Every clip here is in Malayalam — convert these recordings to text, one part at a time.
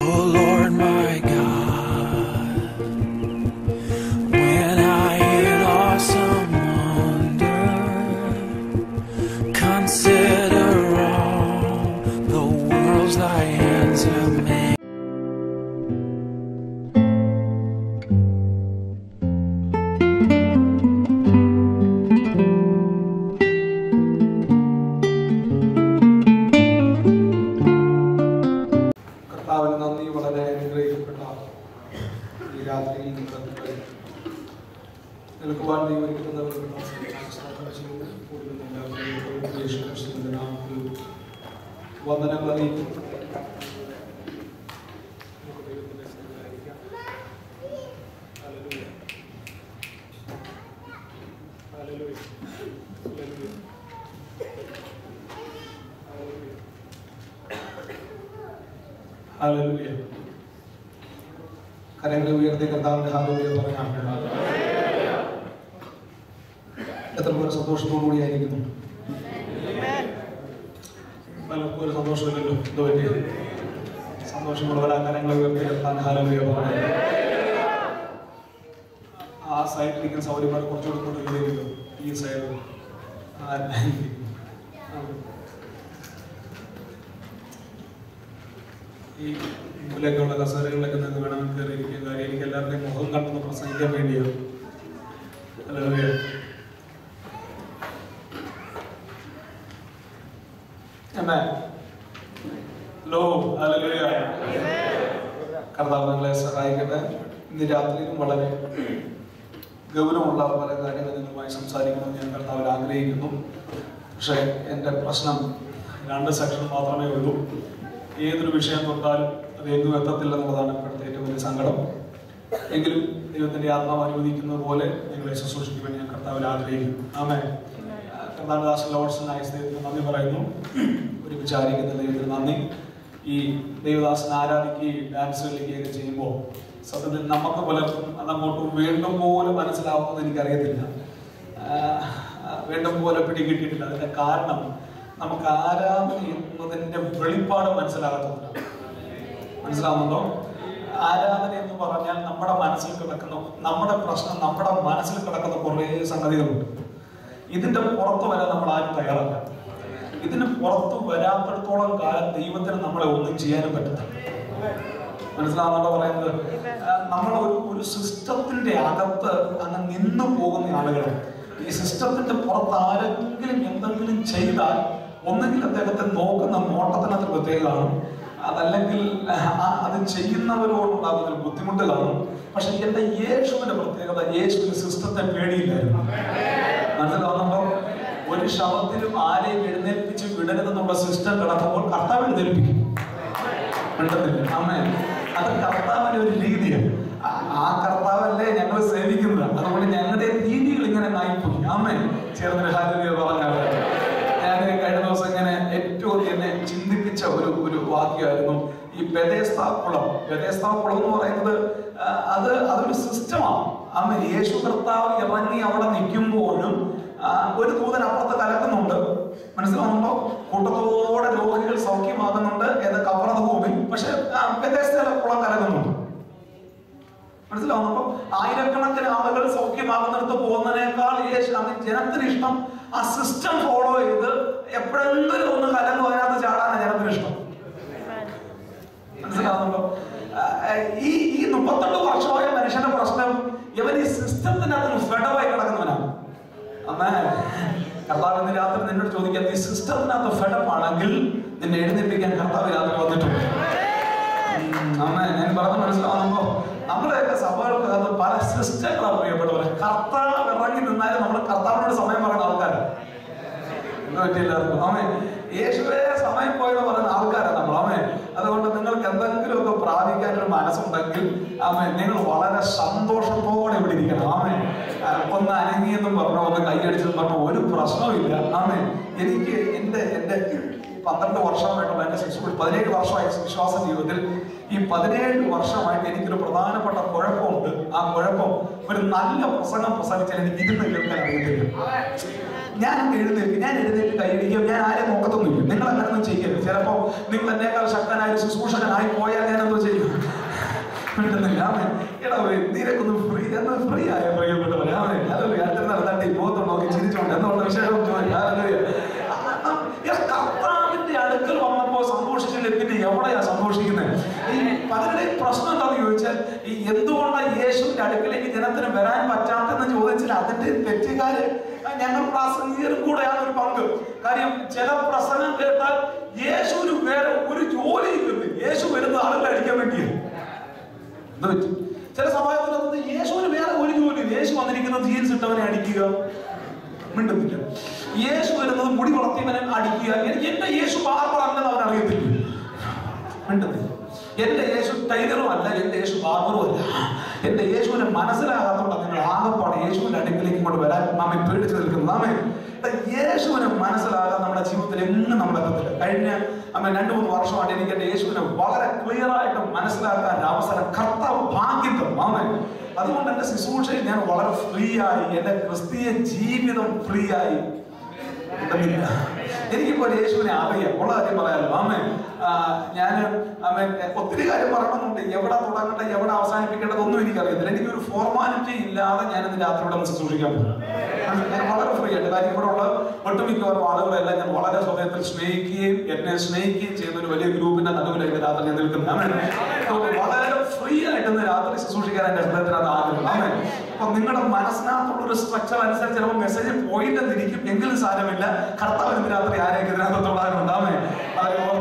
Lord my God, when I in awesome wonder consider all the worlds thy hands have made. Hallelujah. കരങ്ങളെ ഉയർത്തി കർത്താവിന്റെ ഹല്ലേലൂയ പറയാം. എത്ര പേര് സന്തോഷത്തോടുകൂടി ആയിരിക്കുന്നു? പലർക്കും ഒരു സന്തോഷമില്ലല്ലോ. എന്തോ പറ്റി? സന്തോഷമുള്ളവരാ കരങ്ങളെ ഉയർത്തി കർത്താവിന്റെ ഹല്ലേലൂയ പറയാം. ആ സൈഡിലേക്ക് സൗകര്യമാർ കുറച്ചുകൂടി കൊണ്ടുവരികയോ ഈ സൈഡ് ഈ മുമ്പിലേക്കുള്ള കസേരകളിലൊക്കെ നിന്ന് വേണമെങ്കിൽ കയറിയിരിക്കാൻ കാര്യം എനിക്ക് എല്ലാവരുടെയും മുഖം കണ്ടെന്ന് പ്രസംഗിക്കാൻ വേണ്ടിയാണ്. ഹല്ലേലൂയ. ആമേൻ. ലോ ഹല്ലേലൂയ. കർത്താവ് നിങ്ങളെ സഹായിക്കട്ടെ. ഇന്ന് രാത്രിയിലും വളരെ ഗൗരവമുള്ള പല കാര്യങ്ങൾ നിങ്ങളുമായി സംസാരിക്കണമെന്ന് ഞാൻ കർത്താവിൽ ആഗ്രഹിക്കുന്നു. പക്ഷേ എൻ്റെ പ്രശ്നം 2 സെക്ഷൻ മാത്രമേ ഉള്ളൂ. ഏതൊരു വിഷയം തൊട്ടാലും അത് എങ്ങും എത്തത്തില്ല എന്നുള്ളതാണ് ഇപ്പോഴത്തെ ഏറ്റവും വലിയ സങ്കടം. എങ്കിലും ദൈവത്തിന്റെ ആത്മാവ് അനുവദിക്കുന്നത് പോലെ നിങ്ങളെ ശുശ്രൂഷിക്കുവാൻ ഞാൻ കർത്താവിൽ ആഗ്രഹിക്കുന്നു. ആമേൻ. കർത്താവിദാസൻ ലോർഡ്സിനായി ദൈവത്തിന് നന്ദി പറയുന്നു. ഒരു വിചാരിക്കുന്ന ദൈവത്തിന് നന്ദി. ഈ ദൈവദാസൻ ആരാധിക്കുകയും ഡാൻസ് കളിക്കുകയൊക്കെ ചെയ്യുമ്പോൾ സത്യത്തിൽ നമുക്ക് പുലർത്തും അതങ്ങോട്ട് വീണ്ടും പോലെ മനസ്സിലാവുമെന്ന് എനിക്കറിയത്തില്ല. വീണ്ടും പോലെ പിടികിട്ടിയിട്ടില്ല. അതിന്റെ കാരണം നമുക്ക് ആരാധന എന്നതിന്റെ വെളിപ്പാട് മനസ്സിലാകത്തുന്നില്ല. മനസ്സിലാവുന്നുണ്ടോ? ആരാധന എന്ന് പറഞ്ഞാൽ നമ്മുടെ മനസ്സിൽ കിടക്കുന്ന, നമ്മുടെ പ്രശ്നം നമ്മുടെ മനസ്സിൽ കിടക്കുന്ന കുറേ സംഗതികളുണ്ട്. ഇതിന്റെ പുറത്ത് വരാൻ നമ്മൾ ആരും തയ്യാറല്ല. ഇതിന് പുറത്ത് വരാത്തിടത്തോളം കാലം ദൈവത്തിന് നമ്മളെ ഒന്നും ചെയ്യാനും പറ്റില്ല. മനസ്സിലാവുന്നുണ്ടോ പറയുന്നത്? നമ്മൾ ഒരു സിസ്റ്റത്തിന്റെ അകത്ത് അങ്ങ് നിന്നു പോകുന്ന ആളുകൾ. ഈ സിസ്റ്റത്തിന്റെ പുറത്ത് ആരെങ്കിലും എന്തെങ്കിലും ചെയ്താൽ ഒന്നെങ്കിൽ അദ്ദേഹത്തെ നോക്കുന്ന നോട്ടത്തിനകത്ത് പ്രത്യേകം കാണും, അതല്ലെങ്കിൽ അത് ചെയ്യുന്നവരോടുണ്ടാകുന്ന ബുദ്ധിമുട്ട് കാണും. പക്ഷെ എന്റെ യേശുവിന്റെ പ്രത്യേകത, യേശുവിന് സിസ്റ്റത്തെ പേടിയില്ലായിരുന്നു. മനസ്സിലാവുന്നുണ്ടോ? ഒരു ശവത്തിലും ആരെയും എഴുന്നേൽപ്പിച്ച് വിടരുതെന്നുള്ള സിസ്റ്റം കിടക്കുമ്പോൾ കർത്താവ് എഴുന്നേൽപ്പിക്കും. വേണ്ടതില്ല. അമ്മേ, അത് കർത്താവിന്റെ ഒരു രീതിയാണ്. ആ കർത്താവല്ലേ ഞങ്ങൾ സേവിക്കുന്നത്. അതുകൊണ്ട് ഞങ്ങളുടെ രീതികൾ ഇങ്ങനെ നായിപ്പോയി. അമ്മേ, ചേർന്നൊരു ഹല്ലേലൂയ പറഞ്ഞാൽ ഞാൻ കഴിഞ്ഞ ദിവസം ഇങ്ങനെ ഏറ്റവും എന്നെ ചിന്തിപ്പിച്ച ഒരു വാക്യമായിരുന്നു ഈ ബെഥെസ്ദാ കുളം. ബെഥെസ്ദാ കുളം എന്ന് പറയുന്നത് അതൊരു സിസ്റ്റമാണ്. അമ്മ, യേശു കർത്താവ് ഇറങ്ങി അവിടെ നിൽക്കുമ്പോഴും ഒരു ദൂതൻ അപ്പുറത്ത് കലക്കുന്നുണ്ട്. മനസ്സിലാവുന്നുണ്ടോ? കൂട്ടത്തോടെ രോഗികൾ സൗഖ്യമാകുന്നുണ്ട്. ഏത് കവറത് ഭൂമി, പക്ഷെ ബെഥെസ്ദയിലെ കുളം കലക്കുന്നുണ്ട്. മനസ്സിലാവുന്നുണ്ടോ? ആയിരക്കണക്കിന് ആളുകൾ സൗഖ്യമാകുന്നിടത്ത് പോകുന്നതിനേക്കാൾ യേശു ജനത്തിന് ഇഷ്ടം ആ സിസ്റ്റം ഫോളോ ചെയ്ത് എപ്പോഴെങ്കിലും ഒന്ന് കലങ്ങും അതിനകത്ത് ചാടാനാണ് ജനത്തിന് ഇഷ്ടം. മനസ്സിലാവുന്നുണ്ടോ? ഈ 38 വർഷമായ മനുഷ്യന്റെ പ്രശ്നം ഇവൻ ഈ സിസ്റ്റത്തിനകത്ത് ഫെഡവായി കിടക്കുന്നവനാണ്. അമ്മേ, കർത്താവ് ഇന്ന് രാത്രി നിന്നോട് ചോദിക്കാൻ, ഈ സിസ്റ്റത്തിനകത്ത് ഫെഡപ്പ് ആണെങ്കിൽ നിന്നെ എഴുന്നേൽപ്പിക്കാൻ കർത്താവ് രാത്രി വന്നിട്ടുണ്ട്. അമ്മേ, ഞാൻ പറഞ്ഞ മനസ്സിലാവുന്നുണ്ടോ? നമ്മുടെയൊക്കെ സഭകൾക്കകത്ത് പല സിസ്റ്റങ്ങളാണ് പ്രിയപ്പെട്ടവരെ. കർത്താവ് ഇറങ്ങി നിന്നാലും നമ്മൾ കർത്താവിനോട് സമയം പറയുന്ന ആൾക്കാരാണ്. എന്താ പറ്റില്ലായിരുന്നു? അമ്മേ, യേശുവേ സമയം പോയെന്ന് പറയുന്ന ആൾക്കാരാണ് നമ്മൾ. അമ്മേ, അതുകൊണ്ട് നിങ്ങൾക്ക് എന്തെങ്കിലുമൊക്കെ പ്രാപിക്കാനൊരു മനസ്സുണ്ടെങ്കിൽ അമ്മേ, നിങ്ങൾ വളരെ സന്തോഷത്തോടെ ഇവിടെ ഇരിക്കണം. ആമേ, ഒന്ന് അനങ്ങിയെന്നും പറഞ്ഞോ ഒന്ന് കൈയടിച്ചെന്നും പറഞ്ഞോ ഒരു പ്രശ്നവുമില്ല. ആമേ, എനിക്ക് എൻ്റെ 12 വർഷമായിട്ടുള്ള എൻ്റെ 17 വർഷമായ വിശ്വാസ ജീവിതത്തിൽ ഈ 17 വർഷമായിട്ട് എനിക്കൊരു പ്രധാനപ്പെട്ട കുഴപ്പമുണ്ട്. ആ കുഴപ്പം, ഒരു നല്ല പ്രസംഗം പ്രസംഗിച്ചാൽ എനിക്ക് ഇരുന്ന് കേൾക്കാൻ അറിയത്തില്ല. ഞാൻ എഴുന്നേറ്റ് കൈയടിക്കും. ഞാൻ ആരെ നോക്കത്തൊന്നുമില്ല. നിങ്ങൾ അങ്ങനൊന്നും ചെയ്യരുത്. ചിലപ്പോൾ നിങ്ങൾ എന്നേക്കാൾ ശക്തനായ ശുശ്രൂഷകനായി പോയാൽ ഞാൻ എന്തോ ചെയ്യും? ഈ പലരുടെയും പ്രശ്നം എന്താണെന്ന് ചോദിച്ചാൽ ഈ എന്തുകൊണ്ടാണ് യേശുവിന്റെ അടുക്കിലേക്ക് ജനത്തിന് വരാൻ പറ്റാത്തെന്ന് ചോദിച്ചാൽ അതിന്റെ തെറ്റുകാര് ഞങ്ങൾ പ്രാസംഗികരും കൂടെയാണ് ഒരു പങ്ക്. കാര്യം ചില പ്രസംഗം കേട്ടാൽ യേശുവിന് വേറെ ഒരു ജോലി ഇല്ല. യേശു വരുന്ന ആളുകളെ അടിക്കാൻ വേണ്ടിയാണ്. ചില സമയത്തിനകത്ത് യേശുവിന് വേറെ ഒരു ജോലി. യേശു വന്നിരിക്കുന്നത് ജീൻസ് ഇട്ടവനെ അടിക്കുക, മിണ്ടുന്നില്ല. യേശു വരുന്നത് മുടി വളർത്തിയവനെ അടിക്കുക. എന്റെ യേശു ബാർബറല്ലെന്ന് അവൻ അറിയത്തില്ല, മിണ്ടുന്നില്ല. എന്റെ യേശു ടൈലറും അല്ല, എന്റെ യേശു ബാർബറും അല്ല. എന്റെ യേശുവിനെ മനസ്സിലാകാത്തോണ്ടാണ് നിങ്ങൾ ആകെപ്പാട് യേശുവിന്റെ അടുക്കിലേക്ക് കൊണ്ട് വരാൻ നാമെ പേടിച്ചു നിൽക്കുന്നത്. നാമെ യേശുവിനെ മനസ്സിലാകാൻ നമ്മുടെ ജീവിതത്തിൽ എങ്ങും നമ്മുടെ എത്തത്തില്ല. കഴിഞ്ഞ 2-3 വർഷമായിട്ട് എനിക്ക് എന്റെ യേശുവിനെ വളരെ ക്ലിയർ ആയിട്ട് മനസ്സിലാക്കാൻ അവസരം കർത്താവ് ഭാഗ്യം തന്നു. ആമേൻ. അതുകൊണ്ട് എന്റെ ശുശ്രൂഷയിൽ ഞാൻ വളരെ ഫ്രീ ആയി, എന്റെ ക്രിസ്തീയ ജീവിതം ഫ്രീ ആയി. എനിക്കിപ്പോ യേശുവിനെ അറിയാം, ഉള്ള കാര്യം പറയാമല്ലോ. ആമേൻ. ഞാൻ ഒത്തിരി കാര്യം പറയണമെന്നുണ്ട്. എവിടെ തുടങ്ങേണ്ട, എവിടെ അവസാനിപ്പിക്കേണ്ടതൊന്നും എനിക്കറിയത്തില്ല. എനിക്കൊരു ഫോർമാലിറ്റി ഇല്ലാതെ ഞാൻ ഇന്ന് രാത്രി ഇവിടെ ശുശ്രൂഷിക്കാൻ പോകും. ഞാൻ വളരെ ഫ്രീ ആയിട്ട്. കാര്യം ഇവിടെ ഉള്ള ഒട്ടുമിക്കവാറും ആളുകളെല്ലാം ഞാൻ വളരെ ഹൃദയത്തിൽ സ്നേഹിക്കുകയും എന്നെ സ്നേഹിക്കുകയും ചെയ്യുന്ന ഒരു വലിയ ഗ്രൂപ്പിന്റെ നടുവിലേക്ക് രാത്രി ഞാൻ നിൽക്കുന്നത്. വളരെ ഫ്രീ ആയിട്ട് ഇന്ന് രാത്രി ശുശ്രൂഷിക്കാൻ എന്റെ ഹൃദയത്തിനകത്ത് ആഗ്രഹം. അപ്പൊ നിങ്ങളുടെ മനസ്സിനകത്തുള്ള ഒരു സ്ട്രക്ചർ അനുസരിച്ച് ചിലപ്പോൾ മെസ്സേജ് പോയിട്ടെന്നിരിക്കും, എങ്കിലും സാരമില്ല. കർത്താവ് ഇന്ന് രാത്രി ആരെയൊക്കെ ഇതിനകത്ത് തൊടാനുണ്ടാമേ.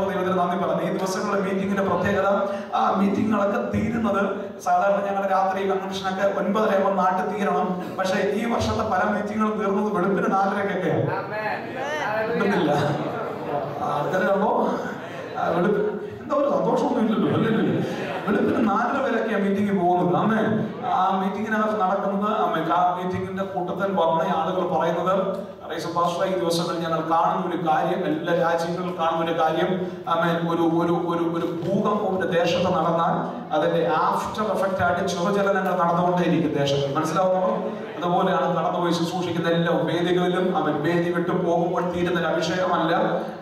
ദൈവത്തിന് നന്ദി പറഞ്ഞു. ഈ ദിവസങ്ങളിലെ മീറ്റിംഗിന്റെ പ്രത്യേകത, ആ മീറ്റിങ്ങുകളൊക്കെ തീരുന്നത് സാധാരണ ഞങ്ങൾ രാത്രി കൺവെൻഷനൊക്കെ 9:30 ആകുമ്പോൾ നാട്ടിൽ തീരണം. പക്ഷെ ഈ വർഷത്തെ പല മീറ്റിങ്ങുകളും തീർന്നത് വെളുപ്പിന് 4:30-കൊക്കെയാണ്. കിട്ടുന്നില്ല ആൾക്കാരുമ്പോ എന്താ ഒരു സന്തോഷമൊന്നും ഇല്ലല്ലോ, അല്ലല്ലോ. വെളുപ്പിന് 4:30 വരെയൊക്കെയാണ് മീറ്റിംഗ് പോകുന്നത്. അമ്മേ ആ മീറ്റിങ്ങിനകത്ത് നടക്കുന്നത്, അമ്മേ ആ മീറ്റിംഗിന്റെ കൂട്ടത്തിൽ വന്ന ആളുകൾ പറയുന്നത്, ഈ ദിവസങ്ങളിൽ ഞങ്ങൾ കാണുന്ന ഒരു കാര്യം, എല്ലാ രാജ്യങ്ങളിലും കാണുന്ന ഒരു കാര്യം, അമ്മേ ഒരു ഒരു ഒരു ഒരു ഭൂകമ്പം ഒരു ദേശത്ത് നടന്നാൽ അതിന്റെ ആഫ്റ്റർ എഫക്റ്റ് ആയിട്ട് ചുരചലനങ്ങൾ നടന്നുകൊണ്ടേയിരിക്കും ദേശത്ത്. മനസ്സിലാവുന്നോ? അതുപോലെയാണ് കടന്നുപോയി ശുശ്രൂഷിക്കുന്ന എല്ലാ വേദികളിലും അവൻ വേദി വിട്ടു പോകുമ്പോൾ തീരുന്ന ഒരു അഭിഷേകമല്ല,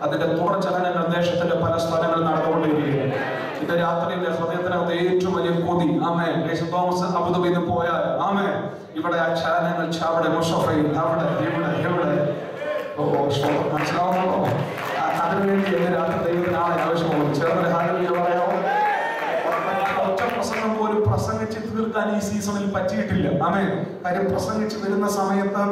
അതിന്റെ തുടർചലനങ്ങൾ ദേശത്തിന്റെ പല സ്ഥലങ്ങളിൽ നടന്നുകൊണ്ടേയിരിക്കും. ഇത് രാത്രി എന്റെ ഹൃദയത്തിനകത്ത് ഏറ്റവും വലിയ കൊതി. ആമേ. തോമസ് അബുദാബിയിൽ നിന്ന് പോയാൽ ആമേ ഇവിടെ ആ ചലനങ്ങൾ ചവിടെ മുഷഫയിൽ അവിടെ ഇവിടെ എവിടെ മനസ്സിലാവുന്നുണ്ടോ? അതിനുവേണ്ടി എന്റെ രാത്രി ദൈവത്തിന് ആളെ ആവശ്യമുള്ളൂ. ചേർന്ന് ഹാലലുയ പറയാമോ? ഒറ്റ പ്രസംഗം പോലും പ്രസംഗിച്ച് തീർക്കാൻ ഈ സീസണിൽ പറ്റിയിട്ടില്ല. ആമേ. കാര്യം പ്രസംഗിച്ച് വരുന്ന സമയത്ത്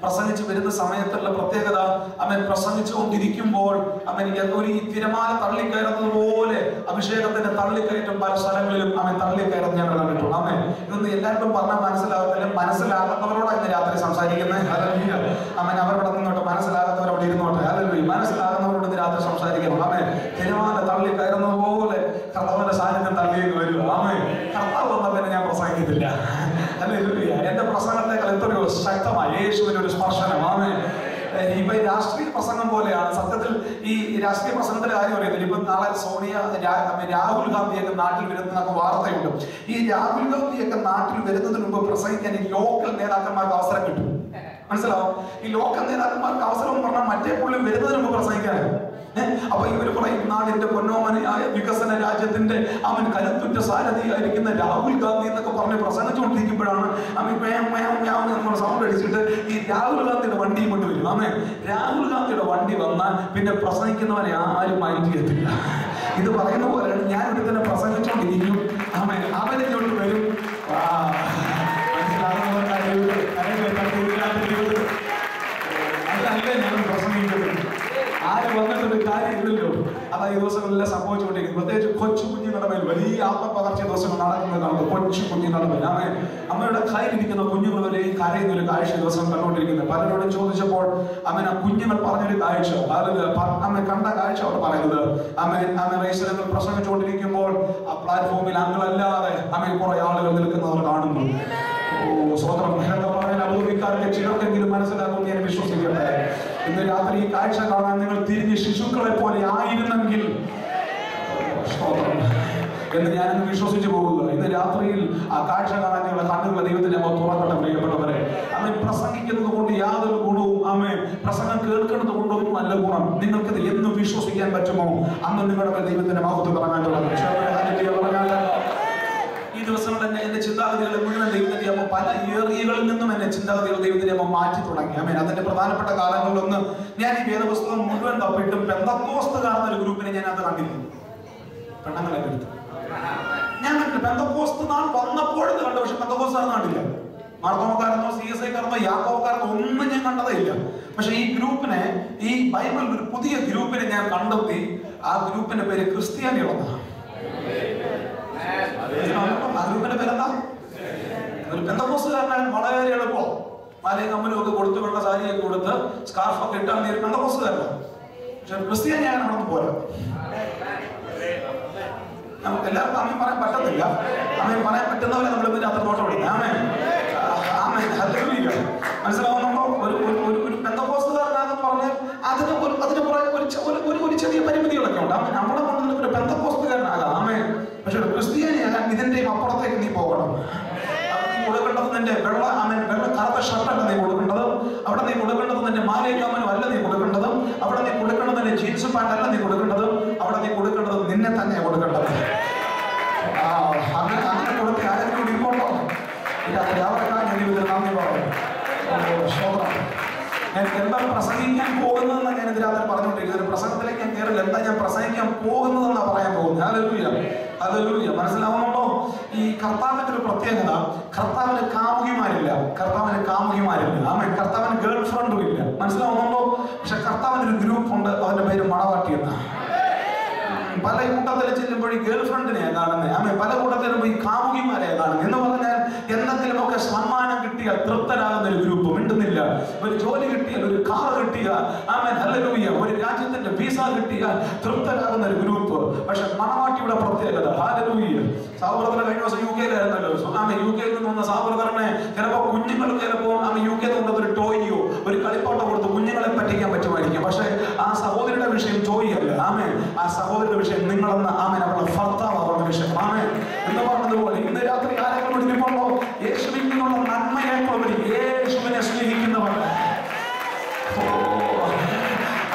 പ്രസംഗിച്ച് വരുന്ന സമയത്തുള്ള പ്രത്യേകത, അവൻ പ്രസംഗിച്ചുകൊണ്ടിരിക്കുമ്പോൾ അവൻ ഒരു തിരമാല തള്ളിക്കയറുന്നത് പോലെ അഭിഷേകത്തിന്റെ തള്ളിക്കയറ്റം പല സ്ഥലങ്ങളിലും അവൻ തള്ളിക്കയറുന്നത് ഞാൻ കണ്ടിട്ടുണ്ട്. അവൻ ഇതൊന്നും എല്ലാവർക്കും പറഞ്ഞാൽ മനസ്സിലാകത്തില്ല. മനസ്സിലാകുന്നവരോട് ഇന്ന് രാത്രി സംസാരിക്കുന്നത്. അവൻ അവരോട് നിന്നോട്ട്, മനസ്സിലാകാത്തവരോട് ഇരുന്നോട്ടെ. അല്ലെങ്കിൽ മനസ്സിലാകുന്നവരോട് ഇന്ന് രാത്രി സംസാരിക്കണം. അവൻ തിരമാല തള്ളിക്കയറുന്നത് പോലെ കർത്താവിന്റെ സാന്നിധ്യം തള്ളിയേക്ക് വരും. അവൻ കർത്താവ് വന്നാൽ പിന്നെ ഞാൻ പ്രസംഗിക്കത്തില്ല. അല്ലെങ്കിൽ എന്റെ പ്രസംഗത്തെക്കാൾ എത്രയോ ശക്തമായി യേശുവിന്റെ ഒരു സ്പർശനം. ആമേ. ഇപ്പൊ ഈ രാഷ്ട്രീയ പ്രസംഗം പോലെയാണ് സത്യത്തിൽ. ഈ രാഷ്ട്രീയ പ്രസംഗത്തിന്റെ കാര്യം അറിയത്തില്ല. ഇപ്പൊ നാളെ രാഹുൽ ഗാന്ധിയൊക്കെ നാട്ടിൽ വരുന്നതൊക്കെ വാർത്തയുണ്ട്. ഈ രാഹുൽ ഗാന്ധിയൊക്കെ നാട്ടിൽ വരുന്നതിന് മുമ്പ് പ്രസംഗിക്കാൻ ഈ ലോക്കൽ നേതാക്കന്മാർക്ക് അവസരം കിട്ടും. മനസ്സിലാവും? ഈ ലോക്കൽ നേതാക്കന്മാർക്ക് അവസരം പറഞ്ഞാൽ മറ്റേ പുള്ളി വരുന്നതിന് മുമ്പ് പ്രസംഗിക്കാനാണ്. അപ്പൊ ഇവര് പറയും, നാടിന്റെ പൊന്നോമനയായ വികസന രാജ്യത്തിന്റെ അവൻ കരുത്തുറ്റ സാരഥിയായിരിക്കുന്ന രാഹുൽ ഗാന്ധി എന്നൊക്കെ പറഞ്ഞ് പ്രസംഗിച്ചുകൊണ്ടിരിക്കുമ്പോഴാണ് നമ്മൾ സൗണ്ട് അടിച്ചിട്ട് ഈ രാഹുൽ ഗാന്ധിയുടെ വണ്ടിയും കൊണ്ടുവരും. ആമേ. രാഹുൽ ഗാന്ധിയുടെ വണ്ടി വന്നാൽ പിന്നെ പ്രസംഗിക്കുന്നവനെ ആരും മൈൻഡ് ചെയ്യത്തില്ല. ഇത് പറയുന്ന പോലെയാണ്, ഞാൻ ഇവിടെ തന്നെ പ്രസംഗിച്ചുകൊണ്ടിരിക്കും. ആമേ. അവരിങ്ങോട്ട് വരും. അതല്ലേ ഞാൻ പ്രസംഗിക്കുന്നത്. ആര് വന്നിട്ടൊരു കാര്യമില്ലല്ലോ. അതാ ഈ ദിവസങ്ങളെല്ലാം സംഭവിച്ചുകൊണ്ടിരിക്കുന്നത്. പ്രത്യേകിച്ച് കൊച്ചു കുഞ്ഞുങ്ങളുടെ മേൽ വലിയ ആത്മപകർച്ച ദിവസങ്ങൾ നടക്കുന്നത് നമുക്ക്. കൊച്ചു കുഞ്ഞുങ്ങളുടെ മേൽ അമ്മയുടെ കയ്യിലിരിക്കുന്ന കുഞ്ഞുങ്ങൾ വരെ ഈ കരയുന്ന ഒരു കാഴ്ച ദിവസം കണ്ടുകൊണ്ടിരിക്കുന്നത്. പലരോടും ചോദിച്ചപ്പോൾ അമ്മ കുഞ്ഞുങ്ങൾ പറഞ്ഞൊരു കാഴ്ച, അമ്മ കണ്ട കാഴ്ച അവർ പറയുന്നത്, അമ്മ റൈസലങ്ങൾ പ്രസംഗിച്ചുകൊണ്ടിരിക്കുമ്പോൾ ആ പ്ലാറ്റ്ഫോമിൽ അങ്ങളല്ലാതെ അമ്മ കുറെ ആളുകൾ നിൽക്കുന്നവർ കാണുന്നു. സ്വതന്ത്രം അബുദാബിക്കാർക്ക് ചിലർക്കെങ്കിലും മനസ്സിലാക്കും ഞാൻ വിശ്വസിക്കട്ടെ. ഇന്ന് രാത്രി ഈ കാഴ്ച കാണാൻ നിങ്ങൾ തിരിഞ്ഞ് ശിശുക്കളെ പോലെ ആയിരുന്നെങ്കിൽ എന്ന് ഞാനങ്ങ് വിശ്വസിച്ചു പോകുക. ഇന്ന് രാത്രിയിൽ ആ കാഴ്ച കാണാൻ നിങ്ങളുടെ കണ്ണുകളെ ദൈവത്തിന്റെ തുറക്കട്ടെ. പ്രിയപ്പെട്ടവരെ, അവൻ പ്രസംഗിക്കുന്നത് കൊണ്ട് യാതൊരു ഗുണവും, ആമേൻ, പ്രസംഗം കേൾക്കുന്നത് കൊണ്ടൊന്നും നല്ല ഗുണം. നിങ്ങൾക്കിത് എന്നും വിശ്വസിക്കാൻ പറ്റുമോ? അന്ന് നിങ്ങളുടെ ദൈവത്തിന്റെ മഹത്വം പറയാൻ തുടങ്ങും. ഈ ദിവസങ്ങൾ തന്നെ എന്റെ ചിന്താഗതികളെ മുഴുവൻ ദൈവത്തിന്റെ അമ്മ പല ഏറിയകളിൽ നിന്നും എന്നെ ചിന്താഗതികൾ ദൈവത്തിന്റെ അമ്മ മാറ്റി തുടങ്ങി. ആമേൻ. അതിന്റെ പ്രധാനപ്പെട്ട കാലങ്ങളിലൊന്ന് ഞാൻ ഈ വേദപുസ്തകം മുഴുവൻ തപ്പിയിട്ടും പെന്തക്കോസ്തുകാരുടെ ഒരു ഗ്രൂപ്പിനെ ഞാൻ അത് കണ്ടിരുന്നു. പെണ്ണുങ്ങളെ എടുത്തു. ഞാൻ കണ്ടു പെന്തക്കോസ്ത് നാൾ വന്നപ്പോഴത് കണ്ടു, പക്ഷെ പെന്തക്കോസ്ത് കണ്ടില്ല. മാർത്തോമക്കാരനോ CSIക്കാരനോ യാക്കോബക്കാരനോ ഒന്നും ഞാൻ കണ്ടതേ ഇല്ല. പക്ഷെ ഈ ഗ്രൂപ്പിനെ, ഈ ബൈബിളിൽ ഒരു പുതിയ ഗ്രൂപ്പിനെ ഞാൻ കണ്ടെത്തി. ആ ഗ്രൂപ്പിന്റെ പേര് ക്രിസ്ത്യാനികളെന്നാണ്. ആ ഗ്രൂപ്പിന്റെ പേരെന്താ? ഒരു പെന്തക്കോസ്തുകാരനാണ്. വളരെ എളുപ്പം. മാലയും കമ്മലും ഒക്കെ കൊടുത്ത്, വെള്ള സാരിയൊക്കെ കൊടുത്ത്, സ്കാർഫൊക്കെ ഇട്ടാൽ നീ ഒരു പെന്തക്കോസ്തുകാരനാണ്. പക്ഷെ ക്രിസ്ത്യാനിയാണ് അവിടെ നിന്ന് പോരാ. നമുക്ക് എല്ലാവർക്കും അമ്മയും പറയാൻ പറ്റത്തില്ല. അമ്മയും പറയാൻ പറ്റുന്നവരെ നമ്മൾ ഇതിന്റെ അത്ര നോട്ടം കൊടുക്കുന്നത്. മനസ്സിലാവുന്നുണ്ടോ? ഒരു പെന്തക്കോസ്തുകാരനാണെന്ന് പറഞ്ഞാൽ അതിന് ഒരു ചെറിയ പരിമിതികളൊക്കെ ഉണ്ട്. നമ്മളെ കൊണ്ട് ഒരു പെന്തക്കോസ്തുകാരനാകാം. ആമേൻ. പക്ഷെ ഒരു ക്രിസ്ത്യാനിയാകാൻ ഇതിന്റെയും അപ്പുറത്തേക്ക് നീ പോകണം. നീ കൊടുക്കേണ്ടത് നിന്റെ വെള്ള കറുത്ത ഷർട്ടല്ല നീ കൊടുക്കേണ്ടത്. അവിടെ നീ കൊടുക്കേണ്ടത് നിന്റെ മാലയും കമ്മലും അല്ല നീ കൊടുക്കേണ്ടത്. അവിടെ നീ കൊടുക്കേണ്ടത് നിന്റെ ജീൻസ് പാന്റ് അല്ല നീ കൊടുക്കേണ്ടത്. അവിടെ നീ കൊടുക്കേണ്ടത് നിന്നെ തന്നെ കൊടുക്കേണ്ടത്. അങ്ങനെ കൊടുത്ത് ആരെങ്കിലും ഇരിക്കോട്ടോ? ഞാൻ എന്താ പ്രസംഗിക്കാൻ പോകുന്നതെന്ന് ഞാൻ ഇതിനകത്ത് പറഞ്ഞുകൊണ്ടിരിക്കുന്നത്. പ്രസംഗത്തിലേക്ക് ഞാൻ കയറില്ല. എന്താ ഞാൻ പ്രസംഗിക്കാൻ പോകുന്നതെന്നാണ് പറയാൻ പോകുന്നത്. Hallelujah, hallelujah. മനസ്സിലാവുന്നുണ്ടോ? ഈ കർത്താവിന്റെ ഒരു പ്രത്യേകത, കർത്താവിന് കാമുകിമാരില്ല. ആമേൻ. കർത്താവിന് ഗേൾ ഫ്രണ്ടും ഇല്ല. മനസ്സിലാവുന്നുണ്ടോ? പക്ഷെ കർത്താവിന് ഒരു ഗ്രൂപ്പ് ഉണ്ട്. അവന്റെ പേര് മണവാട്ടി എന്നാണ്. പല കൂട്ടത്തിൽ ചെല്ലുമ്പോൾ ഈ ഗേൾ ഫ്രണ്ടിനെയാണ് കാണുന്നത്. ആമേൻ. പല കൂട്ടത്തിലും ഈ കാമുകിമാരെ കാണുന്നത്. എന്ന് പറഞ്ഞാൽ എന്തെങ്കിലുമൊക്കെ സമ്മാനം കിട്ടിയാൽ തൃപ്തരാകുന്ന ഒരു ഗ്രൂപ്പ്. മിണ്ടുന്നില്ല. ഒരു ജോലി കിട്ടിയാൽ, ഒരു കാർ കിട്ടിയാൽ, ആമേൻ, ഹല്ലേലൂയ, ഒരു രാജ്യത്തിന്റെ വിസ കിട്ടിയാൽ തൃപ്തരാകുന്ന ഒരു ഗ്രൂപ്പ്. പക്ഷെ മണവാട്ടിയുടെ പ്രത്യേകത, ഹല്ലേലൂയ. സഹോദരനെ കഴിഞ്ഞ ദിവസം UK-യിലായിരുന്നല്ലോ. ആമേൻ. UK-യിൽ നിന്ന് വന്ന സഹോദരനെ ചിലപ്പോൾ കുഞ്ഞുങ്ങൾ ചിലപ്പോൾ UK-യിൽ നിന്നത് ഒരു ടോയിയോ ഒരു കളിപ്പാട്ടം കൊടുത്ത് കുഞ്ഞുങ്ങളെ പറ്റിക്കാൻ പറ്റുമായിരിക്കും. പക്ഷെ ആ സഹോദരിയുടെ വിഷയം ടോയ് അല്ല. ആമേൻ. ആ സഹോദരിയുടെ വിഷയം നിങ്ങളെന്ന്. ആമേൻ. അവരുടെ ഭർത്താവ് അവരുടെ വിഷയം. ആമേൻ. എന്ന് പറഞ്ഞതുപോലെ ഇന്ന് രാത്രി ആരെങ്കിലും ഇരിക്കുമ്പോഴോ യേശുവിൽ നിന്നുള്ള നന്മയേക്കുള്ളവർ, യേശുവിനെ സ്നേഹിക്കുന്നവർ,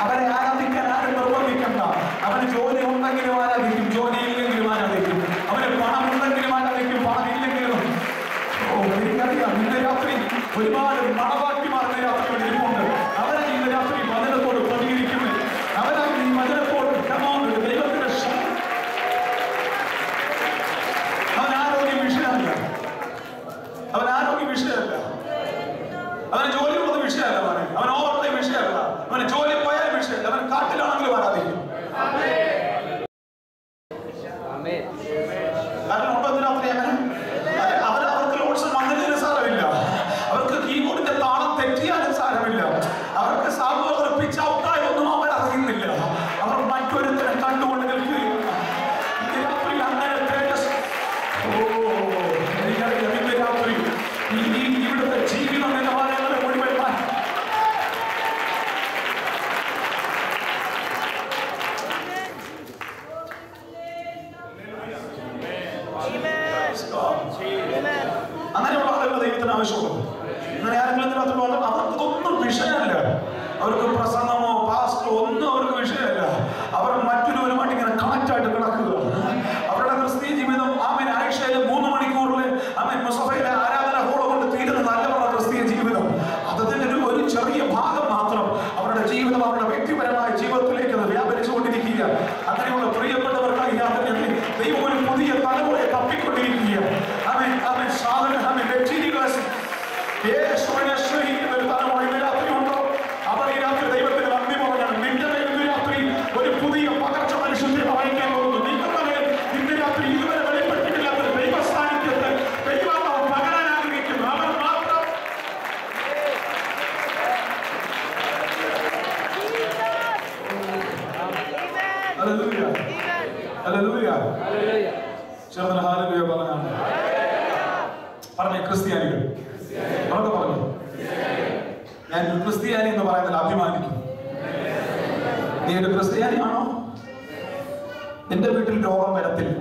അവരെ ആരാധിക്കാൻ ആരും നിർബന്ധിക്കണ്ട. അവന് ജോലി ഉണ്ടെങ്കിലും ആരാധിക്കും, ജോലി ഇല്ലെങ്കിലും ആരാധിക്കും. അവന് പണം ഉണ്ടെങ്കിലും ആരാധിക്കും, പണം ഇല്ലെങ്കിലും. എനിക്കറിയാം ഇന്ന് രാത്രി ഒരുപാട് മണവാട്ടിമാർ ഇന്ന് രാത്രി ഇരിപ്പുണ്ട്. അവരെ ഇന്ന് രാത്രി വചനത്തോട് പ്രതികരിക്കുന്നത്, അവരാണ് ഈ വചനത്തോട് ദൈവത്തിന്റെ അവൻ ആരോഗ്യ വിഷയമല്ല, അവന് ജോലിയുള്ളത് വിഷയമല്ല, അവൻ ഓവർ ടൈം വിഷയമല്ല, അവന് ജോലി പോയാൽ വിഷയമല്ല, അവൻ കാട്ടിലാണെങ്കിലും ആരാധിക്കും. കാരണം ഒമ്പത് രാത്രി അവർക്ക് ലോഡ്സ് വന്നതിന് സാരമില്ല, അവർക്ക് കീബോർഡിന്റെ താളം തെറ്റിയാലും സാരമില്ല, അവർക്ക് സാബുകൾ പിച്ച് ഔട്ടായി ഒന്നും അവർ അറിയുന്നില്ല. അവർ മറ്റൊരുത്തരം കണ്ടുകൊണ്ട് നിൽക്കുകയും അങ്ങനെ എനിക്കറിയാം ഇന്ന് രാത്രി ഇവിടുത്തെ ജീവിതം എന്ന പറയുന്നത് മുഴുവൻ അങ്ങനെയുള്ള ആളുകൾ ദൈവത്തിന് ആവശ്യമുള്ളൂ. അങ്ങനെ ആരെങ്കിലും അവർക്കൊന്നും വിഷയമല്ല. അവർക്ക് പ്രസംഗമോ പാസ്റ്റോ ഒന്നും അവർക്ക് വിഷയമല്ല. അവർ മറ്റൊരുവരുമായിട്ട് ഇങ്ങനെ കണക്റ്റ് ആയിട്ട് കിടക്കുക. അവരുടെ ക്രിസ്തീയ ജീവിതം ആമേൻ ആഴ്ചയിലെ 3 മണിക്കൂറിൽ ആമേൻ മുസഫയിലെ ആരാധന ഹോൾ കൊണ്ട് തീരുന്നതല്ല അവരുടെ ക്രിസ്തീയ ജീവിതം. അതിന്റെ ഒരു ചെറിയ ഭാഗം മാത്രം. അവരുടെ ജീവിതം അവരുടെ വ്യക്തിപരമായ ജീവിതത്തിലേക്ക് അത് വ്യാപരിച്ചുകൊണ്ടിരിക്കുക. അങ്ങനെയുള്ള പ്രിയപ്പെട്ടവർക്കായി ദൈവം ഒരു പുതിയ തലമുറയെ തപ്പിക്കൊണ്ടിരിക്കുക. ആമേൻ, ആമേൻ. സാധനം ആമേൻ യേശുവിനെ സ്നേഹിക്കുന്ന ഒരു തലമുറ ഇന്ന് രാത്രി ഉണ്ടോ? അവർ ഈ രാത്രി ദൈവത്തിന് നന്ദി പറഞ്ഞാൽ നിന്റെ മേൽ ഇന്ന് രാത്രി ഒരു പുതിയ പകർച്ച മനുഷ്യത്തെ വായിക്കാൻ പോകുന്നു. നിങ്ങളുടെ മേൽ ഇന്ന് രാത്രി ഇതുവരെ വെളിപ്പെട്ടിട്ടില്ലാത്ത ദൈവ സാന്നിധ്യത്തെ ദൈവാത്മാവ് പകരാൻ ആഗ്രഹിക്കുന്നു. അവർ മാത്രം ഹല്ലേലൂയ, ഹല്ലേലൂയ, ചേർന്ന് ഹല്ലേലൂയ പറഞ്ഞേ. ക്രിസ്ത്യാനികൾ അവർക്ക് പറഞ്ഞു, ഞാൻ ഒരു ക്രിസ്ത്യാനി എന്ന് പറയുന്നതിൽ അഭിമാനിക്കും. നീ ഒരു ക്രിസ്ത്യാനിയാണോ? നിന്റെ വീട്ടിൽ രോഗം വരത്തില്ല.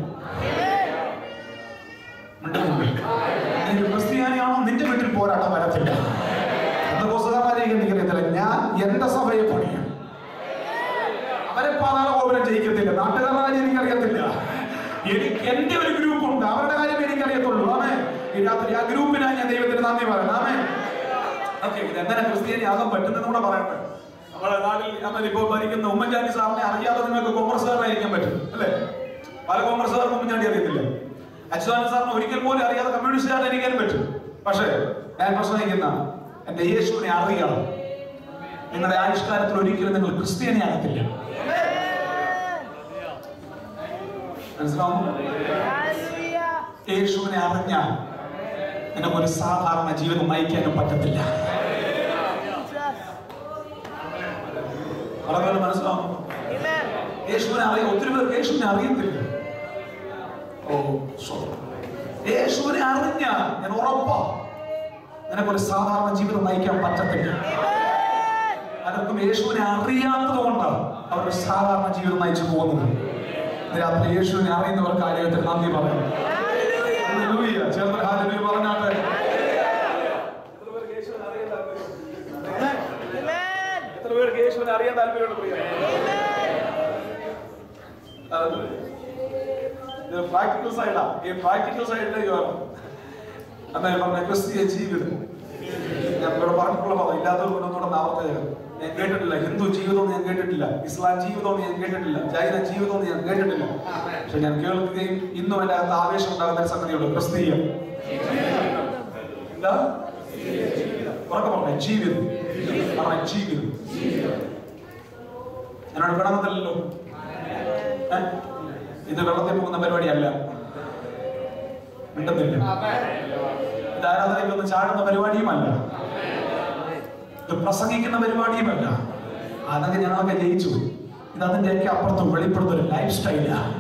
നീ ഒരു ക്രിസ്ത്യാനിയാണോ? നിന്റെ വീട്ടിൽ പോരാട്ടം വരത്തില്ല. എനിക്കറിയത്തില്ല. ഞാൻ എന്റെ സഭയെ പണിയും. അവരെ പാതാള ഗോപുരം ജയിക്കത്തില്ല. നാട്ടുകാരുടെ കാര്യം എനിക്കറിയത്തില്ല. എനിക്ക് എന്റെ ഒരു ഗ്രൂപ്പ് ഉണ്ട്, അവരുടെ കാര്യം എനിക്കറിയത്തുള്ളൂ. ആമേ. ഈ രാത്രി ആ ഗ്രൂപ്പിനായി ഞാൻ ദൈവത്തിന് നന്ദി പറയണം. ആമേ. ഓക്കെ, ഇത് എങ്ങനെ ക്രിസ്ത്യാനി ആകാൻ പറ്റുന്നതെന്ന് കൂടെ പറയട്ടെ. നമ്മുടെ നാട്ടിൽ ഇപ്പോൾ ഭരിക്കുന്ന ഉമ്മൻചാണ്ടി സാറിനെ അറിയാതെ നിങ്ങൾക്ക് കോൺഗ്രസ്സുകാരനായിരിക്കാൻ പറ്റും അല്ലേ? പല കോൺഗ്രസ്സുകാർക്കും ഉമ്മൻചാണ്ടി അറിയത്തില്ല. അച്യുതാനന്ദൻ സാറിന് ഒരിക്കൽ പോലും അറിയാതെ കമ്മ്യൂണിസ്റ്റുകാരൻ എനിക്കാനും പറ്റും. പക്ഷേ ഞാൻ പ്രസംഗിക്കുന്ന എന്റെ യേശുവിനെ അറിയണം. നിങ്ങളുടെ ആവിഷ്കാരത്തിൽ ഒരിക്കലും നിങ്ങൾ ക്രിസ്ത്യാനി ആകത്തില്ല. മനസ്സിലാവുന്നു? യേശുവിനെ അറിഞ്ഞാൽ നിനക്കൊരു സാധാരണ ജീവിതം നയിക്കാനും പറ്റത്തില്ല. വളരെ മനസ്സിലാവുന്നു? യേശുവിനെ അറിയാം. ഒത്തിരി പേർക്ക് യേശുവിനെ അറിയത്തില്ല. യേശുവിനെ അറിഞ്ഞാൽ ഞാൻ ഉറപ്പാ നിനക്കൊരു സാധാരണ ജീവിതം നയിക്കാൻ പറ്റത്തില്ല. അതൊക്കെ യേശുവിനെ അറിയാത്തത് കൊണ്ടാണ് അവരൊരു സാധാരണ ജീവിതം നയിച്ചു പോകുന്നത്. രാത്രി യേശുവിനെ അറിയുന്നവർക്ക് കാര്യത്തിൽ നന്ദി പറയാം. ചേർന്ന് ഹാലലൂയ പറഞ്ഞാട്ടെ. എത്ര പേർക്ക് യേശുവിനെ അറിയാൻ താല്പര്യമുണ്ട്? പ്രാക്ടിക്കൽ സൈഡാ. ഈ പ്രാക്ടിക്കൽ സൈഡിലേക്ക് വേണം. എന്നാ പറഞ്ഞ ക്രിസ്തീയ ജീവിതം ഞാൻ ഇവിടെ പറഞ്ഞിട്ടുള്ള പദം ഇല്ലാത്തവർക്കൊന്നും ആവർത്തനം ഞാൻ കേട്ടിട്ടില്ല. ഹിന്ദു ജീവിതം ഞാൻ കേട്ടിട്ടില്ല, ഇസ്ലാം ജീവിതം ഞാൻ കേട്ടിട്ടില്ല, ജൈന ജീവിതം ഞാൻ കേട്ടിട്ടില്ല. പക്ഷെ ഞാൻ കേൾക്കുകയും ഇന്നും എൻ്റെ അകത്ത് ആവേശം ഉണ്ടാകുന്ന ഒരു സംഗതിയുള്ളൂ. ക്രിസ്തീയം എന്താ ഉറക്കെ പറഞ്ഞ ജീവിതം. പറഞ്ഞ ജീവിതം എന്നോട് കിടന്നതല്ലോ. ഇത് വെള്ളത്തിൽ പോകുന്ന പരിപാടിയല്ല. മിണ്ടുന്നില്ല. ഇത് ആരാധനയ്ക്കൊന്ന് ചാടുന്ന പരിപാടിയുമല്ല. ഇത് പ്രസംഗിക്കുന്ന പരിപാടിയുമല്ല. അതൊക്കെ ഞങ്ങളൊക്കെ ജയിച്ചു. ഇത് അതിന്റെയൊക്കെ അപ്പുറത്തും വെളിപ്പെടുന്ന ഒരു ലൈഫ് സ്റ്റൈലാണ്.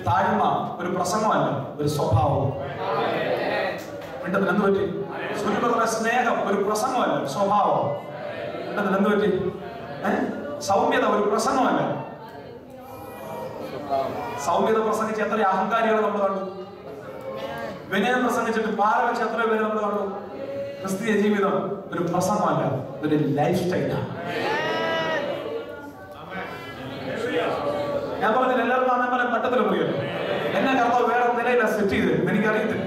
താഴ്മ ഒരു പ്രസംഗമല്ല, ഒരു സ്വഭാവം. മിണ്ടതിൽ എന്ത് പറ്റി? സുരഭദ്ര സ്നേഹം ഒരു പ്രസംഗമല്ല, സ്വഭാവം. മിണ്ടതിൽ എന്ത് പറ്റി? സൗമ്യത ഒരു പ്രസംഗമല്ല. സൗമ്യത പ്രസംഗിച്ച് എത്ര അഹങ്കാരികളെ നമ്മൾ കണ്ടു. വിനയം പ്രസംഗിച്ചിട്ട് പാറ വെച്ച് എത്ര പേര് നമ്മൾ കണ്ടു. ക്രിസ്തീയ ജീവിതം ഒരു പ്രസംഗമല്ല, ഒരു ലൈഫ് സ്റ്റൈലാണ്. ഞാൻ പറഞ്ഞില്ല എല്ലാവർക്കും അന്നേ പോലെ പെട്ടെന്ന് പറയല്ലോ. എന്നെ കർത്താവ് വേറെ നിലയിലാണ് സെറ്റ് ചെയ്ത് എനിക്കറിയത്തില്ല.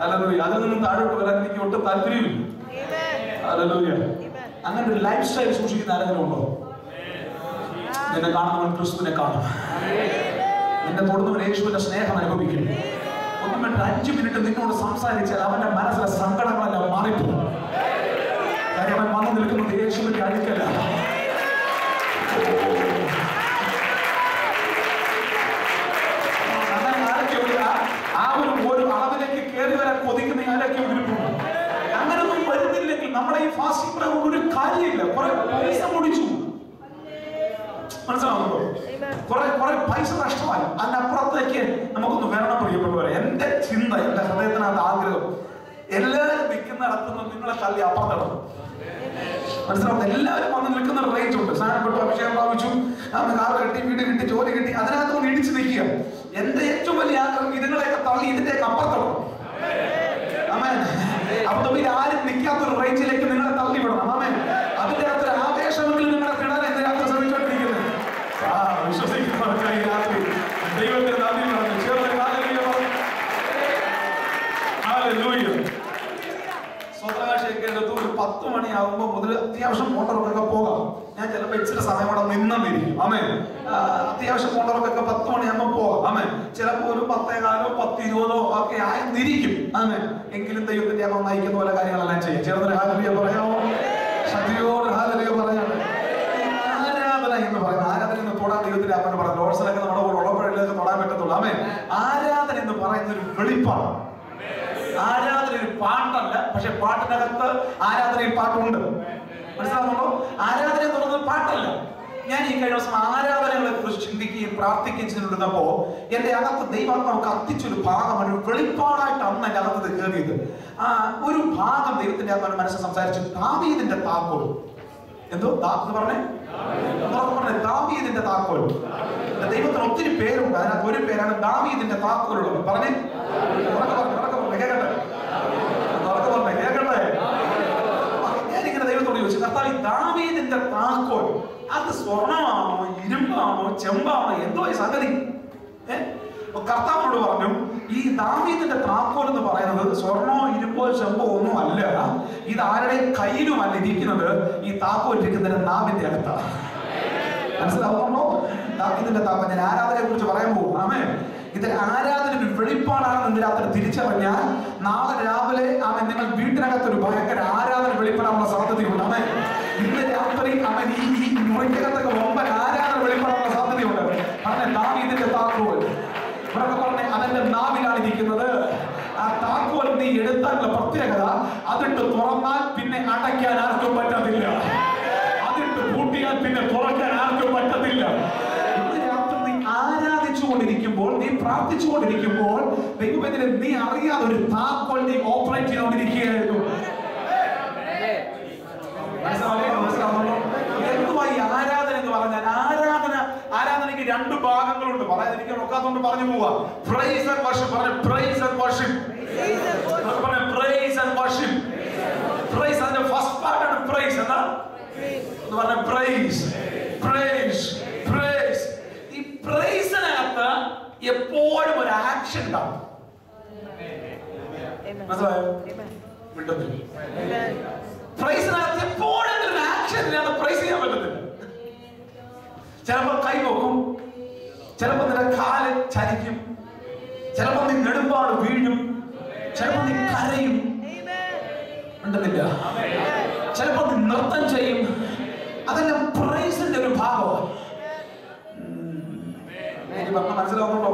ഹല്ലേലൂയ. അതിൽ നിന്നും താഴോട്ട് വരാൻ എനിക്ക് ഒട്ടും താല്പര്യമില്ല. ഹല്ലേലൂയ. അങ്ങനെ ഒരു ലൈഫ് സ്റ്റൈൽ സൂക്ഷിക്കുന്ന ആരെങ്കിലും ഉണ്ടോ? നിന്നെ കാണുന്നവൻ ക്രിസ്തുവിനെ കാണും. നിന്നെ തൊടുന്നവൻ യേശുവിന്റെ സ്നേഹം അനുഭവിക്കും. ഒന്നും വേണ്ട 5 മിനിറ്റ് നിന്നോട് സംസാരിച്ചാൽ അവന്റെ മനസ്സിലെ സങ്കടങ്ങളെല്ലാം മാറിപ്പോകും. കാര്യം അവൻ വന്നു നിൽക്കുന്നത് യേശുവിന്റെ അടുക്കലാണ്. ആ ഒരു അളവിലേക്ക് കയറി വരാൻ കൊതിക്കുന്ന ആരൊക്കെ ഇരിപ്പുണ്ട്. അങ്ങനൊന്നും വരുന്നില്ലെങ്കിൽ നമ്മുടെ ഈ ഫാസ്റ്റിംഗ് പ്രയോഗം ഒരു കാര്യമില്ല. കുറെ പൈസ മുടിച്ചു. മനസ്സിലാവുന്നുണ്ടോ? കുറെ പൈസ നഷ്ടമായി. അതിനപ്പുറത്തേക്ക് നമുക്കൊന്ന് വരണം പ്രിയപ്പെട്ടവരെ. എന്റെ ചിന്ത, എന്റെ ഹൃദയത്തിനകത്ത് ആഗ്രഹം, എല്ലാവരും നിൽക്കുന്നിടത്തുനിന്ന് നിങ്ങളെ തള്ളി അപ്പുറത്തിടണം. മനസ്സിലാവുന്നത്? എല്ലാവരും വന്ന് നിൽക്കുന്ന റേഞ്ച് ഉണ്ട്. സ്നാനപ്പെട്ടു, അഭിഷേകം പ്രാപിച്ചു, കാർ കിട്ടി, വീട് കിട്ടി, ജോലി കിട്ടി, അതിനകത്ത് കൊണ്ട് ഇടിച്ചു നിൽക്കുക. എന്റെ ഏറ്റവും വലിയ ആഗ്രഹം ഇതുങ്ങളെയൊക്കെ തള്ളി ഇതിന്റെയൊക്കെ അപ്പുറത്തിടണം. ആമേൻ. അപ്പൊ തമ്മിൽ ആരും നിൽക്കാത്തൊരു റേഞ്ചിലേക്ക് നിങ്ങളെ തള്ളി വിടണം. ആമേൻ. അതിന്റെ അകത്തൊരു ആവേശമെങ്കിലും നിങ്ങളെ കിടാൻ എന്റെ യാത്ര ശ്രമിച്ചുകൊണ്ടിരിക്കുന്നത്. വിശ്വസിക്കുന്നവർക്കായി രാത്രി ദൈവത്തിന്റെ നന്ദി പറഞ്ഞു. ചേർന്ന് ഹല്ലേലൂയ. സ്വതകാശയൊക്കെ എടുത്ത് ഒരു 10 മണിയാകുമ്പോൾ മുതൽ അത്യാവശ്യം മോട്ടോറൊക്കെ പോകാം. ഞാൻ ചിലപ്പോൾ ഇച്ചിരി സമയം കൂടെ നിന്നിരിക്കും. ആമേൻ. അത്യാവശ്യം മോട്ടോറൊക്കെ 10 മണിയാകുമ്പോൾ പോകാം. ആമേൻ. ചിലപ്പോൾ ഒരു 10:15 10:20 ഒക്കെ ആയിരിക്കും. ആമേൻ. എങ്കിലും ദൈവത്തിന്റെ അമ്മ നയിക്കുന്ന പോലെ കാര്യങ്ങളെല്ലാം ചെയ്യാം. ചേർന്ന് ഹല്ലേലൂയ പറയാമോ? ശക്തിയോട് ഹല്ലേലൂയ പറയാം. ആരാധന എന്ന് പറയുന്നത്, ആരാധന എന്ന് തൊടാൻ ദൈവത്തിന്റെ അമ്മ പറഞ്ഞു. ലോഡ്സിലൊക്കെ നമ്മുടെ കൂടെ ഉള്ളപ്പോഴല്ലേ തൊടാൻ പറ്റത്തുള്ളൂ. ആമേൻ. ആരാധന എന്ന് പറയുന്ന ഒരു വെളിപ്പാണ്. ആരാധന ഒരു പാട്ടല്ല, പക്ഷെ പാട്ടിനകത്ത് ആരാധനയിൽ പാട്ടുണ്ട്. മനസ്സിലാവുന്നുണ്ടോ? ആരാധന എന്ന് പറയുന്നത് പാട്ടല്ല. ഞാൻ ഈ കഴിഞ്ഞ ദിവസം ആരാധനകളെ കുറിച്ച് ചിന്തിക്കുകയും പ്രാർത്ഥിക്കുകയും ചെയ്തിരുന്നപ്പോ എന്റെ അകത്ത് ദൈവാത്മാവ് കത്തിച്ചൊരു ഭാഗമാണ്, ഒരു വെളിപ്പാടായിട്ട് അന്ന് എന്റെ അകത്ത് കയറിയത്. ഒരു ഭാഗം ദൈവത്തിന്റെ അകത്ത് മനസ്സിൽ സംസാരിച്ചു. ദാവീദിന്റെ താക്കോൽ. എന്തോ പറഞ്ഞേ? ദാവീദിന്റെ താക്കോൽ. ദൈവത്തിന് ഒത്തിരി പേരുണ്ട്. അതിനകത്ത് ഒരു പേരാണ് ദാവീദിന്റെ താക്കോലുള്ളത്. പറഞ്ഞേ, കേക്കട്ടെ. ഞാനിങ്ങനെ ദൈവത്തോട് ചോദിച്ചു, കർത്താവ് ദാവീദിന്റെ താക്കോൽ അത് സ്വർണമാണോ, ഇരുമ്പാണോ, ചെമ്പാണോ, എന്തോ ഈ സംഗതി? കർത്താവിനോട് പറഞ്ഞു, ഈ ദാവീദിന്റെ താക്കോൽ എന്ന് പറയുന്നത് സ്വർണോ, ഇരുമ്പോ, ചെമ്പോ ഒന്നും അല്ല. ഇത് ആരുടെയും കയ്യിലുമല്ല ഇരിക്കുന്നത്. ഈ താക്കോൽ ഇരിക്കുന്നതിന്റെ നാവിന്റെ അടുത്താണ്. മനസ്സിലാവുന്നുണ്ടോ? ഇതിന്റെ ഞാൻ ആരാധനയെ കുറിച്ച് പറയാൻ പോകും. ആമേൻ. ഇത് ആരാധന ഒരു വെളിപ്പാടാണെന്ന് ഇന്ന് രാത്രി തിരിച്ചറിഞ്ഞാൽ നാളെ രാവിലെ അവൻ നിങ്ങൾ വീട്ടിനകത്ത് ഒരു ഭയങ്കര ആരാധന വെളിപ്പെടാനുള്ള സാധ്യതയുണ്ട്. അവൻ ഇന്ന് രാത്രി അവൻ ഈ മുറിക്കകത്തൊക്കെ ഒമ്പൻ ആരാധന വെളിപ്പെടാനുള്ള സാധ്യതയുണ്ട്. കാരണം ദാവീദിന്റെ താക്കോൽ ഇവരൊക്കെ പറഞ്ഞ അവന്റെ നാവിലാണ് ഇരിക്കുന്നത്. ആ താക്കോൽ നീ എടുത്താലുള്ള പ്രത്യേകത, അതിട്ട് തുറന്നാൽ പിന്നെ അടയ്ക്കാൻ ആർക്കും പറ്റത്തില്ല, അതിട്ട് പൂട്ടിയാൽ പിന്നെ തുറക്കാൻ ആർക്കും പറ്റത്തില്ല. ആരാധിച്ചുകൊണ്ടിരിക്കുമ്പോൾ, നീ പ്രാർത്ഥിച്ചുകൊണ്ടിരിക്കുമ്പോൾ ദൈവത്തിനെ നീ അറിയാതെ ഒരു താക്കോൽ നീ ഓപ്പറേറ്റ് ചെയ്തുകൊണ്ടിരിക്കുകയായിരുന്നു. എന്തുവായി ആരാധന എന്ന് പറഞ്ഞാൽ? ആരാധനയ്ക്ക് രണ്ട് ഭാഗങ്ങളുണ്ട്. പറയാൻ എനിക്ക് നോക്കാത്തോണ്ട് പറഞ്ഞു പോവാ. Praise and worship. പറഞ്ഞ പ്രൈസ് ആൻഡ് വർഷിപ്പ്. പറഞ്ഞ പ്രൈസ് ആൻഡ് വർഷിപ്പ്. പ്രൈസ് അതിന്റെ ഫസ്റ്റ് പാർട്ട് ആണ് പ്രൈസ്. എന്താ പറഞ്ഞ? Praise, praise, praise. ഈ പ്രൈസിനകത്ത് എപ്പോഴും ഒരു ആക്ഷൻ ഉണ്ടാവും. മനസ്സിലായോ? പ്രൈസിനകത്ത് എപ്പോഴും ഒരു ആക്ഷൻ ഇല്ലാതെ പ്രൈസ് ചെയ്യാൻ പറ്റത്തില്ല. ചിലപ്പോൾ കൈ നോക്കും, ചിലപ്പോൾ നിന്റെ കാല് ചലിക്കും, ചിലപ്പോൾ നീ നെടുമ്പാട് വീഴും, ചിലപ്പോൾ നീ കരയും, ഉണ്ടെന്നില്ല, ചിലപ്പോൾ നീ നൃത്തം ചെയ്യും. അതെല്ലാം പ്രൈസിന്റെ ഒരു ഭാഗമാണ്. എനിക്ക് പറഞ്ഞ മനസ്സിലാവുന്നുണ്ടോ?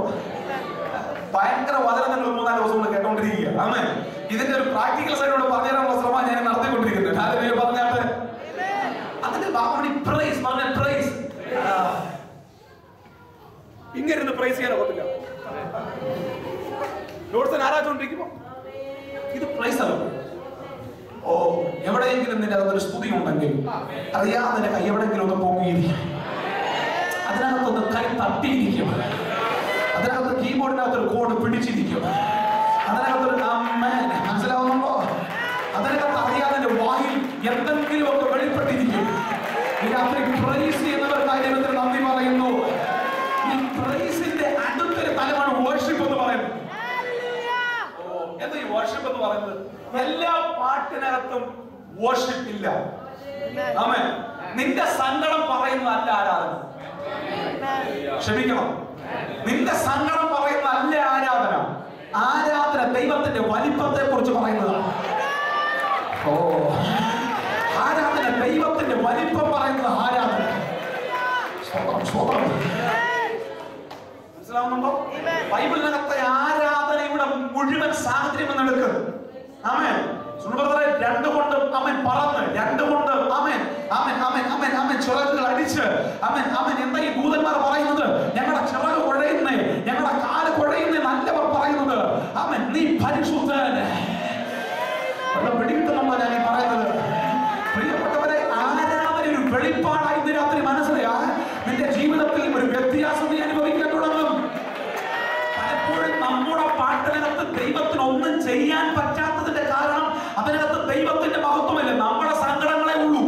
ഭയങ്കര വചനം നിങ്ങൾ 3-4 ദിവസം കൊണ്ട് കേട്ടോണ്ടിരിക്കുക. ആമേൻ. ഇതിന്റെ ഒരു പ്രാക്ടിക്കൽ സൈഡോട് പറഞ്ഞുതരാനുള്ള ശ്രമം ഞാൻ നടത്തിക്കൊണ്ടിരിക്കുന്നത്. ആദ്യമേ പറഞ്ഞാട്ടെ, അതിന്റെ ഭാഗമാണ് പ്രൈസ്. പറഞ്ഞ പ്രൈസ്. ഇങ്ങനെ പ്രൈസ് ചെയ്യാൻ ഒക്കത്തില്ല. ലോഡ്സൻ ആരാധിച്ചുകൊണ്ടിരിക്കുമ്പോ ഇത് പ്രൈസ് അല്ല. ഓ, എവിടെയെങ്കിലും നിന്റെ അതൊരു സ്തുതി ഉണ്ടെങ്കിൽ അറിയാതെ നിന്റെ കൈ എവിടെയെങ്കിലും ഒന്ന് പൊങ്ങിയിരിക്കും, അതിനകത്തൊന്ന് കൈ തട്ടിയിരിക്കും, അതിനകത്ത് കീബോർഡിനകത്തൊരു കോഡ് പിടിച്ചിരിക്കും, അതിനകത്തൊരു അമ്മേൻ, മനസ്സിലാവുന്നുണ്ടോ? അതിനകത്ത് അറിയാതെ വായിൽ എന്തെങ്കിലും ഒക്കെ വെളിപ്പെട്ടിരിക്കും. ഈ രാത്രി പ്രൈസ് ചെയ്യുന്നവർക്കായി ദൈവത്തിന് നന്ദി പറയുന്നു. ഈ പ്രൈസിന്റെ അടുത്തൊരു തലമാണ് വർഷിപ്പ് എന്ന് പറയുന്നത്. എന്താ ഈ വർഷിപ്പ് എന്ന് പറയുന്നത്? എല്ലാ പാട്ടിനകത്തും വർഷിപ്പ് ഇല്ല. ആമേൻ. നിന്റെ സങ്കടം പറയുന്നതല്ല ആരാധന. ക്ഷമിക്കണം, നിന്റെ സങ്കടം പറയുന്നതല്ല ആരാധന. ആരാധന ദൈവത്തിന്റെ വലിപ്പത്തെ കുറിച്ച് പറയുന്നതാണ്. ഓ, ആരാധന ദൈവത്തിന്റെ വലിപ്പം പറയുന്നത് ആരാധന. മനസ്സിലാവുന്നുണ്ടോ? ബൈബിളിനകത്തെ ആരാധനയുടെ മുഴുവൻ സാഹചര്യം എന്നെടുക്കും. ആമേൻ. രണ്ടുകൊണ്ട് അവൻ പറന്ന്, രണ്ടുകൊണ്ട് അവൻ അവൻ അവൻ അവൻ അവൻ ചിറകുകൾ അടിച്ച് അവൻ അവൻ എന്താ ഈ ദൂതന്മാർ പറയുന്നത്? ഞങ്ങളുടെ ചിറക് കുഴയുന്നേ, ഞങ്ങളുടെ കാല് കുഴയുന്നേ നല്ലവർ പറയുന്നത്. അവൻ നീ പരിശുദ്ധൻ. പിടികിട്ടുന്നുണ്ടോ ഞാൻ ഈ പറയുന്നത്? പ്രിയപ്പെട്ടവരെ, ആരാധന ഒരു വെളിപ്പാടായി ഇന്ന് രാത്രി മനസ്സിലാ. നിന്റെ ജീവിതത്തിൽ ഒരു വ്യത്യാസം നീ അനുഭവിക്കാൻ തുടങ്ങും. പലപ്പോഴും നമ്മുടെ പാട്ടിനകത്ത് ദൈവത്തിന് ഒന്നും ചെയ്യാൻ പറ്റാത്തതിന്റെ കാരണം അതിനകത്ത് ദൈവത്തിന്റെ മഹത്വമില്ല, നമ്മുടെ സങ്കടങ്ങളെ ഉള്ളൂ.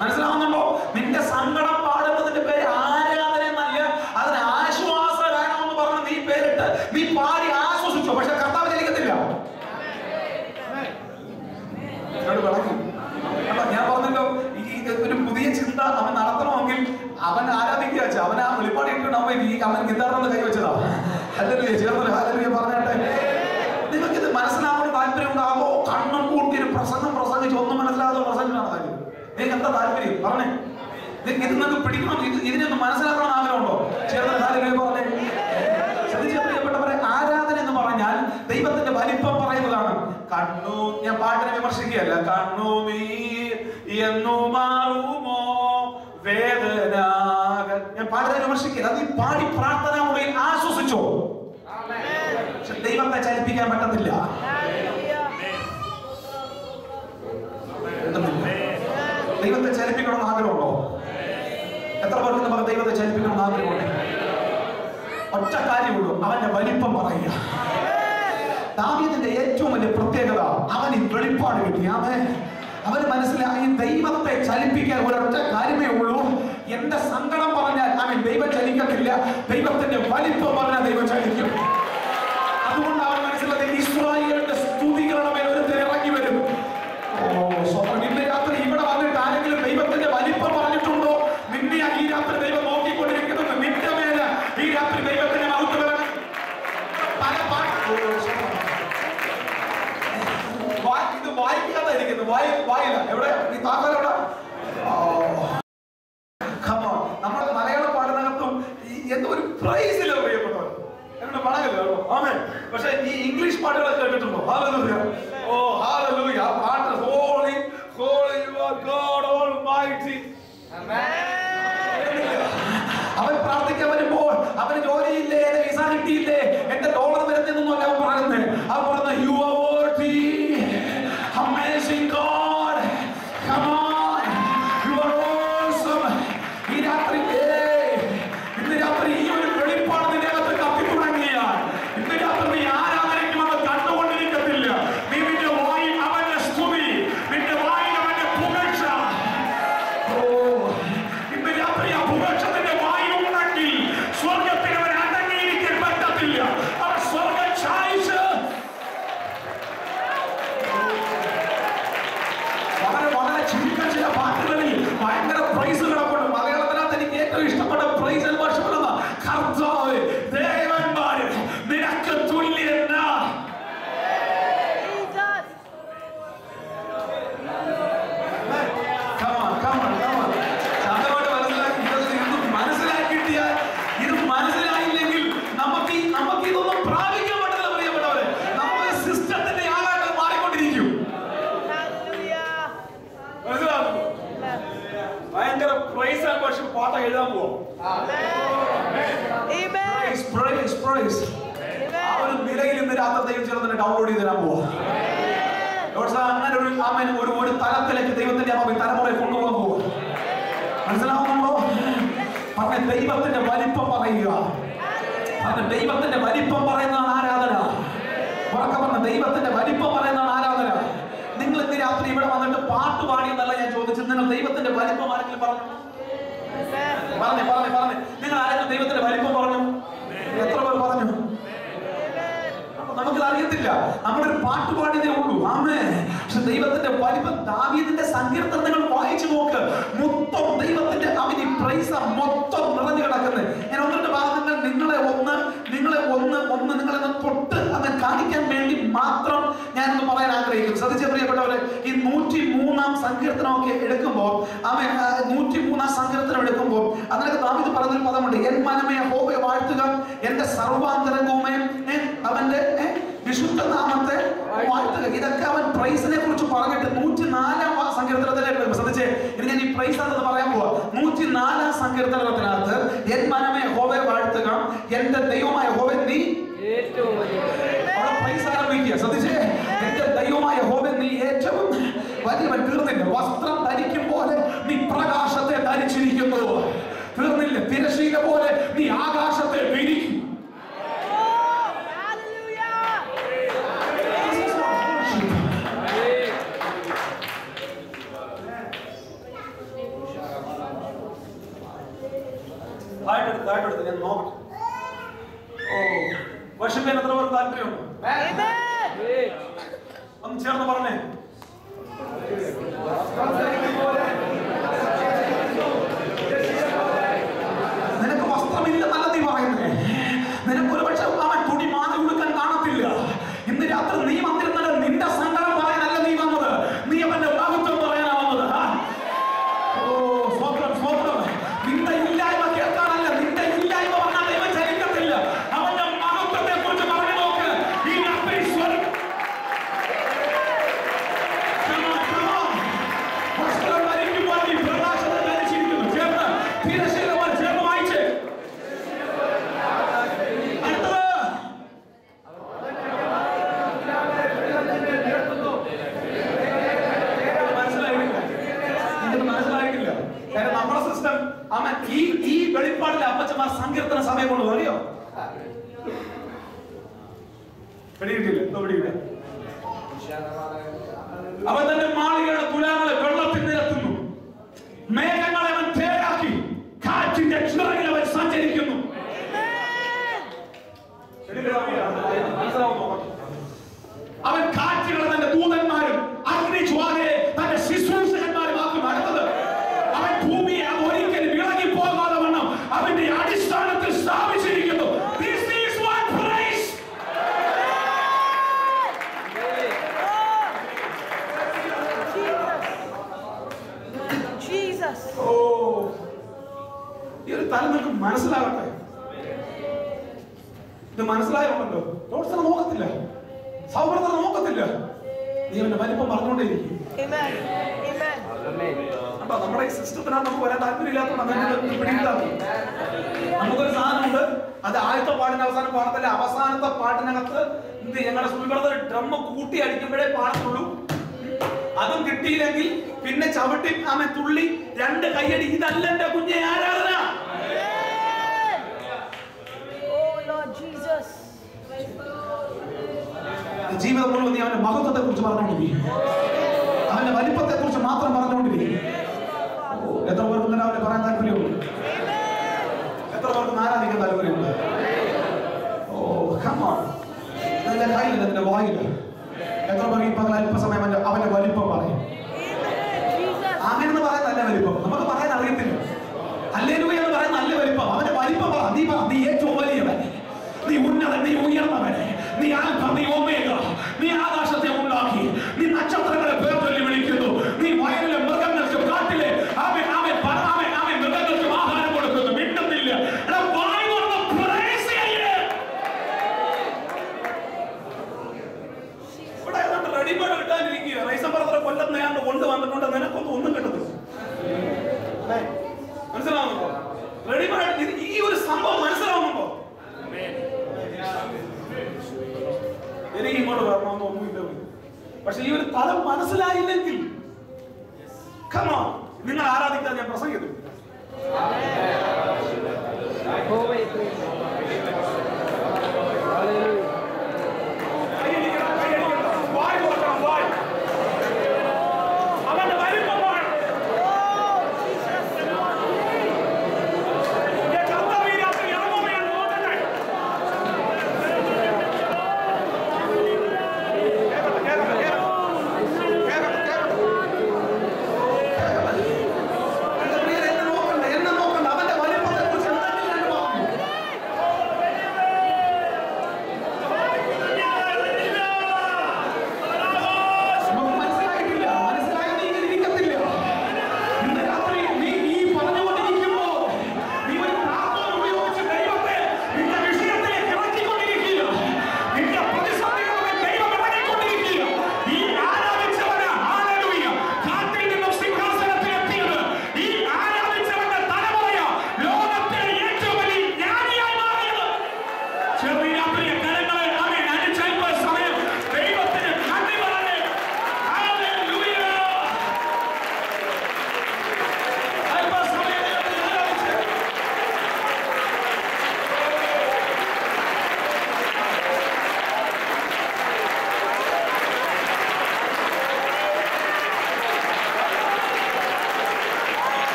മനസ്സിലാവുന്നുണ്ടോ? നിന്റെ സങ്കടം പാടുന്നതിന്റെ പേര് ആരാധന എന്നല്ല, അതിന് ആശ്വാസഗാനമെന്ന് പറഞ്ഞ് നീ പേരിട്ട് നീ പാടി ആശ്വസിച്ചോ. പക്ഷെ കർത്താവ് ചലിക്കത്തില്ല. ഞാൻ പറഞ്ഞല്ലോ, ഈ ഒരു പുതിയ ചിന്ത അവൻ നടത്തണമെങ്കിൽ അവൻ ആരാധിക്കുക. അവൻ ആ വെളിപ്പാട് ഇട്ടുണ്ടാവുമ്പോ അവൻ ഗിത്താറിനൊന്ന് കൈവച്ചതാ. ഹല്ലേലൂയ, ചേർന്ന് ഹല്ലേലൂയ പറഞ്ഞാട്ടെ. നിങ്ങൾക്ക് ഇത് മനസ്സിലാവാൻ താല്പര്യം ഉണ്ടാകുമോ? കണ്ണും കൂട്ടി ഒരു പ്രസംഗിച്ച് ഒന്നും മനസ്സിലാകാതെ പ്രസംഗമാണ് കാര്യം. നിങ്ങൾക്ക് എന്താ താല്പര്യം പറഞ്ഞേ? ഇത് നിങ്ങൾക്ക് പിടിക്കണം, ഇതിനൊന്ന് മനസ്സിലാക്കണം ആഗ്രഹമുണ്ടോ? ചേർന്ന് ഹല്ലേലൂയ പറഞ്ഞേ. ശ്രദ്ധിച്ചു പ്രിയപ്പെട്ടവരെ, ആരാധന എന്ന് പറഞ്ഞാൽ ദൈവത്തിന്റെ വലിപ്പം പറയുന്നതാണ്. കണ്ണു, ഞാൻ പാട്ടിനെ വിമർശിക്കുകയല്ല. കണ്ണു നീ എന്നു മാറുമോ വേദനാകൾ, ഞാൻ പാട്ടിനെ വിമർശിക്കുകയല്ല. അത് ഈ പാടി പ്രാർത്ഥന മുറിയിൽ ആശ്വസിച്ചോ. ദൈവത്തെ ചലിപ്പിക്കാൻ പറ്റത്തില്ല. ദൈവത്തെ ചലിപ്പിക്കണമെന്ന് ആഗ്രഹമുണ്ടോ? എത്ര പേർക്ക് നമുക്ക് ദൈവത്തെ ചലിപ്പിക്കണമെന്ന് ആഗ്രഹമുണ്ട്? ഒറ്റ കാര്യമുള്ളൂ, അവന്റെ വലിപ്പം പറയുക. ദാവീദിന്റെ ഏറ്റവും വലിയ പ്രത്യേകത അവന് വെളിപ്പാട് കിട്ടി. അവന് മനസ്സിലായി ദൈവത്തെ ചലിപ്പിക്കാൻ ഒരൊറ്റ കാര്യമേ ഉള്ളൂ. എന്റെ സങ്കടം പറഞ്ഞാൽ അവൻ ദൈവം ചലിക്കത്തില്ല, ദൈവത്തിന്റെ വലിപ്പം പറഞ്ഞാൽ ദൈവം ചലിക്കും. അതുകൊണ്ട് അവൻ മനസ്സിലാക്കി ഇസ്രായേലിന്റെ സ്തുതികളുടെ മേൽ ഒരു ഇറങ്ങി വരും. ഓ സ്വന്തം, ഇന്ന് രാത്രി ഇവിടെ വന്നിട്ട് ആരെങ്കിലും ദൈവത്തിന്റെ വലിപ്പം പറഞ്ഞിട്ടുണ്ടോ? നിന്നെ എന്തോ ഒരു പ്രൈസില്ല പ്രിയപ്പെട്ടവർ. എന്നോട് പണമില്ല കേട്ടോ. ആമേൻ. പക്ഷെ ഈ ഇംഗ്ലീഷ് പാട്ടുകളൊക്കെ കേട്ടിട്ടുണ്ടോ? ഹല്ലേലൂയ. Oh hallelujah. ആ പാട്ട് holy holy you are God almighty. അവൻ പ്രാർത്ഥിക്കാൻ വരുമ്പോൾ അവന് ജോലിയില്ലേ, വിസ കിട്ടിയില്ലേ, എന്റെ ഡോളർ വരുന്നൊന്നും അവൻ പറയുന്നത്. അവൻ പറയുന്നത് you are worthy, amazing God, come on, you are awesome. ഈ രാത്രി ഇന്ന് രാത്രി ഈ ഒരു വെളിപ്പാട് നിന്റെ അകത്ത് കത്തി തുടങ്ങിയാൽ ഇന്ന് രാത്രി നീ ആരാധനയ്ക്കും അവൻ കണ്ടുകൊണ്ടിരിക്കത്തില്ല. നീ നിന്റെ വായിൽ അവന്റെ സ്തുതി, നിന്റെ വായിൽ അവന്റെ പുകഴ്ച. ഓ ഇന്ന് രാത്രി ആ പുകഴ്ച നിന്റെ വായിൽ ഉണ്ടെങ്കിൽ സ്വർഗത്തിൽ അവൻ അടങ്ങിയിരിക്കാൻ പറ്റത്തില്ല. അവൻ സ്വർഗം ചായ്ച്ച് വളരെ ചുരുക്കം ചില പാട്ടുകളിൽ ഭയങ്കര പ്രൈസ് കിടപ്പുണ്ട്. മലയാളത്തിനകത്ത് എനിക്ക് ഏറ്റവും ഇഷ്ടപ്പെട്ട പ്രൈസ് എന്ന് വർഷപ്പെടുന്ന കർത്താവേ ദേവന്മാര് നിനക്ക് തുല്യന. മനസ്സിലാക്കിയിട്ടിയാൽ ഇത് മനസ്സിലായില്ലെങ്കിൽ നമുക്ക് ഇതൊന്നും പ്രാപിക്കാൻ പറ്റില്ല പ്രിയപ്പെട്ടവരെ. നമ്മുടെ സിസ്റ്റത്തിന്റെ ആളായിട്ട് മാറിക്കൊണ്ടിരിക്കും. മനസ്സിലാകുന്നു? ഭയങ്കര പ്രൈസ് ആൻഡ് വർഷിപ്പ് പാട്ട് എഴുതാൻ പോവാം. ആ ഒരു നിലയിൽ ഇന്ന് രാത്രി ദൈവം ചേർന്ന് ഡൗൺലോഡ് ചെയ്ത് തരാൻ പോവാ. അങ്ങനെ ഒരു തലത്തിലേക്ക് ദൈവത്തിന്റെ തലമുറയെ കൊണ്ടുപോകാൻ പോവാ. മനസ്സിലാവുന്നുണ്ടോ? പറഞ്ഞ ദൈവത്തിന്റെ വലിപ്പം പറയുക. പറഞ്ഞ ദൈവത്തിന്റെ വലിപ്പം പറയുന്നതാണ് ആരാധന. ഉറക്കെ പറഞ്ഞ ദൈവത്തിന്റെ വലിപ്പം പറയുന്നതാണ് ആരാധന. നിങ്ങൾ ഇന്ന് രാത്രി ഇവിടെ വന്നിട്ട് പാട്ട് പാടിയെന്നല്ല ഞാൻ ചോദിച്ചത്. നിങ്ങൾ ദൈവത്തിന്റെ വലിപ്പം ആരെങ്കിലും പറഞ്ഞു? പറഞ്ഞേ നിങ്ങൾ ആരെങ്കിലും ദൈവത്തിന്റെ വലിപ്പം പറഞ്ഞു? എത്ര പേർ പറഞ്ഞു? നമുക്കത് അറിയത്തില്ല. നമ്മളൊരു പാട്ട് പാടിയതേ ഉള്ളൂ. ആമേൻ. പക്ഷെ ദൈവത്തിന്റെ വലിപ്പം, ദാവീദിന്റെ സങ്കീർത്തനങ്ങൾ വായിച്ചു നോക്ക്. മൊത്തം ദൈവത്തിന്റെ അവന് പ്രൈസ മൊത്തം നിറഞ്ഞു കിടക്കുന്നത്. ഞാൻ ഒന്നിന്റെ ഭാഗങ്ങൾ നിങ്ങളെ തൊട്ട് അത് കാണിക്കാൻ വേണ്ടി മാത്രം ഞാനൊന്ന് പറയാൻ ആഗ്രഹിക്കുന്നു. ശ്രദ്ധിച്ച പ്രിയപ്പെട്ടവരെ, ഈ 103-ാം സങ്കീർത്തനമൊക്കെ എടുക്കുമ്പോൾ 103-ാം സങ്കീർത്തനം എടുക്കുമ്പോൾ അതിനൊക്കെ ദാവീദ് പറഞ്ഞൊരു പദമുണ്ട്. എൻ മനമേ യഹോവയെ വാഴ്ത്തുക, എന്റെ സർവാന്തരംഗവുമേ അവന്റെ വിശുദ്ധ നാമത്തെ വാഴ്ത്തുക. ഇതൊക്കെ അവൻ പ്രൈസിനെ കുറിച്ച് പറഞ്ഞിട്ട് 104-ാം സങ്കീർത്തനത്തിലേക്ക് ശ്രദ്ധിച്ചേ. ഇനി ഞാൻ ഈ പ്രൈസ് ആണെന്ന് പറയാൻ പോവാ. 104-ാം സങ്കീർത്തനത്തിനകത്ത് എൻ മനമേ യഹോവയെ വാഴ്ത്തുക, എന്റെ ദൈവമായ യഹോവേ നീ പ്രൈസ് ആരംഭിക്കുക. ശ്രദ്ധിച്ചേ. എന്റെ ദൈവമായ യഹോവേ നീ ഏറ്റവും വലിയവൻ. തീർന്നില്ല. വസ്ത്രം ധരിക്കും പോലെ നീ പ്രകാശത്തെ ധരിച്ചിരിക്കുന്നു. തീർന്നില്ല. തിരശീല പോലെ നീ ആകാശത്തെ വിരിക്കും. ഞാൻ നോക്കട്ടെ. ഓ വർഷിപ്പിക്കാൻ എത്ര പേർക്ക് താല്പര്യമുണ്ട്? ഒന്ന് ചേർന്ന് പറഞ്ഞേ. നിനക്ക് വസ്ത്രമില്ലെന്നല്ല നീ പറയുന്നേ. നിനക്ക് ഒരു പക്ഷെ അവൻ തുണി മാറി കൊടുക്കാൻ കാണത്തില്ല. ഇന്ന് രാത്രി നീ വന്നിരുന്നത് നിന്റെ സങ്കടം പറയാനല്ല നീ വന്നത്. നീ അവന്റെ മഹത്വം പറയാനാ വന്നത്. ഓ സ്വത്രം സ്വത്രം. നിന്റെ ഇല്ലായ്മ കേൾക്കാനല്ല. നിന്റെ ഇല്ലായ്മ പറഞ്ഞാൽ ദൈവം ചലിക്കത്തില്ല. അവന്റെ മഹത്വത്തെ കുറിച്ച് പറഞ്ഞു നോക്ക്. ഈ രാത്രി വസ്ത്രം ധരിക്കുമ്പോൾ നീ പ്രകാശത്തെ ധരിച്ചിരിക്കുന്നു. ചേർന്ന് തിരശീലമായി ചേർന്ന് വായിച്ചേ. അടുത്തത് മനസ്സിലായിട്ടില്ല. കാരണം നമ്മുടെ സിസ്റ്റം അവൻ ഈ വെളിപ്പാടിലെ അപ്പച്ചമാർ സങ്കീർത്തന സമയം കൊണ്ട് അറിയോ? പിടികിട്ടില്ല. എന്തോ പിടികിട്ട. അവൻ തന്റെ മാളികയുടെ തുലാങ്ങളെ വെള്ളത്തിൽ നിരത്തുന്നു. മേഘങ്ങളെ അവൻ തേരാക്കി. കാറ്റിന്റെ ചിറകിൽ അവൻ സഞ്ചരിക്കുന്നു. അവൻ കാറ്റുകളെ തന്റെ ദൂതന്മാരും അഗ്നിജ്വാലയെ തന്റെ ശുശ്രൂഷകന്മാരും ആക്കും. അടുത്തത് അവൻ ഭൂമിയെ ഒരിക്കലും ഇളകി പോകാതെ വണ്ണം അവന്റെ അടിസ്ഥാനത്തിൽ സ്ഥാപിച്ചിരിക്കുന്നു. This is one praise. Jesus. ഈ ഒരു തലം നിങ്ങൾക്ക് മനസ്സിലാകട്ടെ. ഇത് മനസ്സിലായുണ്ടല്ലോ. ലോഡ്സിനെ നോക്കത്തില്ല, സൗഹൃദം നോക്കത്തില്ല, നീ അവന്റെ വലിപ്പം പറഞ്ഞുകൊണ്ടേയിരിക്കും. അപ്പൊ നമ്മുടെ ഈ സിസ്റ്റത്തിനാണ് നമുക്ക് വരാൻ താല്പര്യമില്ലാത്തതുകൊണ്ട് നമുക്കൊരു സാധനമുണ്ട്. അത് ആദ്യത്തെ പാട്ടിന്റെ അവസാനം പാടത്തല്ല, അവസാനത്തെ പാട്ടിനകത്ത് ഞങ്ങളുടെ സുൽബ്രദർ ഡ്രം കൂട്ടി അടിക്കുമ്പോഴേ പാടത്തുള്ളൂ. അതും കിട്ടിയില്ലെങ്കിൽ പിന്നെ ചവിട്ടി ആമെ തുള്ളി 2 കൈയടി. ഇതല്ല എന്റെ കുഞ്ഞെ ആരാധന. ജീവിതം മുഴുവൻ നീ അവന്റെ മഹത്വത്തെ കുറിച്ച് പറഞ്ഞുകൊണ്ടിരിക്കും, അവന്റെ വലിപ്പത്തെ കുറിച്ച് മാത്രം പറഞ്ഞുകൊണ്ടിരിക്കും. എത്ര പേർക്ക് തന്നെ അവനെ പറയാൻ താല്പര്യമുണ്ട്? എത്ര പേർക്ക് ആരാധിക്കാൻ താല്പര്യമുണ്ട്? ഓ come on. നിന്റെ കയ്യില്, നിന്റെ വായില് എത്ര പേർക്ക് ഈ പകൽ അല്പസമയം അവന്റെ വലിപ്പം പറയും? ആമേനെന്ന് പറയാൻ നല്ല വലിപ്പം നമുക്ക് പറയാൻ അറിയത്തില്ല. ഹല്ലേലൂയ എന്ന് പറയാൻ നല്ല വലിപ്പം. അവന്റെ വലിപ്പം പറ. നീ ഏറ്റവും വലിയവൻ, നീ ഉന്നതൻ, നീ ഉയർന്നവൻ, നീ ആൽഫ, നീ ഒമേഗ, നീ ആകാശത്തെ ഉണ്ടാക്കി, നീ നക്ഷത്രങ്ങളെ പേർ ചൊല്ലി വിളിക്കുന്നു, നീ വയലിലെ മൃഗങ്ങൾക്കും കാട്ടിലെ മൃഗങ്ങൾക്കും ആഹാരം കൊടുക്കുന്നു. മിണ്ടുന്നില്ല. ഇവിടെ റെഡിമേഡ് കിട്ടാനിരിക്കുക. റൈസം പറത്ര കൊല്ലം നേയാണ്ട് കൊണ്ടുവന്നിട്ടുണ്ട്, നിനക്കൊന്നും ഒന്നും കിട്ടത്തില്ല. മനസ്സിലാവുന്നുണ്ടോ? റെഡിമേഡ് ഈ ഒരു സംഭവം മനസ്സിലാവുന്നുണ്ടോ? എനിക്ക് ഇങ്ങോട്ട് വരണമെന്ന് ഒന്നുമില്ല. പക്ഷെ ഈ ഒരു തലം മനസ്സിലായില്ലെങ്കിൽ നിങ്ങൾ ആരാധിക്കാൻ ഞാൻ പ്രസംഗിക്കുന്നു. അവന്റെ വലിപ്പമാണ്.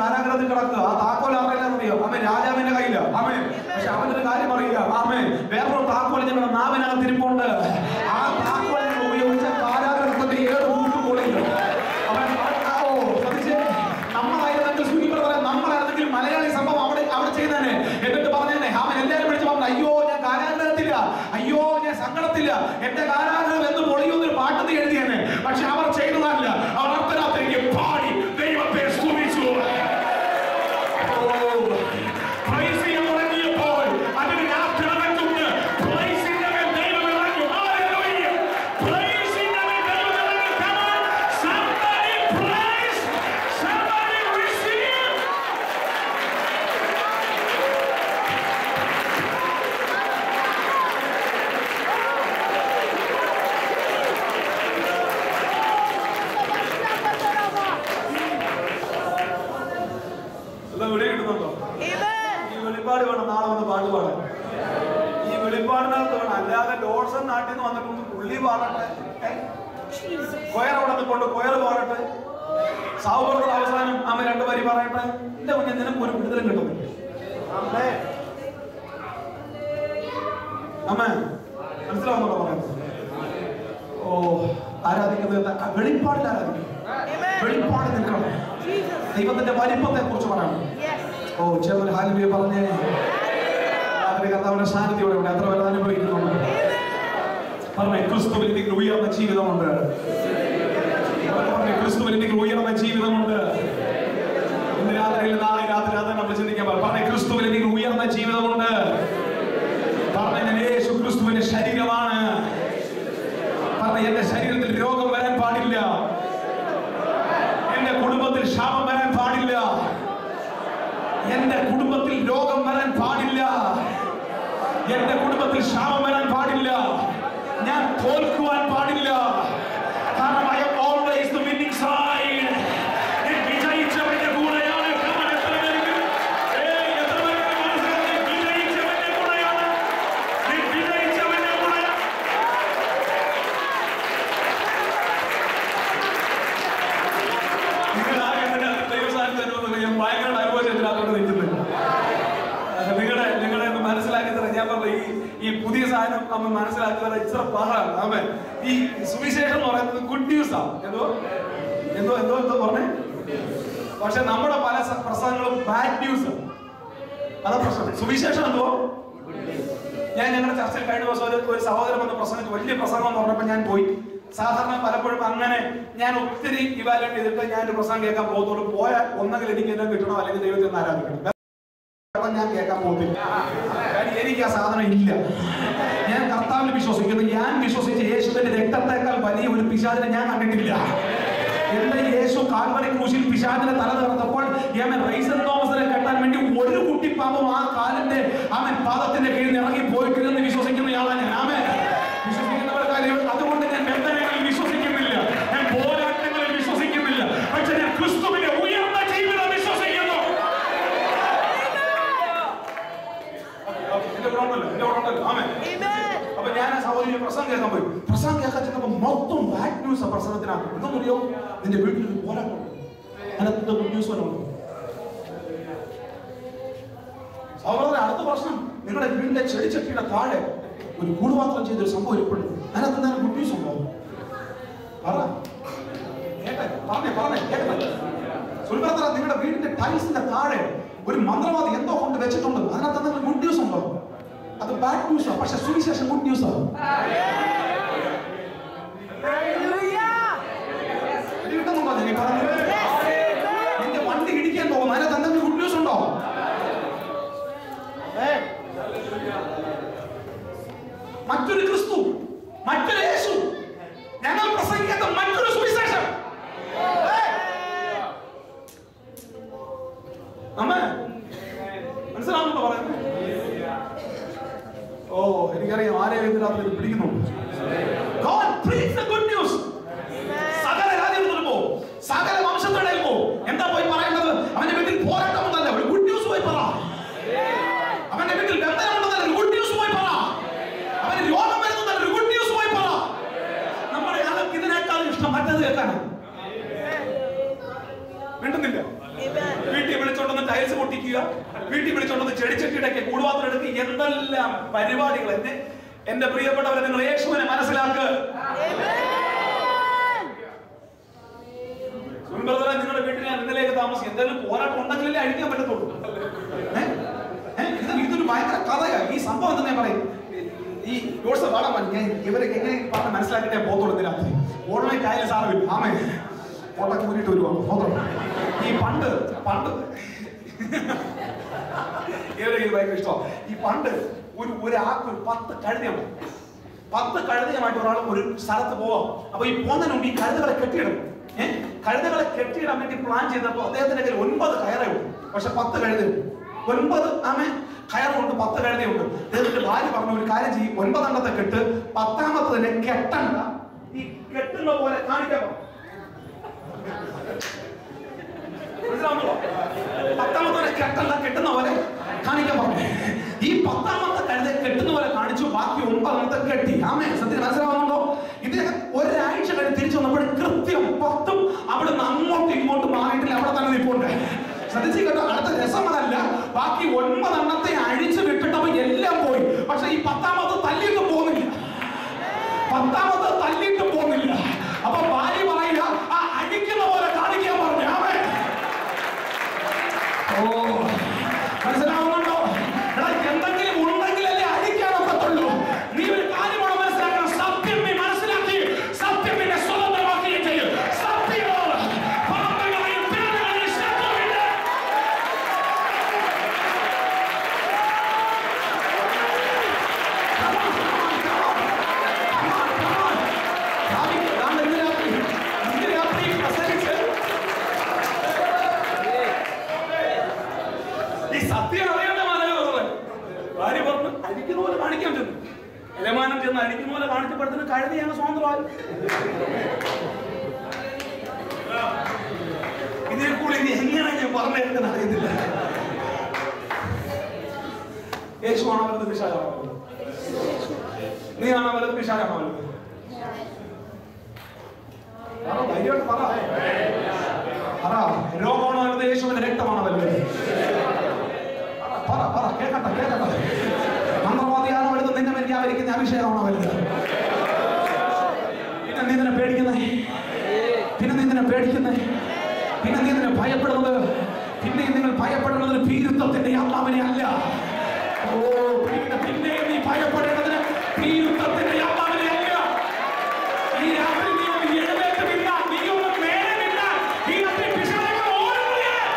കാരാഗ്രഹത്തിൽ കിടക്കുക. ആ താക്കോൽ അറിയാം. അവൻ രാജാവിന്റെ കയ്യില. അവൻ പക്ഷെ അവനൊരു കാര്യം അറിയില്ല. അവൻ വേറൊരു താക്കോൽ ഞങ്ങളുടെ നാവിനകത്ത് ഇരിപ്പുണ്ട്. ആ താക്കോൽ ഉപയോഗിച്ച കാരാഗ്രഹത്തിന്റെ 7 കൂട്ടും പൊളിയില്ല. അവൻ നമ്മളായിരുന്നെങ്കിൽ നമ്മളായിരുന്നെങ്കിൽ മലയാളി സംഭവം അവിടെ ചെയ്തേനെ. എന്നിട്ട് പറഞ്ഞേനെ. അവൻ എല്ലാവരും വിളിച്ചു പറഞ്ഞു, അയ്യോ ഞാൻ കാരാഗ്രഹത്തില്ല, അയ്യോ ഞാൻ സങ്കടത്തില്ല, എന്റെ കാരാഗ്രഹം എന്ന് പൊളിയൊന്നൊരു പാട്ട് നീ എഴുതിയേനെ. പക്ഷെ അവർ ചെയ്തതല്ല. അവർ അർദ്ധരാത്രിക്ക് പാടി ദൈവത്തെ സ്തുതിച്ചു. ഈ വെളിപ്പാടിനകത്ത് വേണം, അല്ലാതെ ഡോർസൺ നാട്ടിൽ നിന്ന് വന്നിട്ടുണ്ട് പുള്ളി പാടട്ടെ, കൊയർ അവിടെ നിൽക്കൊണ്ട് കൊയർ പാടട്ടെ, സാവുപുറത്ത് അവസാനം അമ്മ 2 വരി പറയട്ടെ. എന്റെ കുഞ്ഞെ നിനക്ക് ഒരു വിടുതലും കിട്ടുന്നില്ല. അമ്മ മനസ്സിലാവുന്നോ പറയുന്നത്? ഓ, ആരാധിക്കുന്നത് വെളിപ്പാടിൽ ആരാധിക്കും. വെളിപ്പാട് നിൽക്കണം. ദൈവത്തിന്റെ വലിപ്പത്തെ കുറിച്ച് പറയണം. ഓ, ചേർന്ന് ഹാലലുയ പറഞ്ഞേ. കർത്താവിന്റെ സാന്നിധ്യം ഇവിടെ എത്ര പേർ അനുഭവിക്കുന്നുണ്ട്? പറഞ്ഞേ, ക്രിസ്തുവിൽ എനിക്ക് ഉയർന്ന ജീവിതമുണ്ട്. ക്രിസ്തുവിൽ എനിക്ക് ഉയർന്ന ജീവിതമുണ്ട്. ഇന്ന് രാത്രിയിൽ നാളെ രാത്രി അത് നമ്മൾ ചിന്തിക്കാൻ പറഞ്ഞേ, ക്രിസ്തുവിൽ എനിക്ക് ഉയർന്ന ജീവിതമുണ്ട്. പറഞ്ഞ യേശു ക്രിസ്തുവിന്റെ ശരീരമാണ്. പറഞ്ഞ എന്റെ ശരീരത്തിൽ രോഗം വരാൻ പാടില്ല, എന്റെ കുടുംബത്തിൽ ശാപം വരാൻ പാടില്ല, എന്റെ കുടുംബത്തിൽ രോഗം വരാൻ പാടില്ല, എന്റെ കുടുംബത്തിൽ ശാപം വരാൻ പാടില്ല, ഞാൻ തോൽക്കുവാൻ പാടില്ല. കാരണം I am always the winning side. വിജയിച്ചവന്റെ കൂടെയാണ്. ഭയങ്കര അനുഭവത്തിനകത്തോട് നിൽക്കുന്നത് നിങ്ങളെ മനസ്സിലാക്കി തരാം. ഞാൻ പറഞ്ഞ ഈ പുതിയ സാധനം നമ്മൾ മനസ്സിലാക്കി തരാൻ ഇത്ര പാടാണ്. ആമേ. ഈ സുവിശേഷം എന്ന് പറയുന്നത് ഗുഡ് ന്യൂസ് ആണ്. എന്തോ എന്തോ എന്തോ എന്തോ പറഞ്ഞേ. പക്ഷെ നമ്മുടെ പല പ്രസംഗങ്ങളും ബാഡ് ന്യൂസ്. അതാ പ്രശ്നം. സുവിശേഷം എന്തോ ഞാൻ ഞങ്ങളുടെ ചർച്ചയിൽ കഴിഞ്ഞ ദിവസം ഒരു സഹോദരൻ വന്ന് പ്രസംഗിച്ചു. വലിയ പ്രസംഗം എന്ന് പറഞ്ഞപ്പോൾ ഞാൻ പോയി. സാധാരണ പലപ്പോഴും അങ്ങനെ ഞാൻ ഒത്തിരി ഇവാലുവേറ്റ് ചെയ്തിട്ട് ഞാൻ ഒരു പ്രസംഗം കേൾക്കാൻ പോകത്തുള്ളൂ. പോയാൽ ഒന്നെങ്കിൽ എനിക്ക് എല്ലാം കിട്ടണം, അല്ലെങ്കിൽ ദൈവത്തെ ഒന്ന് ആരാധിക്കണം. ഞാൻ കേൾക്കാൻ പോകത്തില്ല. എനിക്ക് ആ സാധനം ഇല്ല. ഞാൻ കർത്താവിൽ വിശ്വസിക്കുന്നു. ഞാൻ വിശ്വസിച്ച യേശുവിന്റെ രക്തത്തെക്കാൾ വലിയ ഒരു പിശാചിനെ ഞാൻ കണ്ടിട്ടില്ല. എന്റെ യേശു കാൽവരി ക്രൂശിൽ പിശാചിനെ തല തകർത്തപ്പോൾ റൈസൻ തോമസിനെ കെട്ടാൻ വേണ്ടി ഒരു കുട്ടിപ്പാമ്പും ആ കാലിന്റെ അവൻ പാദത്തിന്റെ കീഴിൽ ഇറങ്ങി പോയിട്ടില്ലെന്ന് വിശ്വസിക്കുന്നയാളാണ് ഞാൻ. ആമേൻ. വിശ്വസിക്കുന്നവർക്കായി അതുകൊണ്ട് ഞാൻ ബന്ധനങ്ങളിൽ വിശ്വസിക്കുന്നില്ല, ഞാൻ പോരാട്ടങ്ങളിൽ വിശ്വസിക്കുന്നില്ല. പക്ഷെ ഞാൻ ക്രിസ്തുവിന്റെ ഉയർന്ന ജീവിതം വിശ്വസിക്കുന്നു. അപ്പൊ ഞാൻ സഹോദരി പ്രസംഗം കേൾക്കാൻ പോയി. പ്രസംഗം കേൾക്കാൻ ചെന്നപ്പോ മൊത്തം ബാഡ് ന്യൂസ് പ്രസംഗത്തിനാണ്. എന്തെന്നറിയോ? നിന്റെ വീട്ടിൽ ഒരു പോരാട്ടം, അതിനകത്ത് ഗുഡ് ന്യൂസ് വരണം. സഹോദരൻ, അടുത്ത പ്രശ്നം, നിങ്ങളുടെ വീടിന്റെ ചെടിച്ചട്ടിയുടെ താഴെ ഒരു കൂടുപാത്രം ചെയ്തൊരു സംഭവം ഇരിപ്പുണ്ട്. അതിനകത്ത് എന്താണ് ഗുഡ് ന്യൂസ് ഉണ്ടോ? സുൽഭദ്ര, നിങ്ങളുടെ വീടിന്റെ ടൈൽസിന്റെ താഴെ ഒരു മന്ത്രവാദി എന്തോ കൊണ്ട് വെച്ചിട്ടുണ്ട്. അതിനകത്ത് എന്തെങ്കിലും ഗുഡ് ന്യൂസ് ഉണ്ടോ? അത് ബാഡ് ന്യൂസാണ്. പക്ഷെ സുവിശേഷം ഗുഡ് ന്യൂസാണ്. കിട്ടുന്നുണ്ടോ? ഞാൻ പറഞ്ഞത് നിന്റെ വണ്ടി ഇടിക്കാൻ പോകും, അതിനകത്ത് എന്തെങ്കിലും ഗുഡ് ന്യൂസ് ഉണ്ടോ? മറ്റൊരു ക്രിസ്തു, മറ്റൊരു യേശു, ഞങ്ങൾ പ്രസംഗിക്കാത്ത മറ്റൊരു സുവിശേഷം. മനസ്സിലാവുന്നുണ്ടോ പറയുന്നത്? ഓ, എനിക്കറിയാം ആരെയും ഇതിനകത്ത് പിടിക്കുന്നുണ്ട്. God preach the good news. സകല രാജ്യങ്ങളിൽ പോ, സകല വംശത്തിനിടയിൽ പോ. എന്താ പോയി പറയേണ്ടത്? അവന്റെ വീട്ടിൽ പോരാട്ടമുണ്ടല്ല, ഒരു ഗുഡ് ന്യൂസ് പോയി പറ. അവന്റെ വീട്ടിൽ ബന്ധനമുണ്ടെന്നല്ല, ഒരു ഗുഡ് ന്യൂസ് പോയി പറ. അവന് രോഗം വരുന്നതല്ല, ഒരു ഗുഡ് ന്യൂസ് പോയി പറ. നമ്മുടെ ആൾക്ക് ഇതിനേക്കാൾ ഇഷ്ടം മറ്റത് കേൾക്കാനാണ്. മിണ്ടുന്നില്ല. വീട്ടിൽ വിളിച്ചോണ്ടെന്ന് ടൈൽസ് പൊട്ടിക്കുക, വീട്ടിൽ വിളിച്ചോണ്ടെന്ന് ചെടിച്ചട്ടിയിടയ്ക്ക് കൂടുപാത്രം എടുക്കുക, എന്തെല്ലാം പരിപാടികൾ. എന്റെ പ്രിയപ്പെട്ടവരെ, നിങ്ങൾ യേശുവിനെ മനസ്സിലാക്കുക. സുൽഭദ്ര, നിങ്ങളുടെ വീട്ടിൽ ഞാൻ ഇന്നലേക്ക് താമസിക്കും. എന്തെങ്കിലും പോരാട്ടം ഉണ്ടെങ്കിലല്ലേ അഴിക്കാൻ പറ്റത്തുള്ളൂ. ഇതൊരു ഭയങ്കര കഥയാണ്. ഈ സംഭവം തന്നെ പറയും. ഈ ജോസഫ് പാടാൻ ഞാൻ ഇവരെ എങ്ങനെ പറഞ്ഞ് മനസ്സിലാക്കിയിട്ടേ പോകത്തുള്ളൂ. രാത്രി ഓൺലൈൻ കാര്യം സാറില്ല. ആമേ, ഫോട്ടോക്ക് കൂടിയിട്ട് വരുവാ. ഈ പണ്ട് ഇവരെ ഭയങ്കര ഇഷ്ടമാണ്. ഈ പണ്ട് ഒരാൾക്ക് 10 കഴുതയുണ്ട്. 10 കഴുതയുമായിട്ട് ഒരാൾ ഒരു സ്ഥലത്ത് പോവാം. അപ്പൊ ഈ പോകുന്നതിന് മുമ്പ് ഈ കഴുതകളെ കെട്ടിയിടും. കഴുതകളെ കെട്ടിയിടാൻ വേണ്ടി പ്ലാൻ ചെയ്തപ്പോൾ അദ്ദേഹത്തിന്റെ കയ്യിൽ 9 കയറുണ്ട്. പക്ഷെ 10 കഴുതയുണ്ട്. 9 കയറുകൊണ്ട് 10 കഴുതയുണ്ട്. അദ്ദേഹത്തിന്റെ ഭാര്യ പറഞ്ഞു, ഒരു കാര്യം ചെയ്യും, 9 കെട്ട്, 10ാമത്തെ കെട്ടണ്ട, ഈ കെട്ടുന്ന പോലെ കാണിക്കാൻ. 10ാമത്തെ കെട്ടണ്ട, കെട്ടുന്ന പോലെ കാണിക്കാൻ പറഞ്ഞു. ഈ 10ാമത്തെ കഴുതെ കെട്ടുന്ന പോലെ കാണിച്ചു, ബാക്കി 9 കെട്ടി. ആമേൻ. സത്യം മനസ്സിലാവുന്നുണ്ടോ? ഇദ്ദേഹം ഒരാഴ്ച കഴിഞ്ഞ് തിരിച്ചു വന്നപ്പോൾ കൃത്യം 10 അവിടെ നിന്ന് അങ്ങോട്ടും ഇങ്ങോട്ടും മാറിയിട്ടില്ല, അവിടെ തന്നെ നിൽപ്പുണ്ട്. ശ്രദ്ധിച്ചു കേട്ടോ. അടുത്ത രസം അതല്ല, ബാക്കി 9 അഴിച്ചു വിട്ടിട്ടപ്പോ എല്ലാം പോയി. പക്ഷെ ഈ 10ാമത്തെ തല്ലിയിട്ട് പോകുന്നില്ല. 10ാമത്തെ തല്ലിയിട്ട് പോകുന്നില്ല. അപ്പൊ ഭാര്യ പറയുക, ആ അഴിക്കുന്ന പോലെ കാണിക്കാൻ പറഞ്ഞു. ആമേൻ. ഓ, മനസ്സിലാവുന്നുണ്ടോ? എന്തെങ്കിലും ഉണ്ടെങ്കിലല്ലേ അഴിക്കാനൊക്കത്തുള്ളൂ. നീ ഒരു കാര്യമാണ് മനസ്സിലാക്കണം. സത്യം നീ മനസ്സിലാക്കി സത്യം നിന്നെ സ്വതന്ത്രമാക്കുകയും ചെയ്യും. സത്യമോ പാപങ്ങളെയും പേരുകളെയും ശത്രുവിന്റെ ഈ സത്യം അറിയേണ്ട മാനവ ഭാര്യ പറഞ്ഞു അടിക്കുന്ന പോലെ കാണിക്കാൻ ചെന്നു. യജമാനൻ ചെന്ന് അടിക്കുന്ന പോലെ കാണിച്ചപ്പെടുത്തുന്ന കഴുതിയാണ് സ്വതന്ത്രമായി. ഇതേ കൂടി ഇനി എങ്ങനെ ഞാൻ പറഞ്ഞേക്കാൻ അറിയത്തില്ല. യേശു ആണോ വലുത്, പിശാചാണോ വലുത്? നീ ആണോ വലുത്, പിശാചാണോ വലുത്? ധൈര്യമായിട്ട് പറ. രോഗമാണോ വലുത്, യേശുവിന്റെ രക്തമാണോ വലുത്? പറ പറ, കേൾക്കട്ടെ കേൾക്കട്ടെ. മന്ത്രവാദിയാണോ വലുത്, നിന്നെ വ്യാപരിക്കുന്ന അഭിഷേകമാണോ വലുത്? പിന്നെ നീ ഇതിനെ പേടിക്കുന്നേ, പിന്നെ നീ ഇതിനെ പേടിക്കുന്നേ, പിന്നെ നീ ഇതിനെ ഭയപ്പെടുന്നത്, പിന്നെ നിങ്ങൾ ഭയപ്പെടുന്നത് ഭീരുത്വത്തിന്റെ ആത്മാവിനെ അല്ല. ഓ, പിന്നെ നീ ഭയപ്പെടേണ്ടതിന് ഭീരുത്വത്തിന്റെ ആത്മാവിനെ അല്ല. ഈ രാത്രി നീ ഒന്ന് എഴുന്നേറ്റ് നിന്ന, നീ ഒന്ന് നേരെ നിന്ന, ഈ രാത്രി പിശാചുകൾ ഓടുകയാണ്.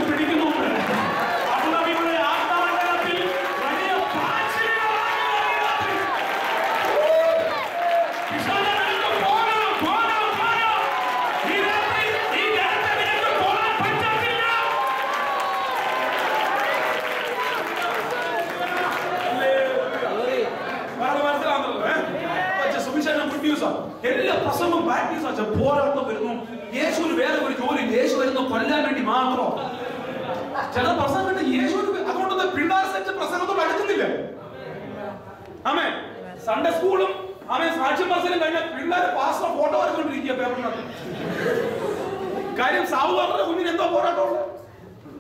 പിടിക്കുന്നുണ്ട്. അവിടെ ആത്മാവത്തിൽ വലിയ എല്ലാ പ്രസംഗവും ബാഡ് ന്യൂസ് ആണ്. പോരാട്ടം വരുന്നു. യേശുവിന് വേറെ ഒരു ജോലി, യേശു വരുന്നു കൊല്ലാൻ വേണ്ടി മാത്രം. ചില പ്രസംഗം കണ്ട് യേശുവിന് അതുകൊണ്ട് പിള്ളേർ സെറ്റ് പ്രസംഗത്തോട് അടുക്കുന്നില്ല. ആമേ സൺഡേ സ്കൂളും ആമേ സാക്ഷ്യം മത്സരം കഴിഞ്ഞ പിള്ളേർ പാസ്റ്റർ ഫോട്ടോ വരച്ചുകൊണ്ടിരിക്കുക പേപ്പറിനകത്ത്. കാര്യം സാവുകാരുടെ കുഞ്ഞിന് എന്തോ പോരാട്ടമുണ്ട്.